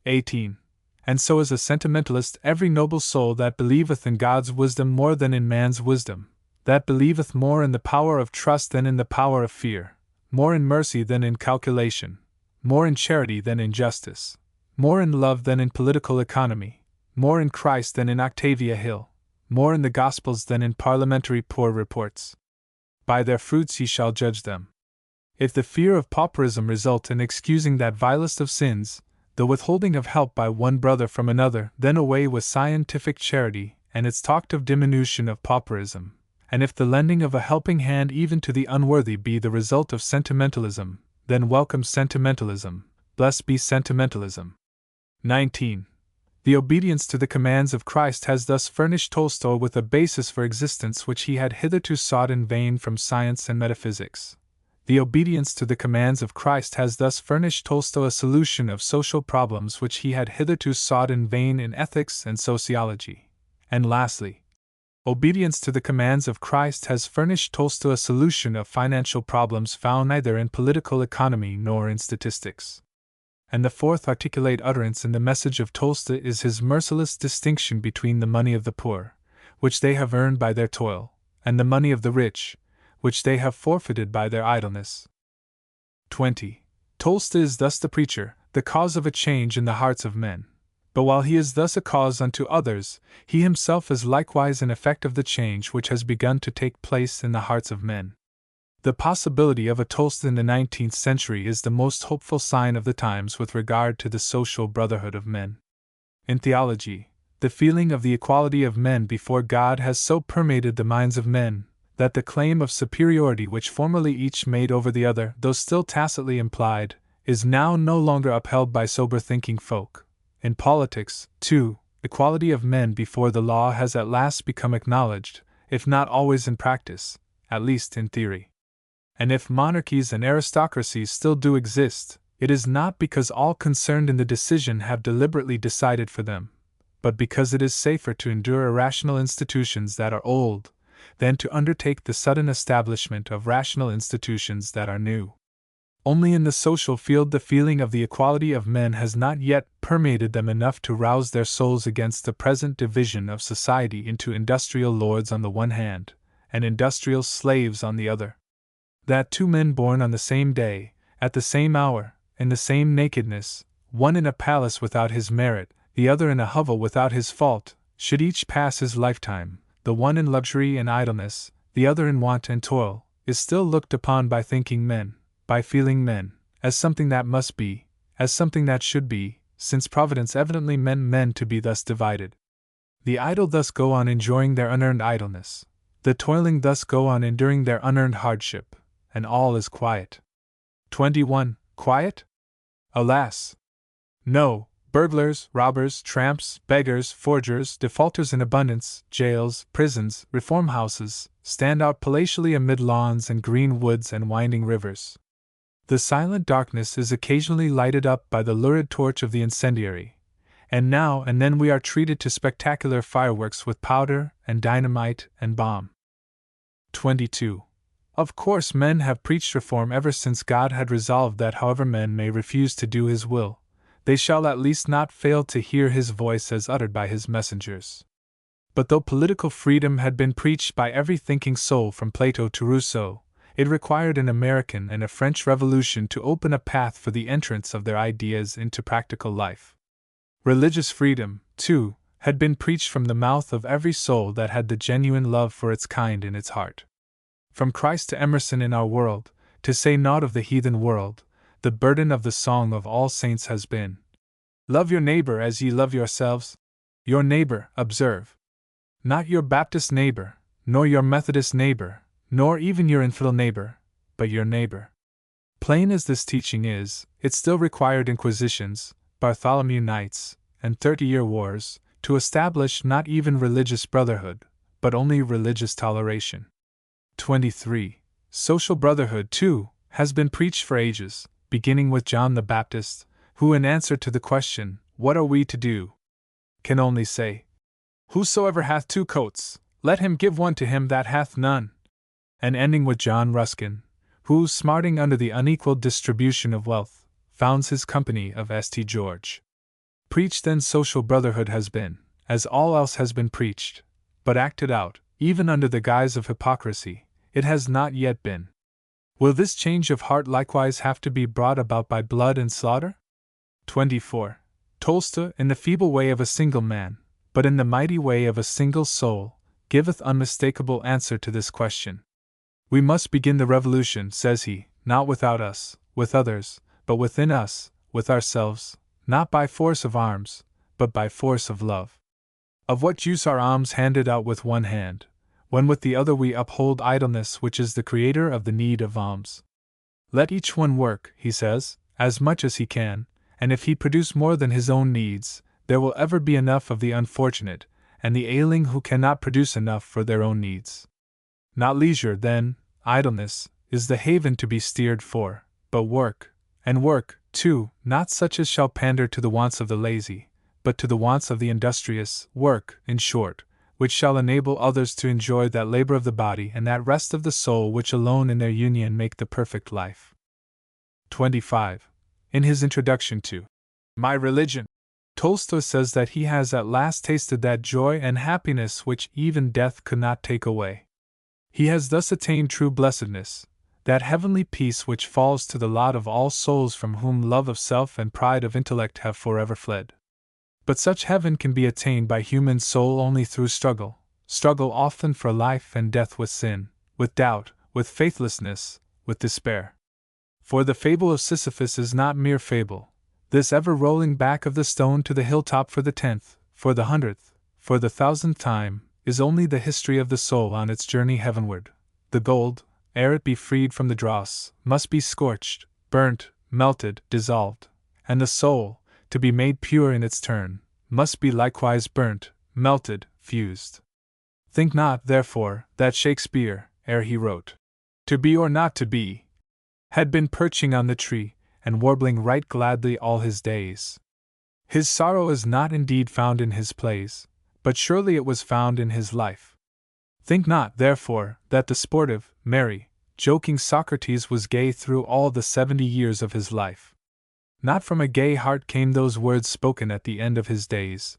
S1: 18. And so is a sentimentalist every noble soul that believeth in God's wisdom more than in man's wisdom, that believeth more in the power of trust than in the power of fear, more in mercy than in calculation, more in charity than in justice, more in love than in political economy, more in Christ than in Octavia Hill, more in the Gospels than in parliamentary poor reports. By their fruits ye shall judge them. If the fear of pauperism result in excusing that vilest of sins, the withholding of help by one brother from another, then away with scientific charity and its talked of diminution of pauperism. And if the lending of a helping hand even to the unworthy be the result of sentimentalism, then welcome sentimentalism, blessed be sentimentalism. 19. The obedience to the commands of Christ has thus furnished Tolstoy with a basis for existence which he had hitherto sought in vain from science and metaphysics. The obedience to the commands of Christ has thus furnished Tolstoy a solution of social problems which he had hitherto sought in vain in ethics and sociology. And lastly, obedience to the commands of Christ has furnished Tolstoy a solution of financial problems found neither in political economy nor in statistics. And the fourth articulate utterance in the message of Tolstoy is his merciless distinction between the money of the poor, which they have earned by their toil, and the money of the rich, which they have forfeited by their idleness. 20. Tolstoy is thus the preacher, the cause of a change in the hearts of men. But while he is thus a cause unto others, he himself is likewise an effect of the change which has begun to take place in the hearts of men. The possibility of a Tolstoy in the 19th century is the most hopeful sign of the times with regard to the social brotherhood of men. In theology, the feeling of the equality of men before God has so permeated the minds of men, that the claim of superiority which formerly each made over the other, though still tacitly implied, is now no longer upheld by sober-thinking folk. In politics, too, equality of men before the law has at last become acknowledged, if not always in practice, at least in theory. And if monarchies and aristocracies still do exist, it is not because all concerned in the decision have deliberately decided for them, but because it is safer to endure irrational institutions that are old, than to undertake the sudden establishment of rational institutions that are new. Only in the social field the feeling of the equality of men has not yet permeated them enough to rouse their souls against the present division of society into industrial lords on the one hand, and industrial slaves on the other. That two men born on the same day, at the same hour, in the same nakedness, one in a palace without his merit, the other in a hovel without his fault, should each pass his lifetime, the one in luxury and idleness, the other in want and toil, is still looked upon by thinking men, by feeling men, as something that must be, as something that should be, since Providence evidently meant men to be thus divided. The idle thus go on enjoying their unearned idleness, the toiling thus go on enduring their unearned hardship, and all is quiet. 21. Quiet? Alas! No, burglars, robbers, tramps, beggars, forgers, defaulters in abundance, jails, prisons, reform houses, stand out palatially amid lawns and green woods and winding rivers. The silent darkness is occasionally lighted up by the lurid torch of the incendiary, and now and then we are treated to spectacular fireworks with powder and dynamite and bomb. 22. Of course, men have preached reform ever since God had resolved that however men may refuse to do His will, they shall at least not fail to hear His voice as uttered by His messengers. But though political freedom had been preached by every thinking soul from Plato to Rousseau, it required an American and a French Revolution to open a path for the entrance of their ideas into practical life. Religious freedom, too, had been preached from the mouth of every soul that had the genuine love for its kind in its heart. From Christ to Emerson in our world, to say naught of the heathen world, the burden of the Song of All Saints has been, "Love your neighbor as ye love yourselves." Your neighbor, observe. Not your Baptist neighbor, nor your Methodist neighbor, nor even your infidel neighbor, but your neighbor. Plain as this teaching is, it still required inquisitions, Bartholomew Nights, and 30-year wars, to establish not even religious brotherhood, but only religious toleration. 23. Social brotherhood, too, has been preached for ages, beginning with John the Baptist, who in answer to the question, "What are we to do?" can only say, "Whosoever hath two coats, let him give one to him that hath none," and ending with John Ruskin, who, smarting under the unequal distribution of wealth, founds his company of St. George. Preached then social brotherhood has been, as all else has been preached, but acted out, even under the guise of hypocrisy, it has not yet been. Will this change of heart likewise have to be brought about by blood and slaughter? 24. Tolstoy, in the feeble way of a single man, but in the mighty way of a single soul, giveth unmistakable answer to this question. We must begin the revolution, says he, not without us, with others, but within us, with ourselves, not by force of arms, but by force of love. Of what use are alms handed out with one hand, when with the other we uphold idleness, which is the creator of the need of alms? Let each one work, he says, as much as he can, and if he produce more than his own needs, there will ever be enough of the unfortunate and the ailing who cannot produce enough for their own needs. Not leisure, then, idleness, is the haven to be steered for, but work, and work, too, not such as shall pander to the wants of the lazy, but to the wants of the industrious, work, in short, which shall enable others to enjoy that labor of the body and that rest of the soul which alone in their union make the perfect life. 25. In his introduction to My Religion, Tolstoy says that he has at last tasted that joy and happiness which even death could not take away. He has thus attained true blessedness, that heavenly peace which falls to the lot of all souls from whom love of self and pride of intellect have forever fled. But such heaven can be attained by human soul only through struggle often for life and death with sin, with doubt, with faithlessness, with despair. For the fable of Sisyphus is not mere fable, this ever rolling back of the stone to the hilltop for the 10th, for the 100th, for the 1000th time, is only the history of the soul on its journey heavenward. The gold, ere it be freed from the dross, must be scorched, burnt, melted, dissolved, and the soul, to be made pure in its turn, must be likewise burnt, melted, fused. Think not, therefore, that Shakespeare, ere he wrote, "To be or not to be," had been perching on the tree, and warbling right gladly all his days. His sorrow is not indeed found in his plays, but surely it was found in his life. Think not, therefore, that the sportive, merry, joking Socrates was gay through all the 70 years of his life. Not from a gay heart came those words spoken at the end of his days.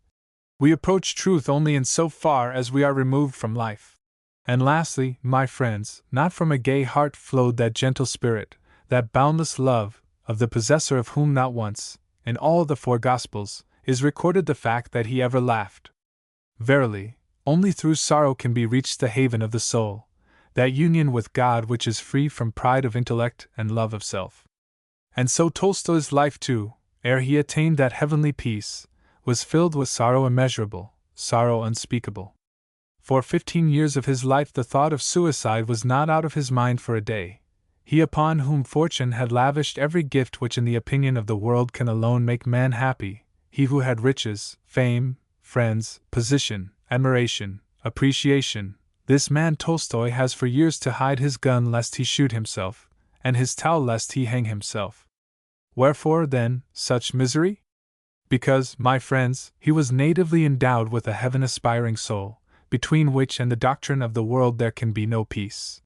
S1: We approach truth only in so far as we are removed from life. And lastly, my friends, not from a gay heart flowed that gentle spirit, that boundless love, of the possessor of whom not once, in all the four Gospels, is recorded the fact that he ever laughed. Verily, only through sorrow can be reached the haven of the soul, that union with God which is free from pride of intellect and love of self. And so Tolstoy's life too, ere he attained that heavenly peace, was filled with sorrow immeasurable, sorrow unspeakable. For 15 years of his life the thought of suicide was not out of his mind for a day. He upon whom fortune had lavished every gift which in the opinion of the world can alone make man happy, he who had riches, fame, friends, position, admiration, appreciation, this man Tolstoy has for years to hide his gun lest he shoot himself, and his towel lest he hang himself. Wherefore, then, such misery? Because, my friends, he was natively endowed with a heaven-aspiring soul, between which and the doctrine of the world there can be no peace.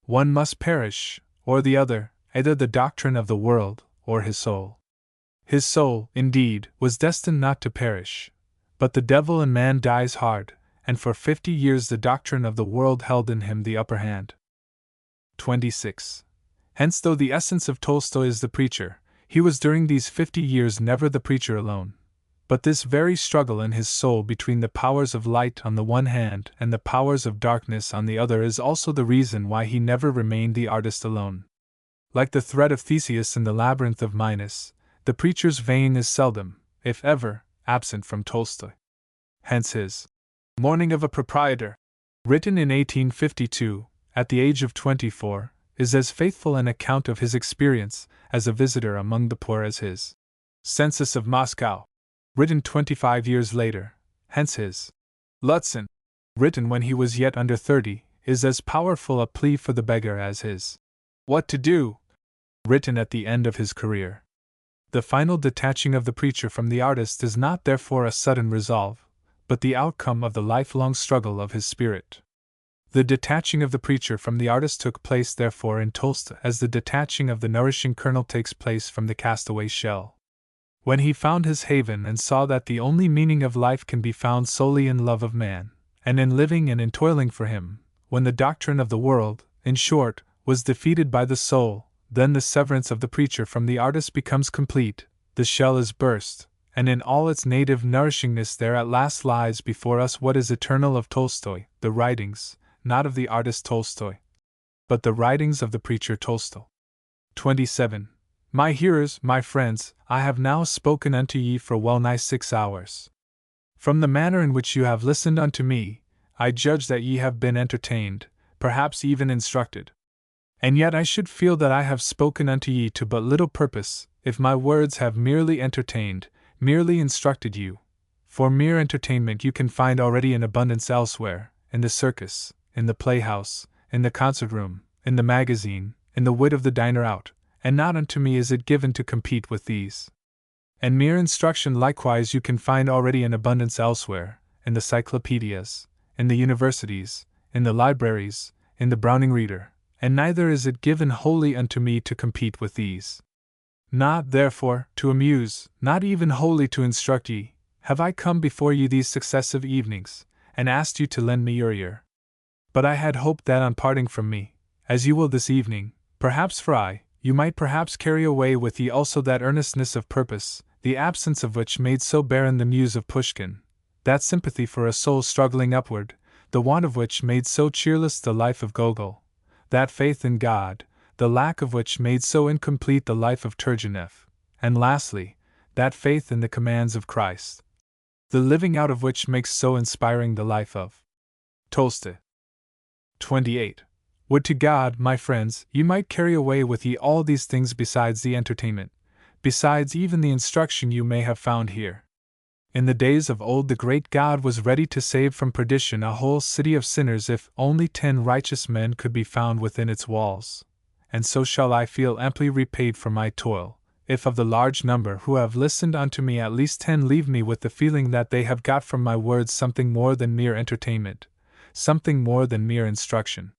S1: One must perish, or the other, either the doctrine of the world, or his soul. His soul, indeed, was destined not to perish, but the devil in man dies hard, and for 50 years the doctrine of the world held in him the upper hand. 26. Hence, though the essence of Tolstoy is the preacher, he was during these 50 years never the preacher alone. But this very struggle in his soul between the powers of light on the one hand and the powers of darkness on the other is also the reason why he never remained the artist alone. Like the thread of Theseus in the labyrinth of Minos, the preacher's vein is seldom, if ever, absent from Tolstoy. Hence his Morning of a Proprietor, written in 1852, at the age of 24, is as faithful an account of his experience as a visitor among the poor as his Census of Moscow, written 25 years later. Hence his Lutzen, written when he was yet under 30, is as powerful a plea for the beggar as his What to Do, written at the end of his career. The final detaching of the preacher from the artist is not therefore a sudden resolve, but the outcome of the lifelong struggle of his spirit. The detaching of the preacher from the artist took place therefore in Tolstoy as the detaching of the nourishing kernel takes place from the castaway shell. When he found his haven and saw that the only meaning of life can be found solely in love of man, and in living and in toiling for him, when the doctrine of the world, in short, was defeated by the soul, then the severance of the preacher from the artist becomes complete, the shell is burst, and in all its native nourishingness there at last lies before us what is eternal of Tolstoy, the writings, not of the artist Tolstoy, but the writings of the preacher Tolstoy. 27. My hearers, my friends, I have now spoken unto ye for well nigh 6 hours. From the manner in which you have listened unto me, I judge that ye have been entertained, perhaps even instructed. And yet I should feel that I have spoken unto ye to but little purpose, if my words have merely entertained, merely instructed you. For mere entertainment you can find already in abundance elsewhere, in the circus, in the playhouse, in the concert room, in the magazine, in the wit of the diner out, and not unto me is it given to compete with these. And mere instruction likewise you can find already in abundance elsewhere, in the cyclopedias, in the universities, in the libraries, in the Browning Reader, and neither is it given wholly unto me to compete with these. Not, therefore, to amuse, not even wholly to instruct ye, have I come before you these successive evenings, and asked you to lend me your ear. But I had hoped that on parting from me, as you will this evening, perhaps for I, you might perhaps carry away with ye also that earnestness of purpose, the absence of which made so barren the muse of Pushkin, that sympathy for a soul struggling upward, the want of which made so cheerless the life of Gogol, that faith in God, the lack of which made so incomplete the life of Turgenef, and lastly, that faith in the commands of Christ, the living out of which makes so inspiring the life of Tolstoy. 28. Would to God, my friends, ye might carry away with ye all these things besides the entertainment, besides even the instruction you may have found here. In the days of old, the great God was ready to save from perdition a whole city of sinners if only 10 righteous men could be found within its walls. And so shall I feel amply repaid for my toil, if of the large number who have listened unto me at least 10 leave me with the feeling that they have got from my words something more than mere entertainment, something more than mere instruction.